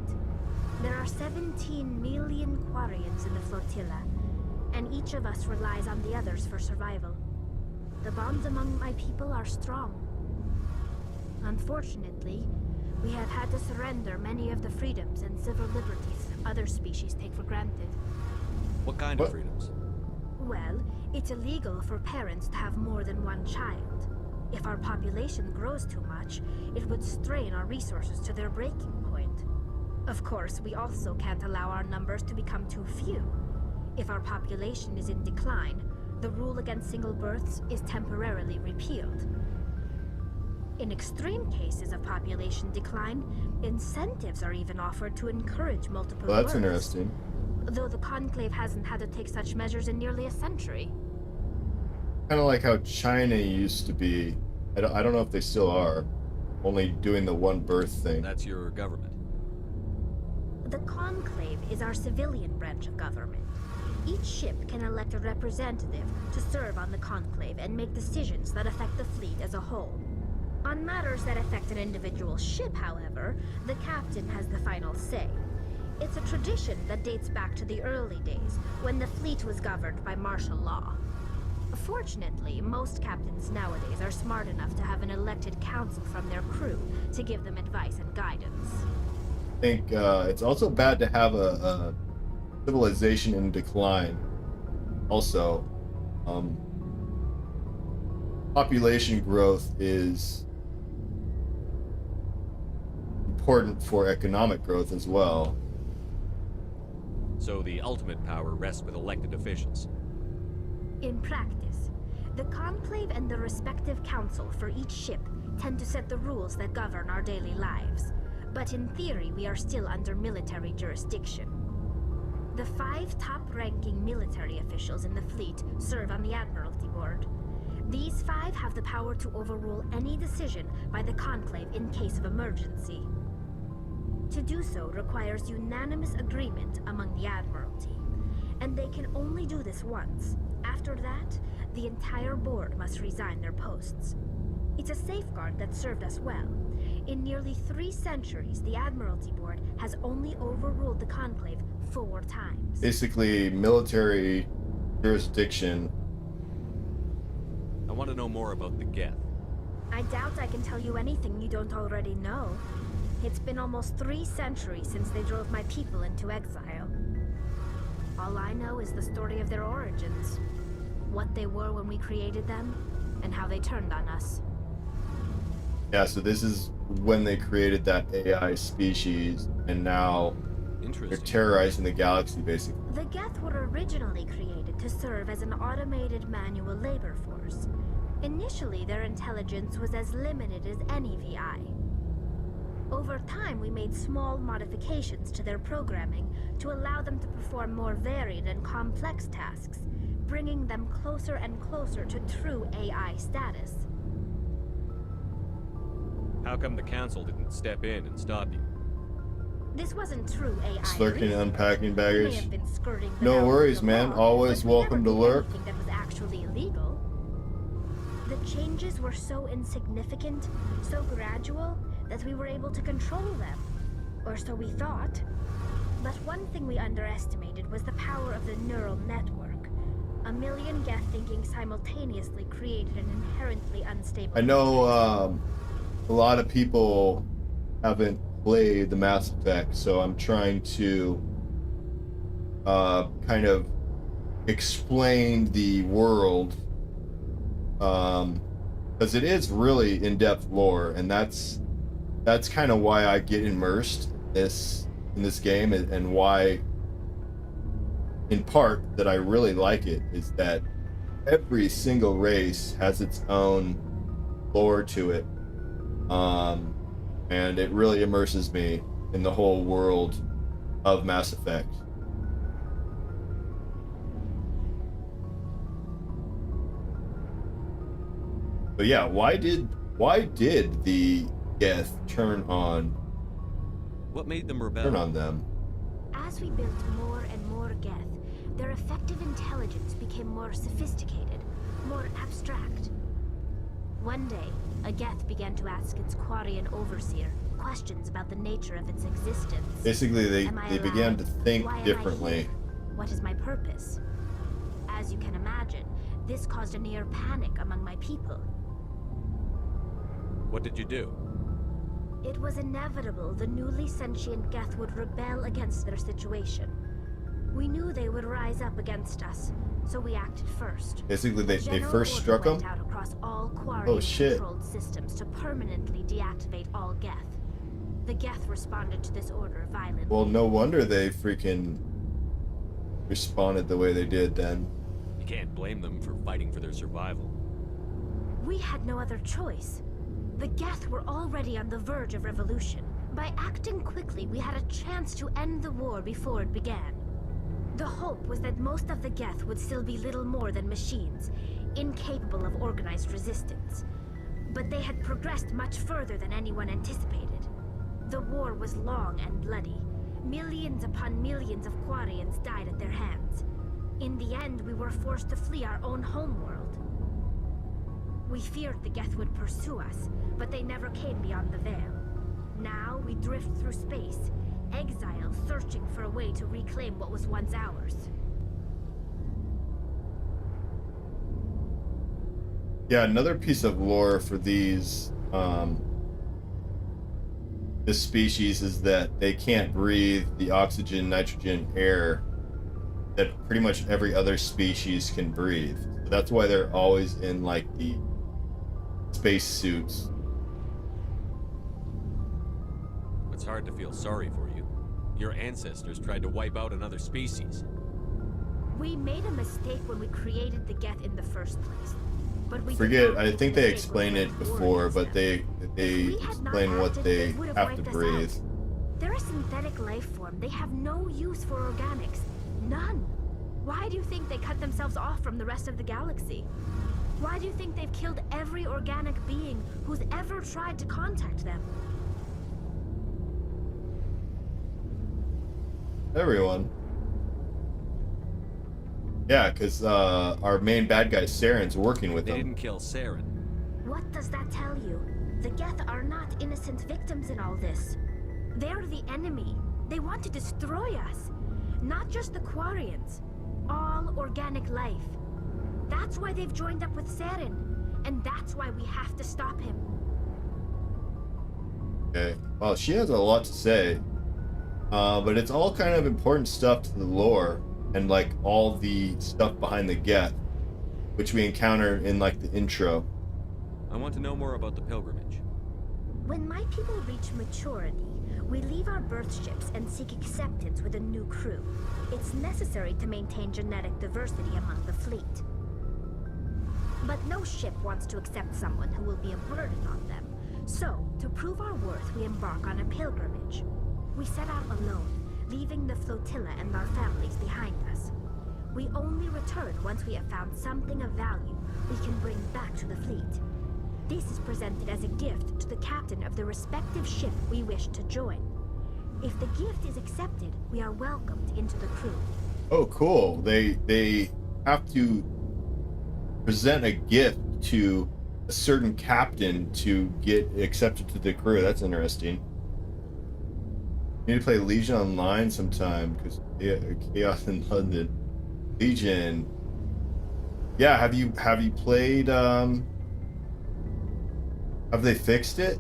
There are 17 million Quarians in the flotilla, and each of us relies on the others for survival. The bonds among my people are strong. Unfortunately, we have had to surrender many of the freedoms and civil liberties other species take for granted. What kind of freedoms? Well, it's illegal for parents to have more than one child. If our population grows too much, it would strain our resources to their breaking point. Of course, we also can't allow our numbers to become too few. If our population is in decline, the rule against single births is temporarily repealed. In extreme cases of population decline, incentives are even offered to encourage multiple Well, that's births. interesting. Though the Conclave hasn't had to take such measures in nearly a century. Kind of like how China used to be. I don't know if they still are. Only doing the one birth thing. That's your government. The Conclave is our civilian branch of government. Each ship can elect a representative to serve on the Conclave and make decisions that affect the fleet as a whole. On matters that affect an individual ship, however, the captain has the final say. It's a tradition that dates back to the early days, when the fleet was governed by martial law. Fortunately, most captains nowadays are smart enough to have an elected council from their crew to give them advice and guidance. I think it's also bad to have a civilization in decline. Also, population growth is important for economic growth as well. So the ultimate power rests with elected officials. In practice, the Conclave and the respective council for each ship tend to set the rules that govern our daily lives. But in theory, we are still under military jurisdiction. The 5 top-ranking military officials in the fleet serve on the Admiralty Board. These 5 have the power to overrule any decision by the Conclave in case of emergency. To do so requires unanimous agreement among the Admiralty, and they can only do this once. After that, the entire board must resign their posts. It's a safeguard that served us well. In nearly 3 centuries, the Admiralty Board has only overruled the Conclave 4 times. Basically, military jurisdiction. I want to know more about the Geth. I doubt I can tell you anything you don't already know. It's been almost 3 centuries since they drove my people into exile. All I know is the story of their origins. What they were when we created them, and how they turned on us. Yeah, so this is when they created that AI species, and now they're terrorizing the galaxy, basically. The Geth were originally created to serve as an automated manual labor force. Initially, their intelligence was as limited as any VI. Over time, we made small modifications to their programming to allow them to perform more varied and complex tasks, bringing them closer and closer to true AI status. How come the council didn't step in and stop you? This wasn't true AI. Slurking and unpacking baggage. We may have been skirting the No bounds of worries, the man. law, Always but we welcome never to did lurk. anything that was actually illegal. The changes were so insignificant, so gradual, that we were able to control them. Or so we thought. But one thing we underestimated was the power of the neural network. A million Geth thinking simultaneously created an inherently unstable... I know a lot of people haven't played the Mass Effect, so I'm trying to kind of explain the world, because it is really in-depth lore, and that's kind of why I get immersed in this game, and why, in part, that I really like it, is that every single race has its own lore to it, and it really immerses me in the whole world of Mass Effect. But yeah, why did the Geth turn on? What made them rebel? Turn on them. As we built more and more Geth, their effective intelligence became more sophisticated, more abstract. One day, a Geth began to ask its Quarian overseer questions about the nature of its existence. Basically, they began to think Why am I differently. here? What is my purpose? As you can imagine, this caused a near panic among my people. What did you do? It was inevitable the newly sentient Geth would rebel against their situation. We knew they would rise up against us, so we acted first. Basically, they General first order struck them? went out across all Oh, shit. Quarian-controlled systems to permanently deactivate all Geth. The Geth responded to this order violently. Well, no wonder they freaking responded the way they did then. You can't blame them for fighting for their survival. We had no other choice. The Geth were already on the verge of revolution. By acting quickly, we had a chance to end the war before it began. The hope was that most of the Geth would still be little more than machines, incapable of organized resistance. But they had progressed much further than anyone anticipated. The war was long and bloody. Millions upon millions of Quarians died at their hands. In the end, we were forced to flee our own homeworld. We feared the Geth would pursue us, but they never came beyond the veil. Now we drift through space, exile searching for a way to reclaim what was once ours. Yeah, another piece of lore for these this species is that they can't breathe the oxygen, nitrogen, air that pretty much every other species can breathe. So that's why they're always in like the space suits. It's hard to feel sorry for you. Your ancestors tried to wipe out another species. We made a mistake when we created the Geth in the first place. But we Forget, I think they explained it before, but they explain what they have to breathe. They're a synthetic life form. They have no use for organics. None. Why do you think they cut themselves off from the rest of the galaxy? Why do you think they've killed every organic being who's ever tried to contact them? Everyone. Yeah, because our main bad guy, Saren's working with them. They didn't kill Saren. What does that tell you? The Geth are not innocent victims in all this. They're the enemy. They want to destroy us. Not just the Quarians. All organic life. That's why they've joined up with Saren. And that's why we have to stop him. Okay. Well, she has a lot to say. But it's all kind of important stuff to the lore. And like all the stuff behind the Geth, which we encounter in like the intro. I want to know more about the pilgrimage. When my people reach maturity, we leave our birth ships and seek acceptance with a new crew. It's necessary to maintain genetic diversity among the fleet. But no ship wants to accept someone who will be a burden on them. So, to prove our worth, we embark on a pilgrimage. We set out alone, leaving the flotilla and our families behind us. We only return once we have found something of value we can bring back to the fleet. This is presented as a gift to the captain of the respective ship we wish to join. If the gift is accepted, we are welcomed into the crew. Oh, cool. They have to present a gift to a certain captain to get accepted to the crew. That's interesting. You need to play Legion online sometime because Chaos in London. Legion. Yeah, have you played? Have they fixed it?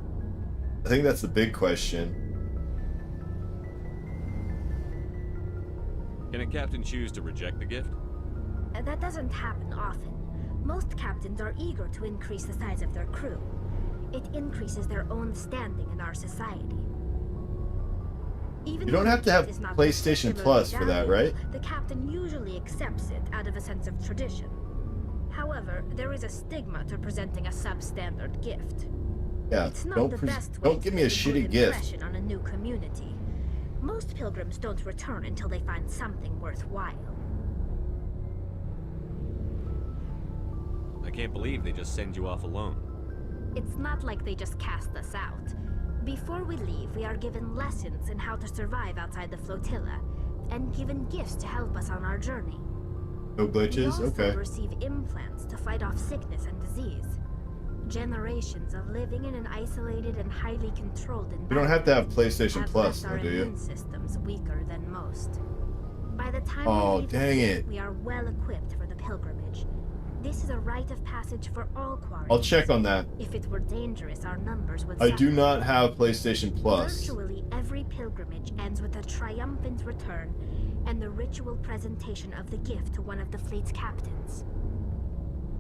I think that's the big question. Can a captain choose to reject the gift? That doesn't happen often. Most captains are eager to increase the size of their crew. It increases their own standing in our society. Even You don't though have to have it is not PlayStation particularly Plus for that, right? valuable, the captain usually accepts it out of a sense of tradition. However, there is a stigma to presenting a substandard gift. Yeah, It's not don't the best way don't to give me a make good shitty gift. impression on a new community. Most pilgrims don't return until they find something worthwhile. I can't believe they just send you off alone. It's not like they just cast us out. Before we leave, we are given lessons in how to survive outside the flotilla, and given gifts to help us on our journey. No We glitches? also Okay. receive implants to fight off sickness and disease. Generations of living in an isolated and highly controlled environment. You don't have to have PlayStation have Plus, left our though, do you? immune systems weaker than most. By the time Oh, we leave the dang ship, it. we are well equipped for the pilgrimage. This is a rite of passage for all quarries. I'll check on that. If it were dangerous, our numbers would I suffer. do not have PlayStation Plus. Virtually every pilgrimage ends with a triumphant return and the ritual presentation of the gift to one of the fleet's captains.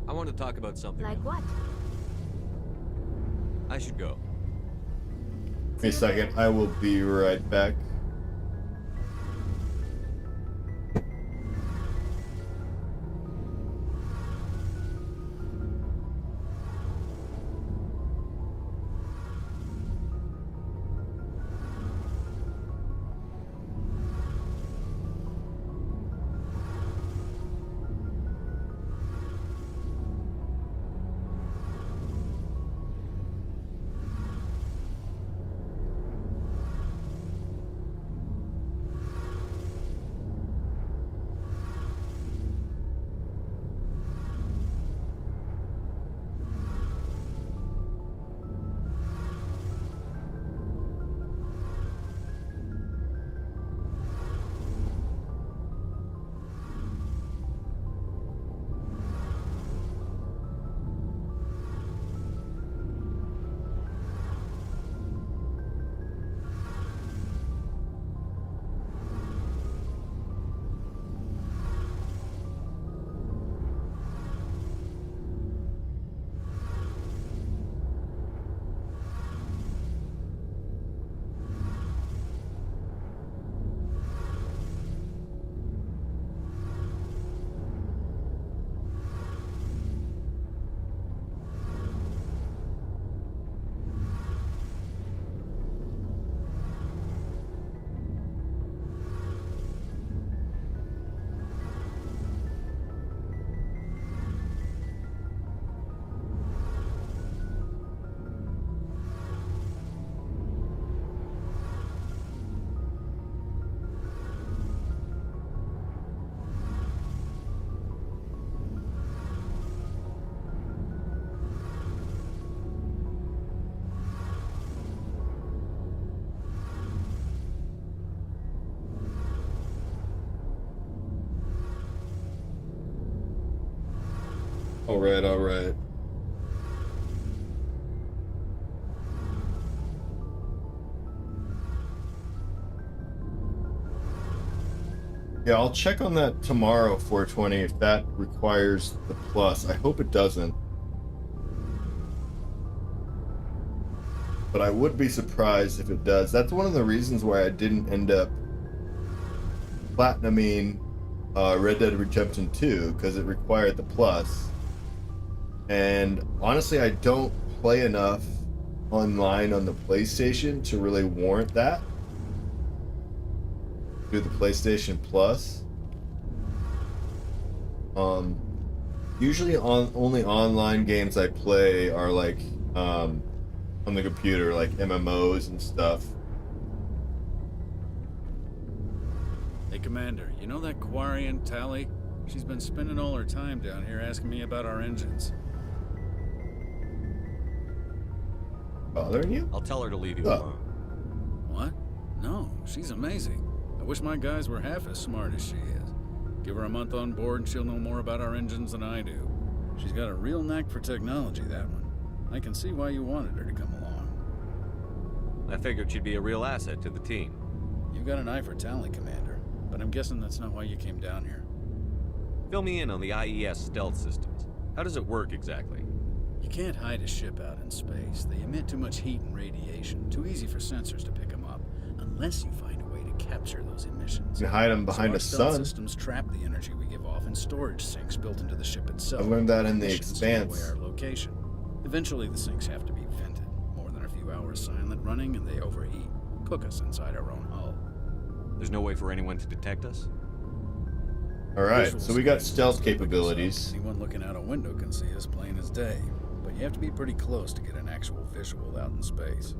I want to talk about something. Like what? I should go. Give me a second. I will be right back. All right, all right. Yeah, I'll check on that tomorrow, 420, if that requires the plus. I hope it doesn't. But I would be surprised if it does. That's one of the reasons why I didn't end up platinuming Red Dead Redemption 2, because it required the plus. And honestly, I don't play enough online on the PlayStation to really warrant that. Do the PlayStation Plus. Usually only online games I play are like on the computer, like MMOs and stuff. But I don't know if Hey, Commander, you know that Quarian, Tally? She's been spending all her time down here asking me about our engines. Bothering you? I'll tell her to leave you Oh. alone. What? No, she's amazing. I wish my guys were half as smart as she is. Give her a month on board and she'll know more about our engines than I do. She's got a real knack for technology, that one. I can see why you wanted her to come along. I figured she'd be a real asset to the team. You got an eye for Tally, Commander, but I'm guessing that's not why you came down here. Fill me in on the IES stealth systems. How does it work exactly? You can't hide a ship out in space. They emit too much heat and radiation. Too easy for sensors to pick them up, unless you find a way to capture those emissions. You can hide them behind a stealth sun. Systems trap the energy we give off in storage sinks built into the ship itself. I learned that in The Emissions take away Expanse. our location. Eventually, the sinks have to be vented. More than a few hours silent running, and they overheat. Cook us inside our own hull. There's no way for anyone to detect us? Alright, Visual so we got scans stealth look like capabilities. Anyone looking out a window can see us plain as day, but you have to be pretty close to get an actual visual out in space.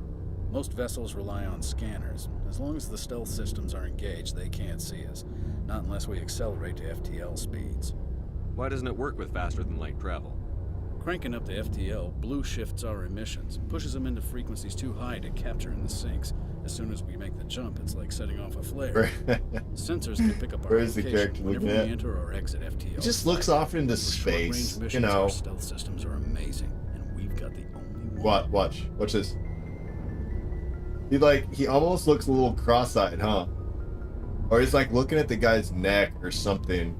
Most vessels rely on scanners. As long as the stealth systems are engaged, they can't see us. Not unless we accelerate to FTL speeds. Why doesn't it work with faster than light travel? Cranking up the FTL blue shifts our emissions, pushes them into frequencies too high to capture in the sinks. As soon as we make the jump, it's like setting off a flare. Sensors can pick up our Where is the location character whenever looking we at? enter or exit FTL. He just looks off into For short-range space, you missions, know. Our stealth systems are amazing, and we've got the only one. Watch this. He almost looks a little cross-eyed, huh? Or he's like looking at the guy's neck or something.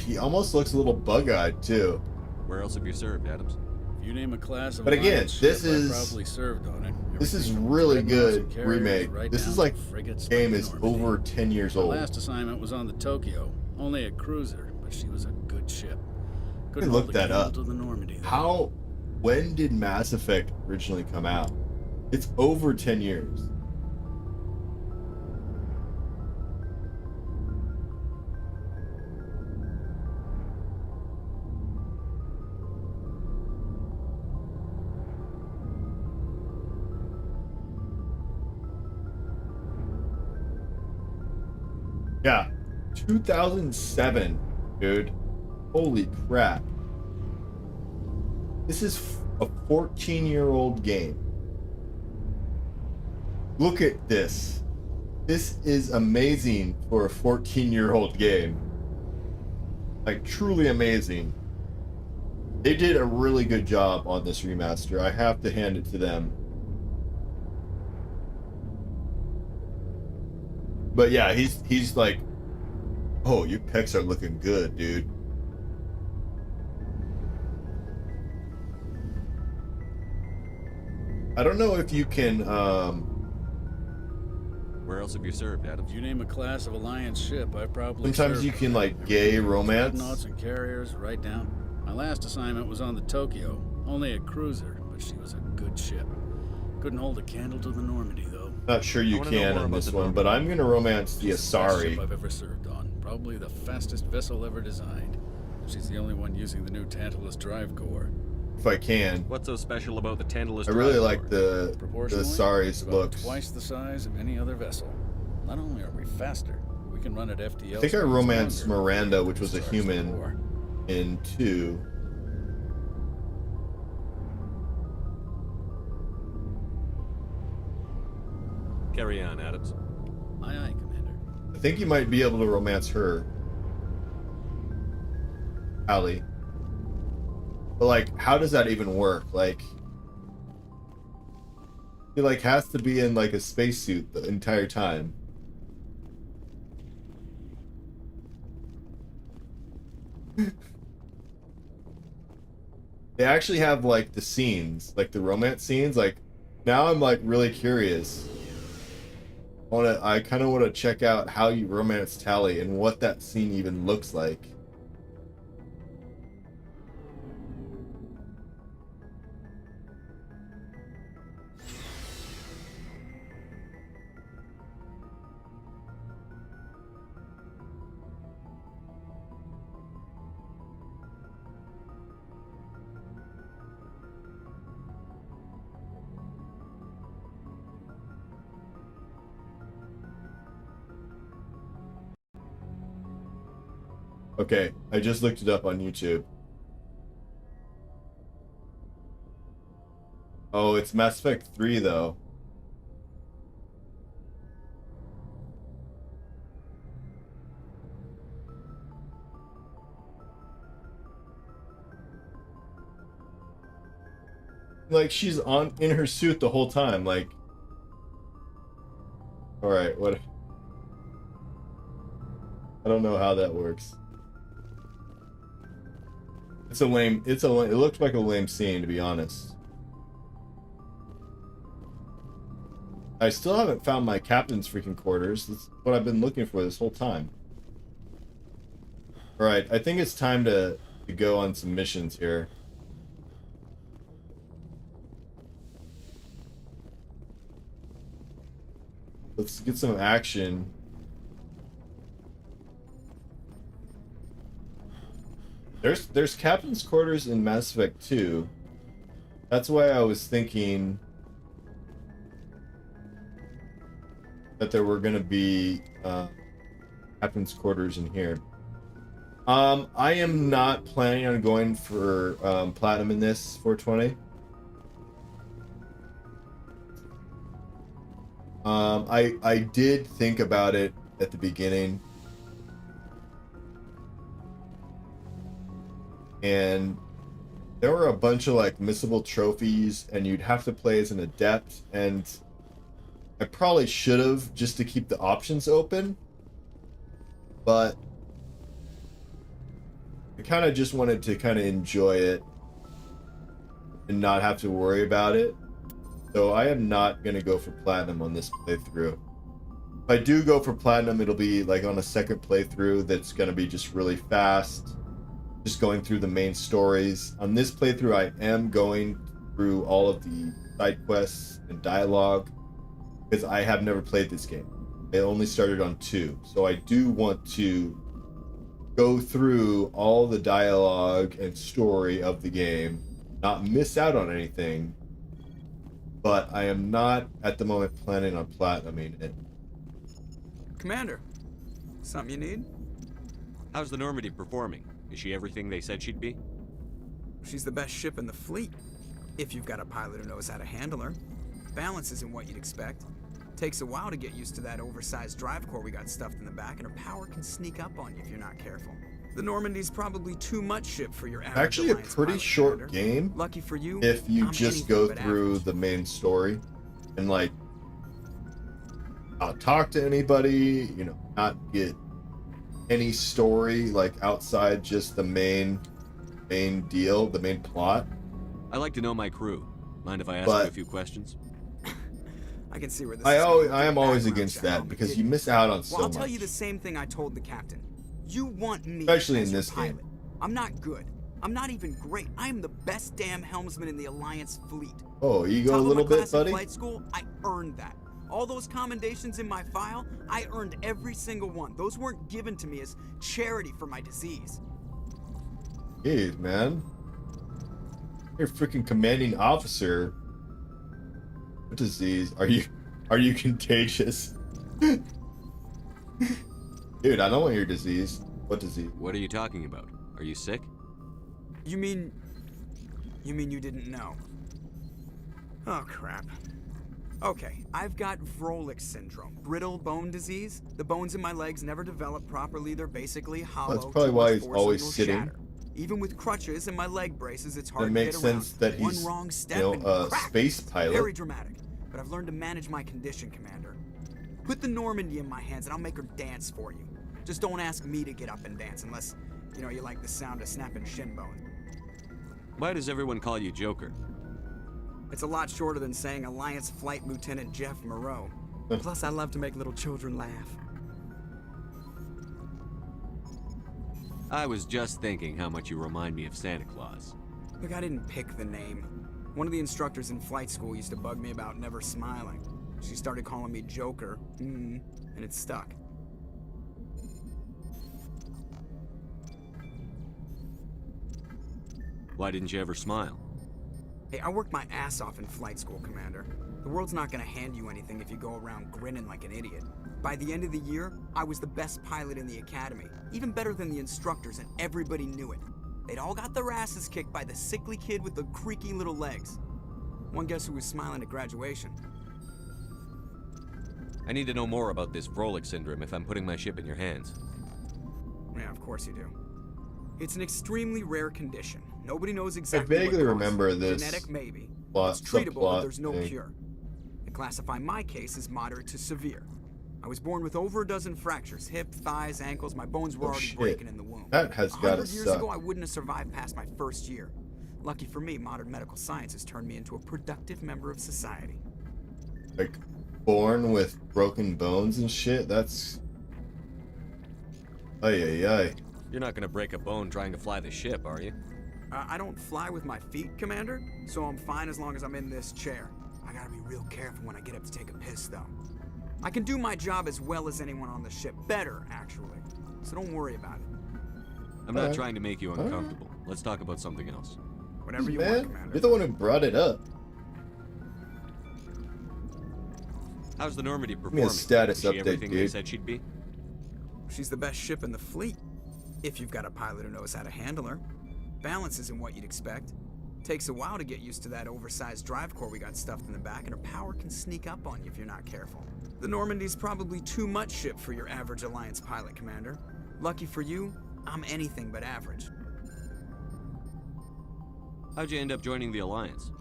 He almost looks a little bug-eyed too. Where else have you served, Adams? If you name a class of But again, alliance this ship, I is probably served on it. this is Everything from really dreadnoughts and good carriers remake. right This down is to like frigates game like is Normandy. over 10 years My old. last assignment was on the Tokyo, only a cruiser, but she was a good ship. Let me Couldn't look hold a that candle up. to the Normandy, though. When did Mass Effect originally come out? It's over 10 years. Yeah, 2007, dude. Holy crap. This is a 14-year-old game. Look at this. This is amazing for a 14-year-old game. Like, truly amazing. They did a really good job on this remaster. I have to hand it to them. But yeah, he's like, oh, your pecs are looking good, dude. I don't know if you can, Where else have you served, Adams? You name a class of alliance ship, I probably sometimes served you on can, it. like, gay romance. Dreadnoughts and carriers, right down. My last assignment was on the Tokyo, only a cruiser, but she was a good ship. Couldn't hold a candle to the Normandy, though. Not sure you can on this one, but I'm gonna romance the She's the best Asari. ship I've ever served on. Probably the fastest vessel ever designed. She's the only one using the new Tantalus drive core. If I can. What's so special about the Tantalus I really drive like core? the Proportionally, Asari's it's about looks. twice the size of any other vessel. Not only are we faster, we can run at FTL. I think I speeds romanced longer. Miranda, which was a Starts the war. human, in 2. Carry on, Adams. Aye, aye, Commander. I think you might be able to romance her. Allie. But like, how does that even work? Like, he like has to be in like a spacesuit the entire time. They actually have like the scenes, like the romance scenes. Like, now I'm like really curious. I kind of want to check out how you romance Tally and what that scene even looks like. Okay, I just looked it up on YouTube. Oh, it's Mass Effect 3 though. Like she's in her suit the whole time, like. All right, what? I don't know how that works. It's a lame. It looked like a lame scene, to be honest. I still haven't found my captain's freaking quarters. That's what I've been looking for this whole time. All right, I think it's time to go on some missions here. Let's get some action. There's captain's quarters in Mass Effect 2. That's why I was thinking that there were gonna be captain's quarters in here. I am not planning on going for platinum in this 420. I did think about it at the beginning, and there were a bunch of like missable trophies, and you'd have to play as an adept, and I probably should have, just to keep the options open, but I kind of just wanted to kind of enjoy it and not have to worry about it. So I am not going to go for platinum on this playthrough. If I do go for platinum, it'll be like on a second playthrough that's going to be just really fast, just going through the main stories. On this playthrough, I am going through all of the side quests and dialogue because I have never played this game. I only started on 2, so I do want to go through all the dialogue and story of the game, not miss out on anything. But I am not, at the moment, planning on platinuming it. Commander, something you need? How's the Normandy performing? Is she everything they said she'd be? She's the best ship in the fleet, if you've got a pilot who knows how to handle her. Balance isn't what you'd expect. Takes a while to get used to that oversized drive core we got stuffed in the back, and her power can sneak up on you if you're not careful. The Normandy's probably too much ship for your average Actually, a Alliance pretty pilot, short Commander. game. Lucky for you, If you I'm just anything go but through average. the main story and like not talk to anybody, you know, not get any story like outside just the main deal, the main plot. I like to know my crew. Mind if I ask But- you a few questions? I can see where this I is always, going. I am always Background against check. that Oh, because did you miss out on Well, so I'll tell much. you the same thing I told the captain. You want me Especially as in your this pilot. game. I'm not good. I'm not even great. I am the best damn helmsman in the Alliance fleet. Oh, you go Top a of little my bit, class in buddy? Flight school, I earned that. All those commendations in my file, I earned every single one. Those weren't given to me as charity for my disease. Jeez, man. You're a freaking commanding officer. What disease? Are you contagious? Dude, I don't want your disease. What disease? What are you talking about? Are you sick? You mean you didn't know? Oh, crap. Okay, I've got Vrolik syndrome, brittle bone disease. The bones in my legs never develop properly. They're basically hollow. That's probably Too why much he's force always and they'll sitting. shatter. Even with crutches and my leg braces, it's It hard to makes get around. sense that One he's, wrong step you know, and a crack. space pilot. Very dramatic, but I've learned to manage my condition, Commander. Put the Normandy in my hands and I'll make her dance for you. Just don't ask me to get up and dance unless, you know, you like the sound of snapping shin bone. Why does everyone call you Joker? It's a lot shorter than saying Alliance Flight Lieutenant Jeff Moreau. Plus, I love to make little children laugh. I was just thinking how much you remind me of Santa Claus. Look, I didn't pick the name. One of the instructors in flight school used to bug me about never smiling. She started calling me Joker, and it stuck. Why didn't you ever smile? Hey, I worked my ass off in flight school, Commander. The world's not gonna hand you anything if you go around grinning like an idiot. By the end of the year, I was the best pilot in the academy, even better than the instructors, and everybody knew it. They'd all got their asses kicked by the sickly kid with the creaky little legs. One guess who was smiling at graduation? I need to know more about this Vrolik syndrome if I'm putting my ship in your hands. Yeah, of course you do. It's an extremely rare condition. Nobody knows exactly I vaguely what causes remember it. this Genetic, maybe. plot, It's treatable, but subplot there's no thing. cure. They classify my case as moderate to severe. I was born with over a dozen fractures, hip, thighs, ankles. My bones were already shit. breaking in the womb. That has gotta 100 years suck. ago, I wouldn't have survived past my first year. Lucky for me, modern medical science has turned me into a productive member of society. Like, born with broken bones and shit? That's... Ay. You're not gonna break a bone trying to fly the ship, are you? I don't fly with my feet, Commander, so I'm fine as long as I'm in this chair. I gotta be real careful when I get up to take a piss, though. I can do my job as well as anyone on the ship. Better, actually. So don't worry about it. I'm not trying to make you uncomfortable. Let's talk about something else. Whatever you Man, want, Commander. you're the one who brought it up. How's the Normandy me a performing? status Is she update, everything they dude. said she'd be? She's the best ship in the fleet. If you've got a pilot who knows how to handle her. Balance isn't what you'd expect. Takes a while to get used to that oversized drive core we got stuffed in the back, and her power can sneak up on you if you're not careful. The Normandy's probably too much ship for your average Alliance pilot, Commander. Lucky for you, I'm anything but average. How'd you end up joining the Alliance?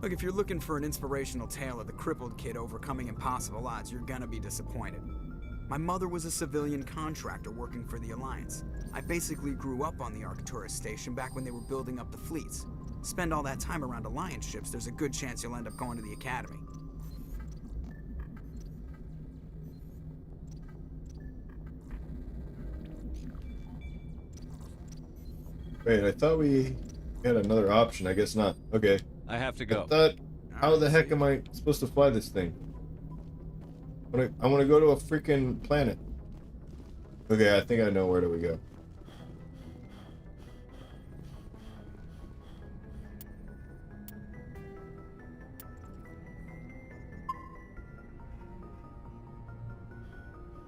Look, if you're looking for an inspirational tale of the crippled kid overcoming impossible odds, you're gonna be disappointed. My mother was a civilian contractor working for the Alliance. I basically grew up on the Arcturus station back when they were building up the fleets. Spend all that time around Alliance ships, there's a good chance you'll end up going to the Academy. Wait, I thought we had another option. I guess not. Okay. I have to go. I thought, how the heck am I supposed to fly this thing? I want to go to a freaking planet. Okay, I think I know where do we go.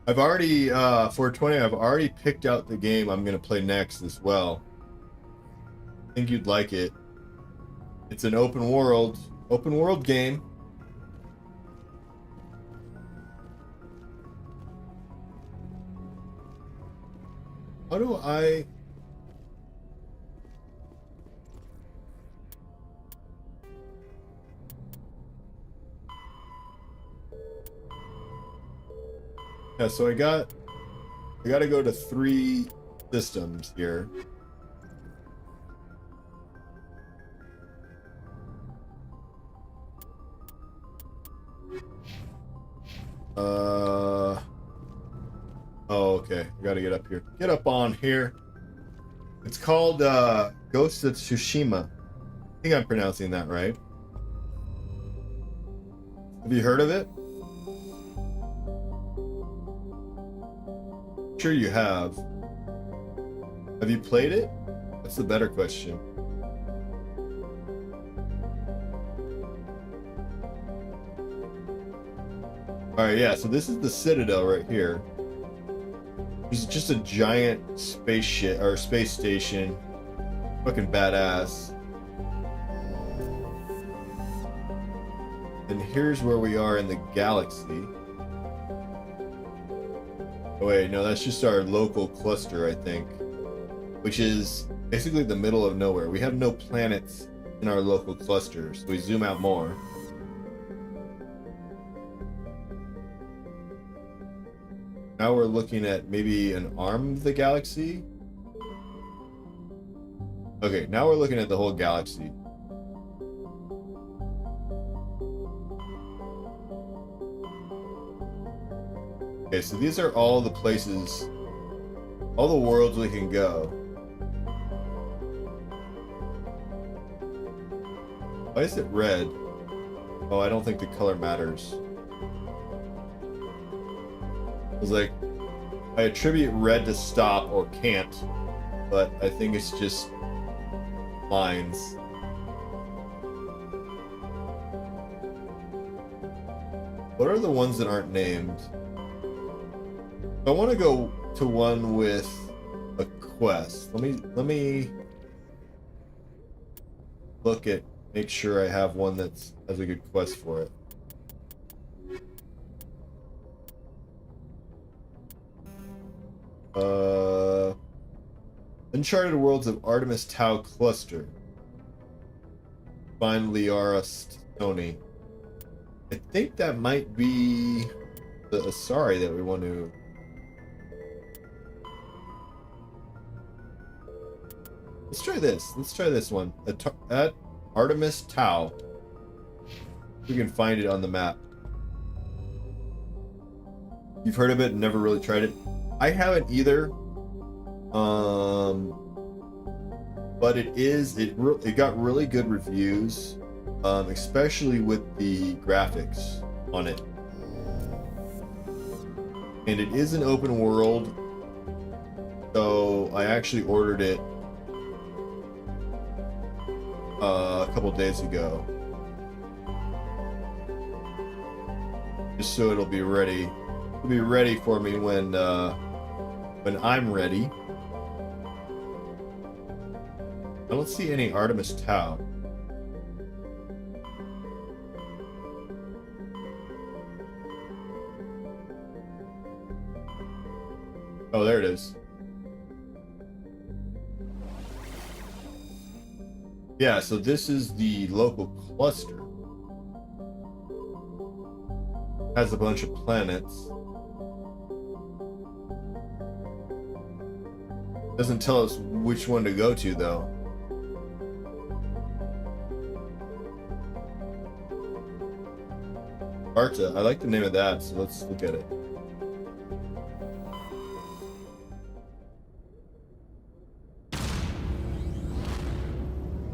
I've already, 420, I've already picked out the game I'm going to play next as well. I think you'd like it. It's an open world game. How do I... Yeah, so I gotta go to 3 systems here. Oh, okay. I gotta get up here. Get up on here. It's called Ghost of Tsushima. I think I'm pronouncing that right. Have you heard of it? Sure you have. Have you played it? That's the better question. Alright, yeah, so this is the Citadel right here. It's just a giant spaceship or space station. Fucking badass. And here's where we are in the galaxy. Oh wait, no, that's just our local cluster, I think. Which is basically the middle of nowhere. We have no planets in our local cluster, so we zoom out more. Now we're looking at maybe an arm of the galaxy. Okay, now we're looking at the whole galaxy. Okay, so these are all the places, all the worlds we can go. Why is it red? Oh, I don't think the color matters. I was like, I attribute red to stop or can't, but I think it's just lines. What are the ones that aren't named? I want to go to one with a quest. Let me look at, make sure I have one that's has a good quest for it. Uncharted Worlds of Artemis Tau Cluster. Find Liara Stony. I think that might be the Asari that we want to. Let's try this. Let's try this one. At Artemis Tau. We can find it on the map. You've heard of it and never really tried it? I haven't either. But it got really good reviews, especially with the graphics on it. And it is an open world, so I actually ordered it a couple days ago, just so it'll be ready. It'll be ready for me when I'm ready. I don't see any Artemis Tau. Oh, there it is. Yeah, so this is the local cluster. Has a bunch of planets. Doesn't tell us which one to go to, though. Arta, I like the name of that, so let's look at it.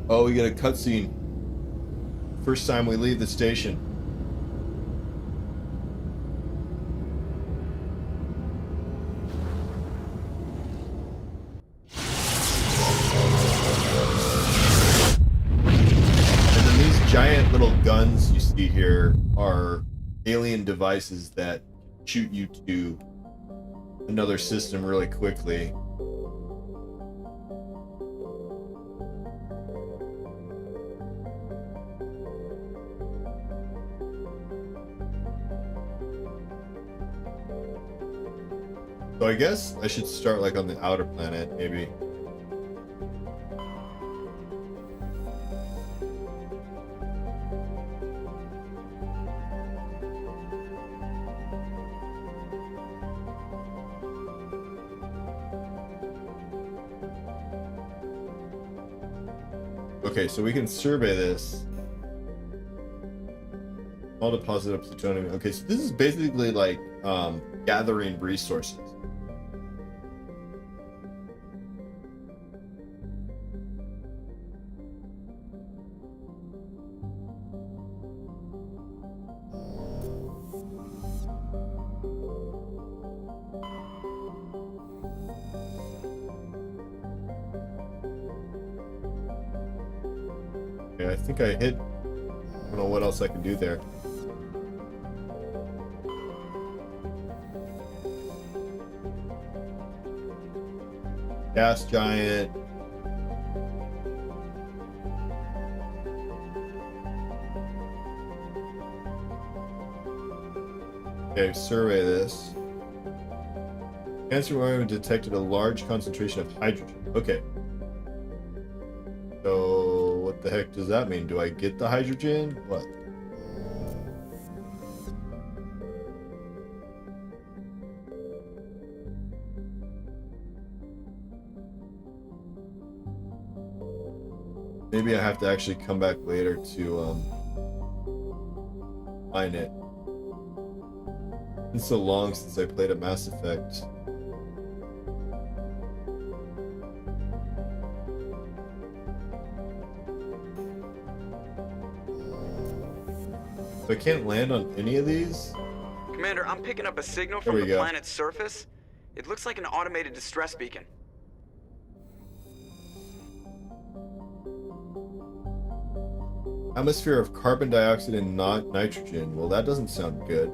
Oh, we get a cutscene. First time we leave the station. And then these giant little guns you see here are alien devices that shoot you to another system really quickly. So I guess I should start like on the outer planet, maybe. Okay, so we can survey this. Small deposit of plutonium. Okay, so this is basically like gathering resources. I think I hit. I don't know what else I can do there. Gas giant. Okay, survey this. Cancer environment detected a large concentration of hydrogen. Okay. So, what the heck does that mean? Do I get the hydrogen? What? Maybe I have to actually come back later to find it. It's been so long since I played a Mass Effect. I can't land on any of these? Commander, I'm picking up a signal There from we the go. planet's surface. It looks like an automated distress beacon. Atmosphere of carbon dioxide and not nitrogen. Well, that doesn't sound good.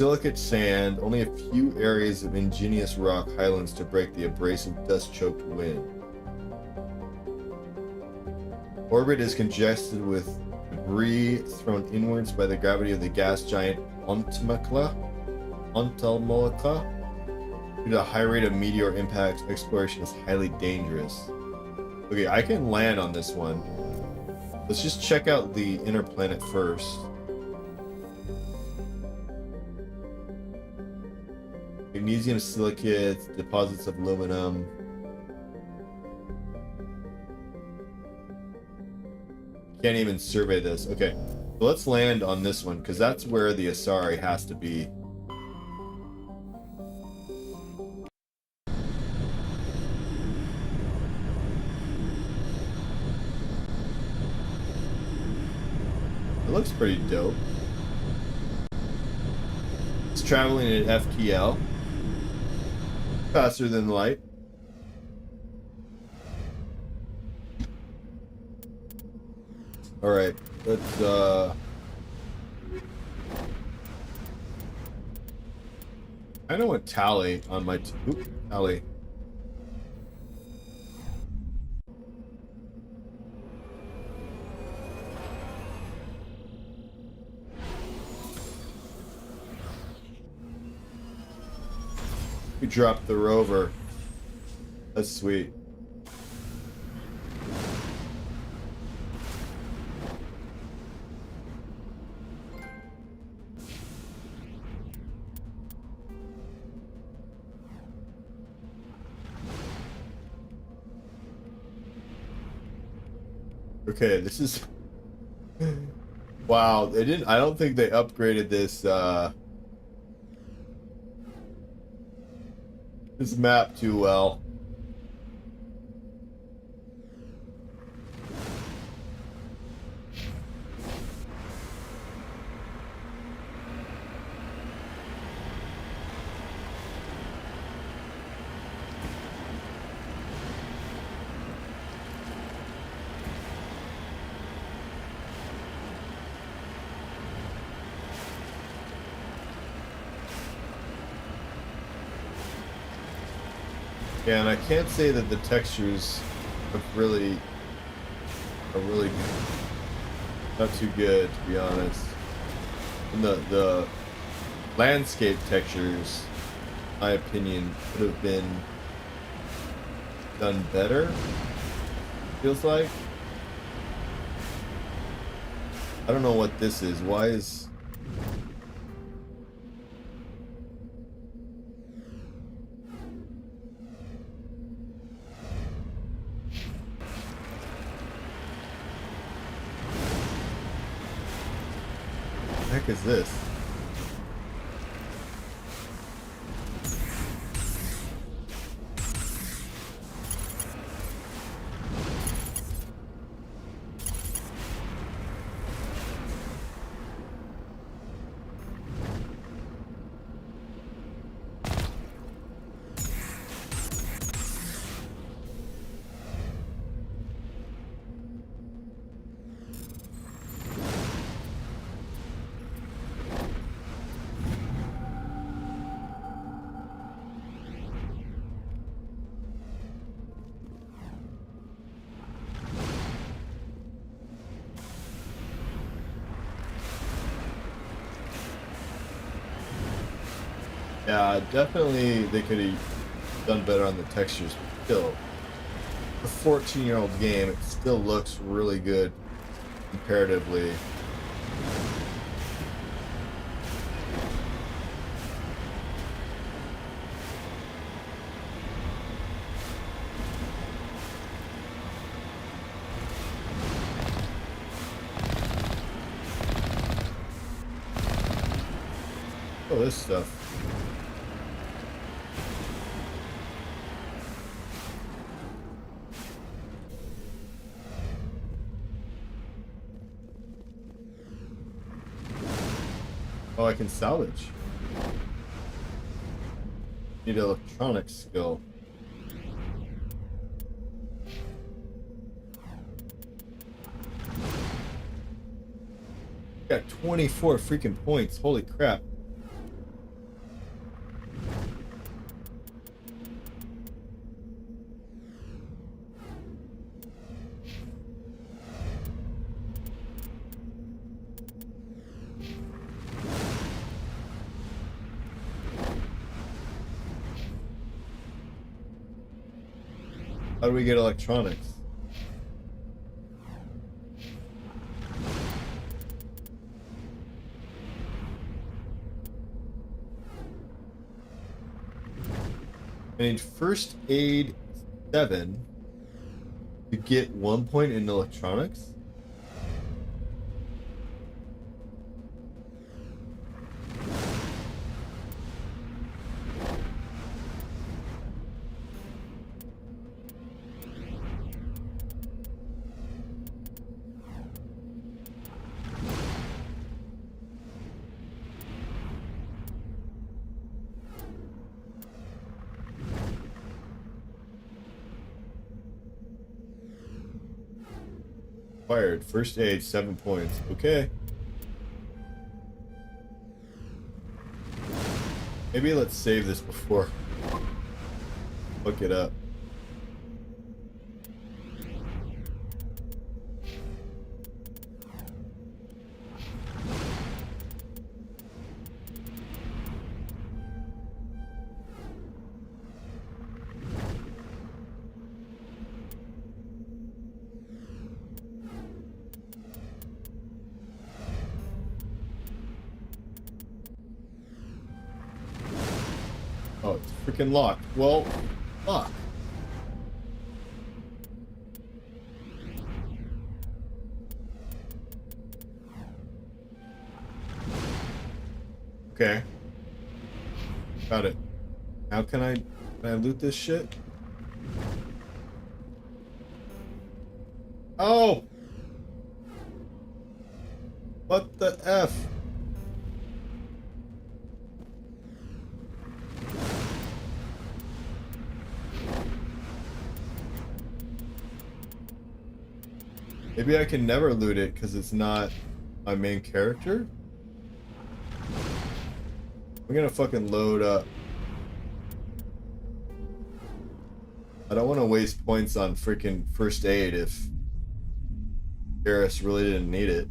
Silicate sand, only a few areas of ingenious rock highlands to break the abrasive dust-choked wind. Orbit is congested with debris thrown inwards by the gravity of the gas giant Ontalmoa. Due to the high rate of meteor impacts, exploration is highly dangerous. Okay, I can land on this one. Let's just check out the inner planet first. Magnesium silicates, deposits of aluminum. Can't even survey this. Okay, so let's land on this one because that's where the Asari has to be. It looks pretty dope. It's traveling at FTL. Faster than light. Alright, let's I don't want tally on my tally. We dropped the rover. That's sweet. Okay, this is wow, they didn't I don't think they upgraded this this map too well. Yeah, and I can't say that the textures are really not too good, to be honest. And the landscape textures, in my opinion, could have been done better. Feels like. I don't know what this is. Why is the heck is this? Yeah, definitely they could have done better on the textures, but still, a 14-year-old game, it still looks really good comparatively. Oh, this stuff. Oh, I can salvage. Need electronics skill. Got 24 freaking points. Holy crap. How do we get electronics? I need first aid 7 to get 1 point in electronics. Required first aid 7 points. Okay. Maybe let's save this before look it up. Oh, it's freaking locked. Well, fuck. Okay. Got it. How can I loot this shit? Oh! What the F? Maybe I can never loot it because it's not my main character? I'm gonna fucking load up. I don't want to waste points on freaking first aid if Garrus really didn't need it.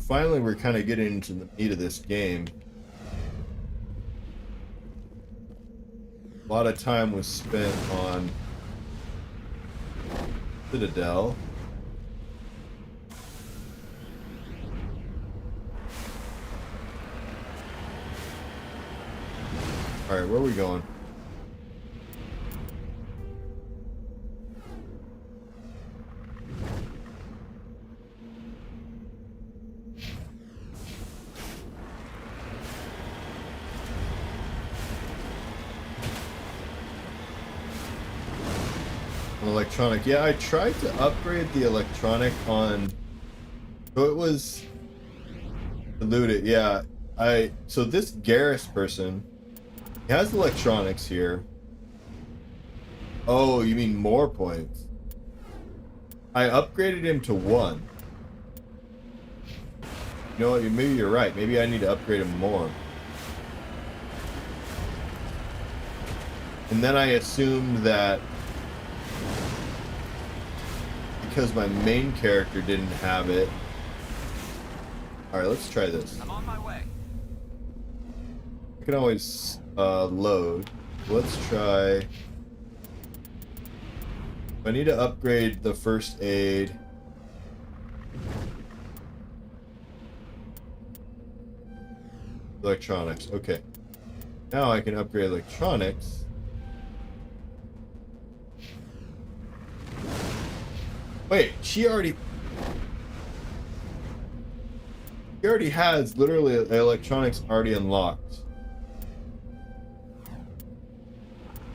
Finally, we're kind of getting into the meat of this game. A lot of time was spent on Citadel. Alright, where are we going? Electronic. Yeah, I tried to upgrade the electronic on... So it was... Loot it, yeah. So this Garrus person... He has electronics here. Oh, you mean more points. I upgraded him to 1. You know what, maybe you're right. Maybe I need to upgrade him more. And then I assumed that because my main character didn't have it. Alright, let's try this. I'm on my way. I can always load. Let's try. I need to upgrade the first aid. Electronics. Okay. Now I can upgrade electronics. Wait, she already has literally electronics already unlocked.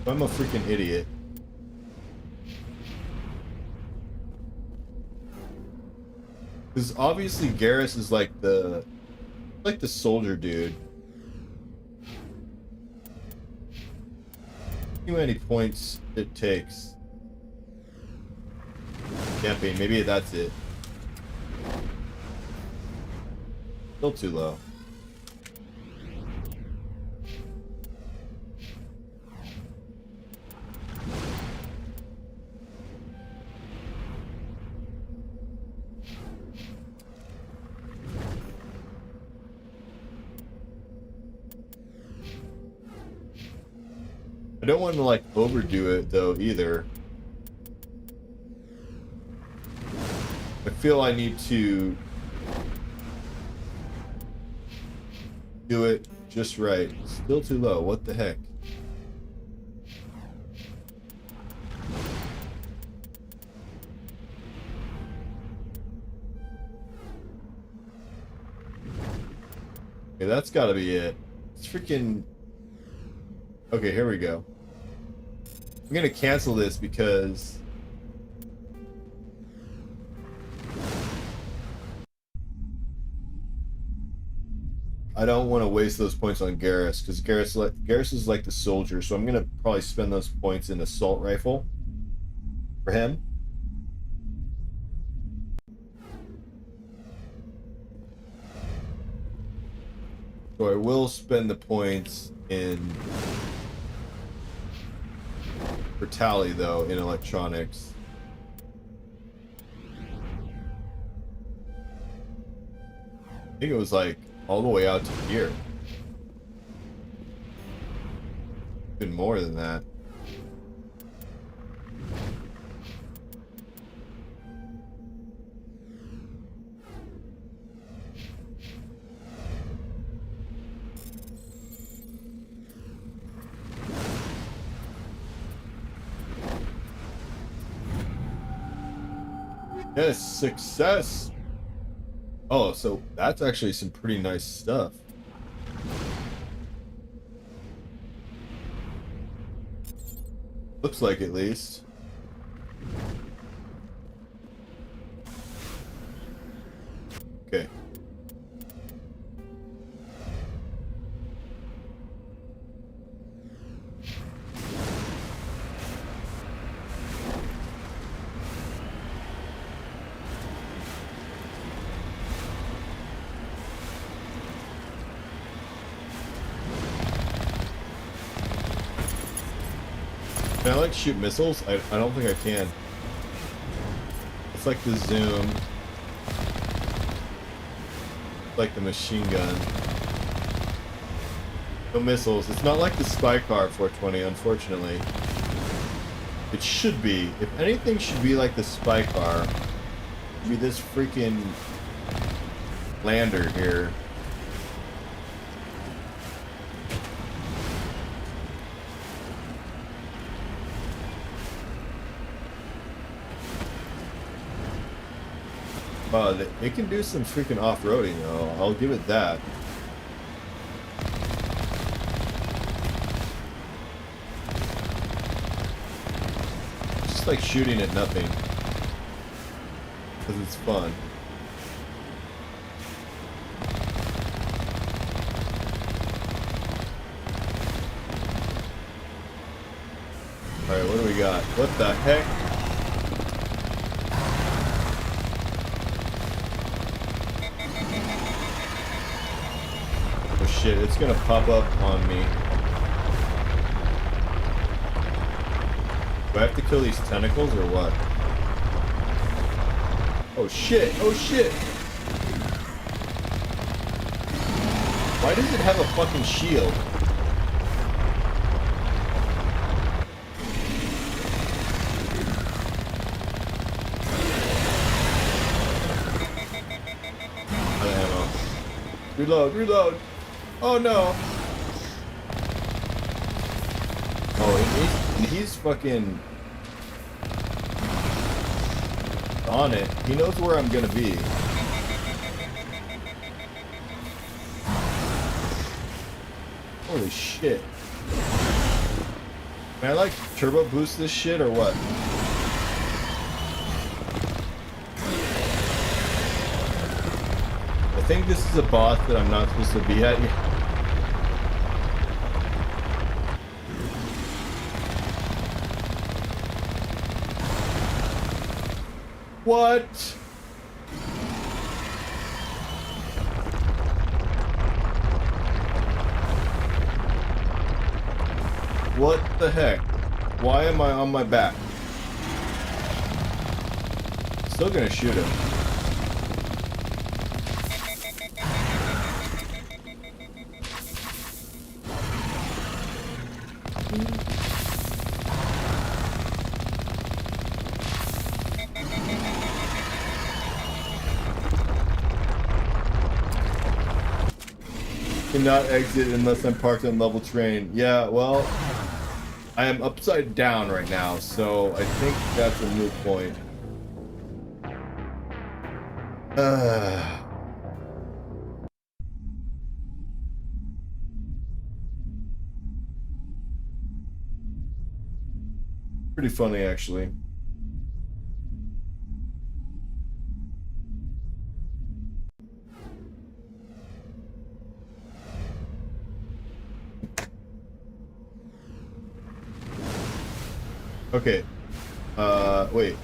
I'm a freaking idiot. Because obviously Garrus is like the soldier dude. See how many points it takes. Camping, maybe that's it. Still too low. I don't want to like overdo it though either. I feel I need to do it just right. Still too low. What the heck? Okay, that's got to be it. It's freaking... Okay, here we go. I'm gonna cancel this because... I don't want to waste those points on Garrus, because Garrus is like the soldier, so I'm gonna probably spend those points in assault rifle for him. So I will spend the points for Tally though in electronics. I think it was like all the way out to here. Even more than that. Yes, success. Oh, so that's actually some pretty nice stuff. Looks like, at least. Okay. Can I like shoot missiles? I don't think I can. It's like the zoom. Like the machine gun. No missiles. It's not like the spy car 420, unfortunately. It should be. If anything should be like the spy car, it'd be this freaking lander here. They can do some freaking off-roading though, I'll give it that. It's just like shooting at nothing. Because it's fun. Alright, what do we got? What the heck? Shit, it's gonna pop up on me. Do I have to kill these tentacles or what? Oh shit, oh shit! Why does it have a fucking shield? Out of ammo. Reload, reload! Oh no! Oh, he's fucking on it. He knows where I'm gonna be. Holy shit. Can I like turbo boost this shit or what? I think this is a boss that I'm not supposed to be at yet. What? What the heck? Why am I on my back? Still gonna shoot him. Cannot exit unless I'm parked on level terrain. Yeah, well, I am upside down right now, so I think that's a moot point. Pretty funny, actually. Okay. Wait.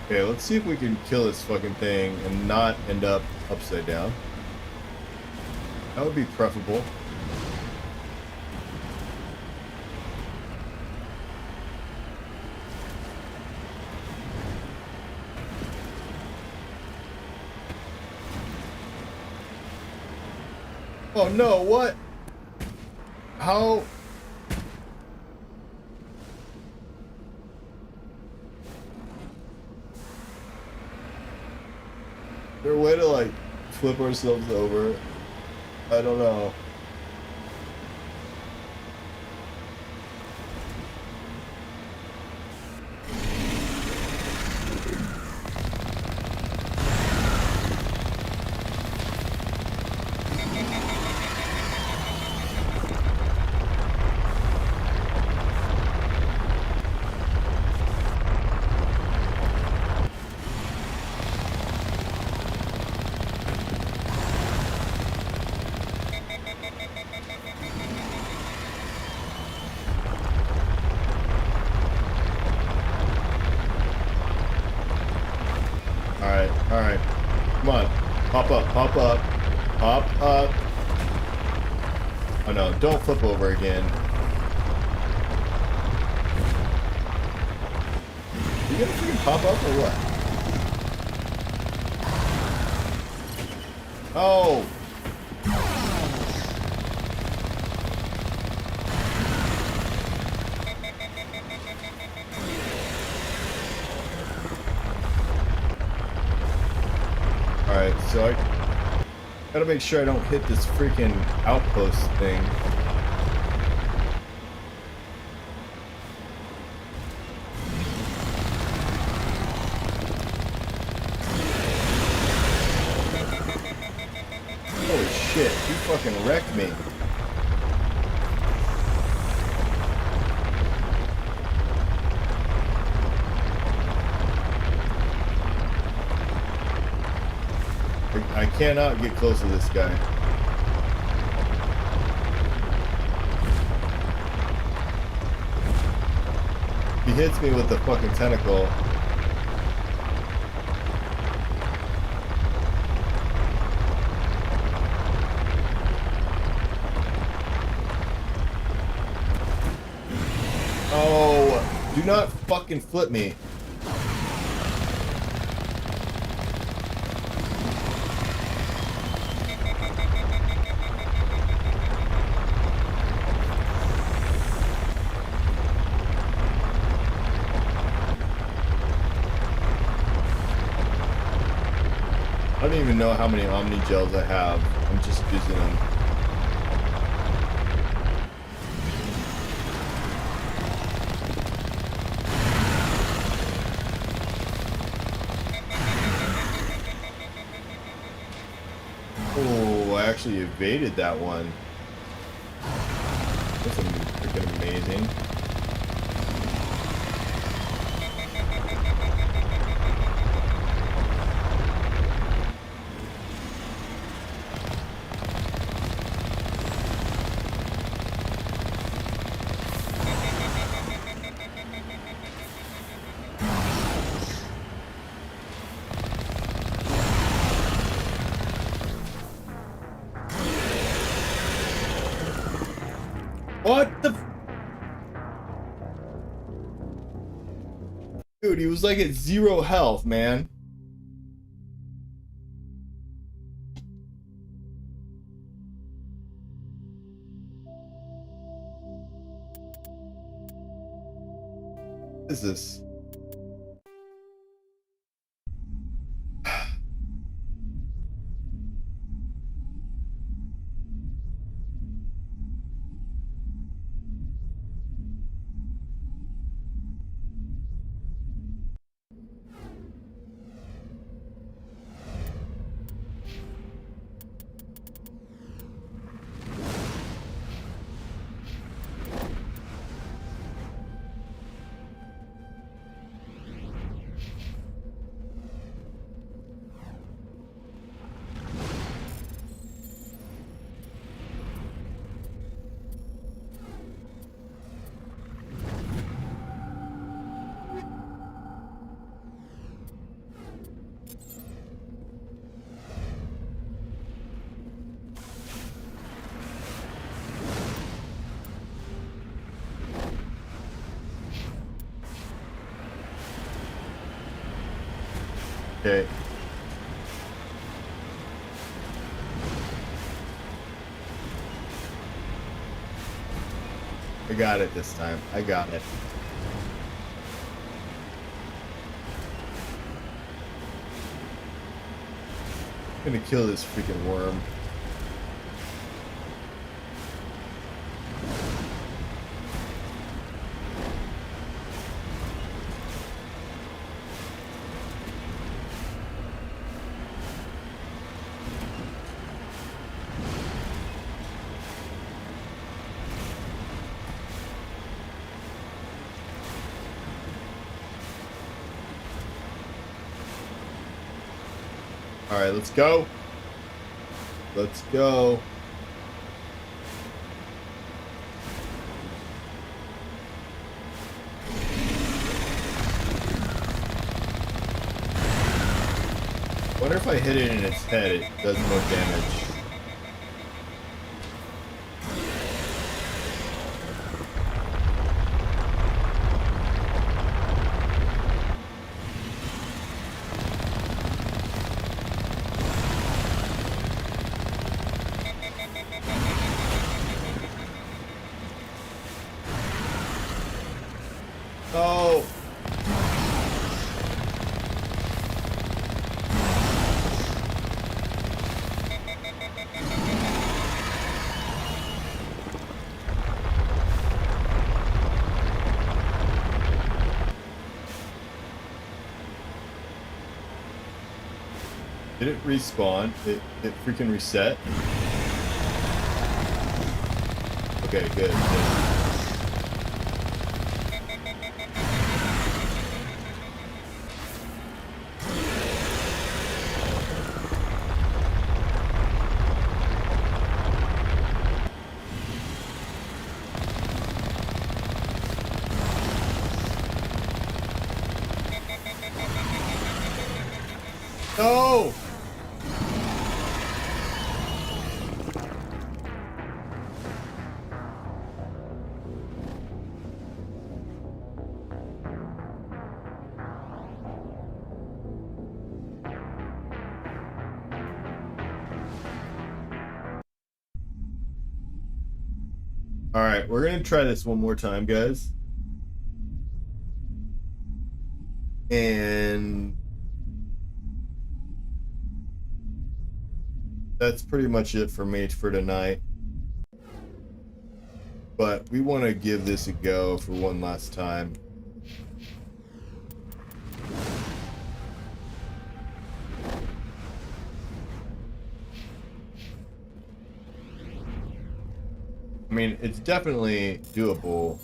Okay, let's see if we can kill this fucking thing and not end up upside down. That would be preferable. Oh no, what? How? Is there a way to like flip ourselves over? I don't know. Alright. Come on. Hop up, hop up. Hop up. Oh no, don't flip over again. You gonna freaking hop up or what? Oh! Alright, so I gotta make sure I don't hit this freaking outpost thing. Holy shit, he fucking wrecked me. I cannot get close to this guy. He hits me with the fucking tentacle. Oh, do not fucking flip me. I don't even know how many Omni gels I have. I'm just using them. Oh, I actually evaded that one. That's freaking amazing. What the Dude, he was like at 0 health, man. What is this? Okay. I got it this time. I got it. I'm gonna kill this freaking worm. All right, let's go. Let's go. Wonder if I hit it in its head, it does more damage. Oh. Did it respawn? It freaking reset? Okay, good. No! All right, we're gonna try this one more time, guys. And that's pretty much it for me for tonight. But we want to give this a go for one last time. I mean, it's definitely doable.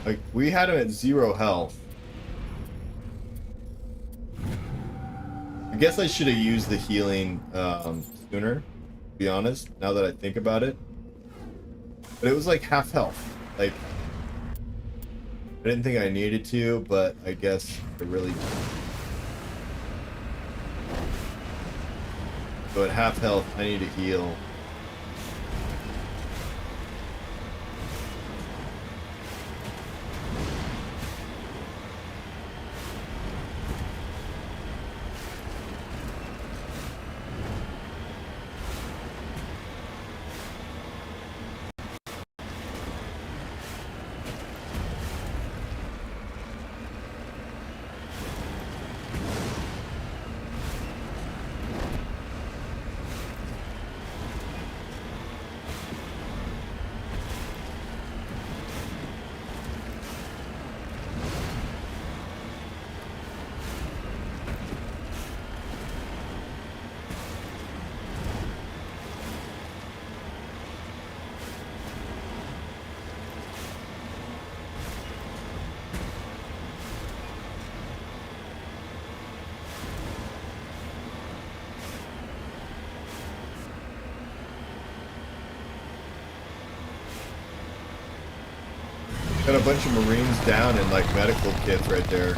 Like, we had him at 0 health. I guess I should have used the healing sooner, to be honest, now that I think about it. But it was like half health. Like, I didn't think I needed to, but I guess I really did. So at half health, I need to heal. Got a bunch of Marines down in like medical kits right there.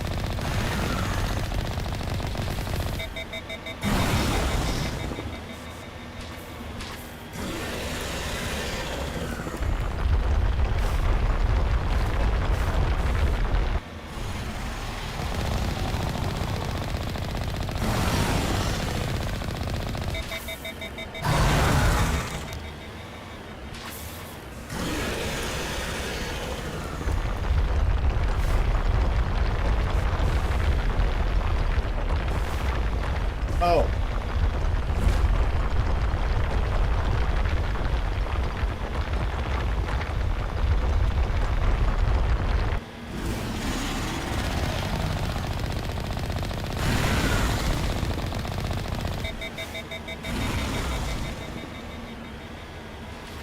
Oh.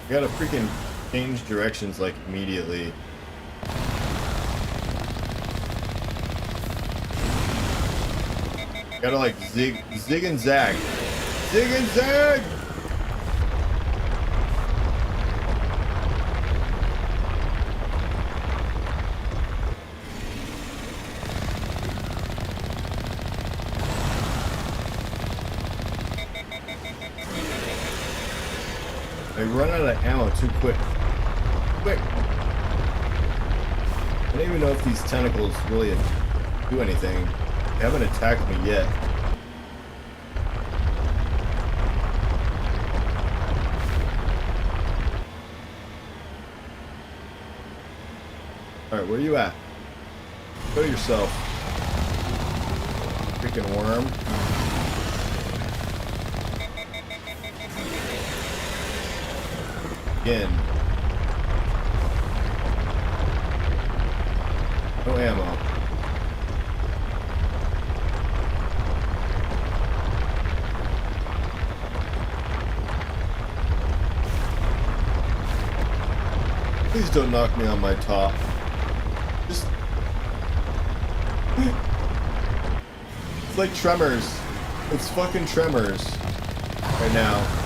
You gotta freaking change directions like immediately. Gotta like zig and zag. Zig and zag! I run out of ammo too quick. Quick! I don't even know if these tentacles really do anything. They haven't attacked me yet. Alright, where are you at? Go yourself. Freaking worm. Again. No ammo. Please don't knock me on my top. Just... It's like Tremors. It's fucking Tremors. Right now.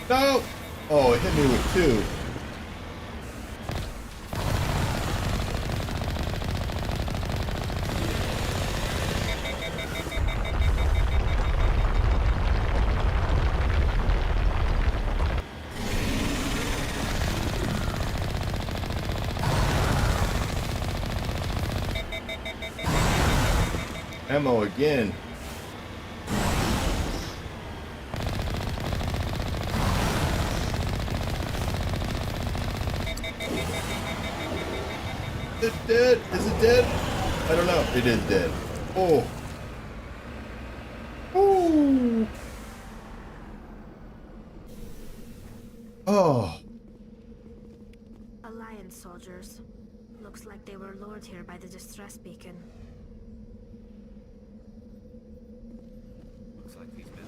No! Oh, it hit me with 2. Ammo again. Is it dead? Is it dead? I don't know. It is dead. Oh. Ooh. Oh. Alliance soldiers. Looks like they were lured here by the distress beacon. Looks like these men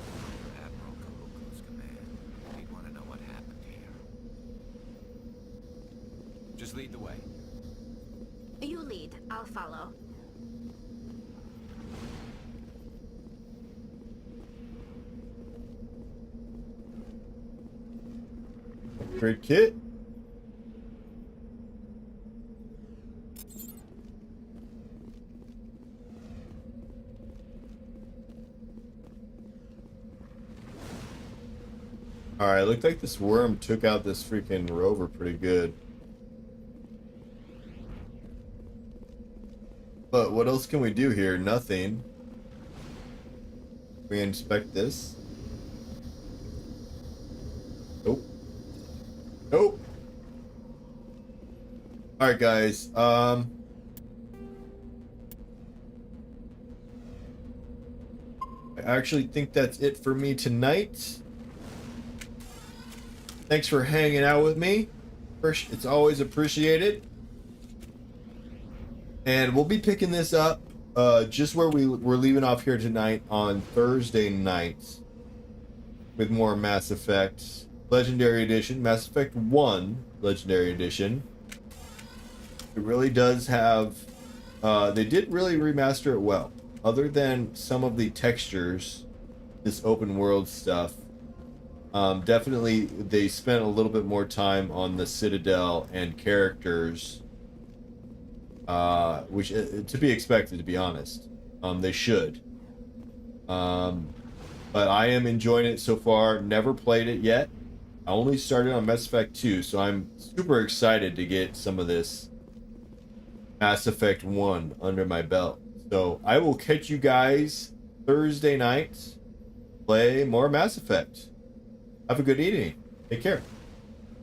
Just lead the way. You lead, I'll follow. Great kit. Alright, looked like this worm took out this freaking rover pretty good. But what else can we do here? Nothing. We inspect this. Nope. Nope. Alright guys, I actually think that's it for me tonight. Thanks for hanging out with me. It's always appreciated. And we'll be picking this up just where we're leaving off here tonight on Thursday night with more Mass Effect Legendary Edition, Mass Effect 1 Legendary Edition. It really does have, they did really remaster it well. Other than some of the textures, this open world stuff, definitely they spent a little bit more time on the Citadel and characters, which to be expected, to be honest. They should. But I am enjoying it so far. Never played it yet. I only started on Mass Effect 2, so I'm super excited to get some of this Mass Effect 1 under my belt. So I will catch you guys Thursday night. Play more Mass Effect. Have a good evening. Take care.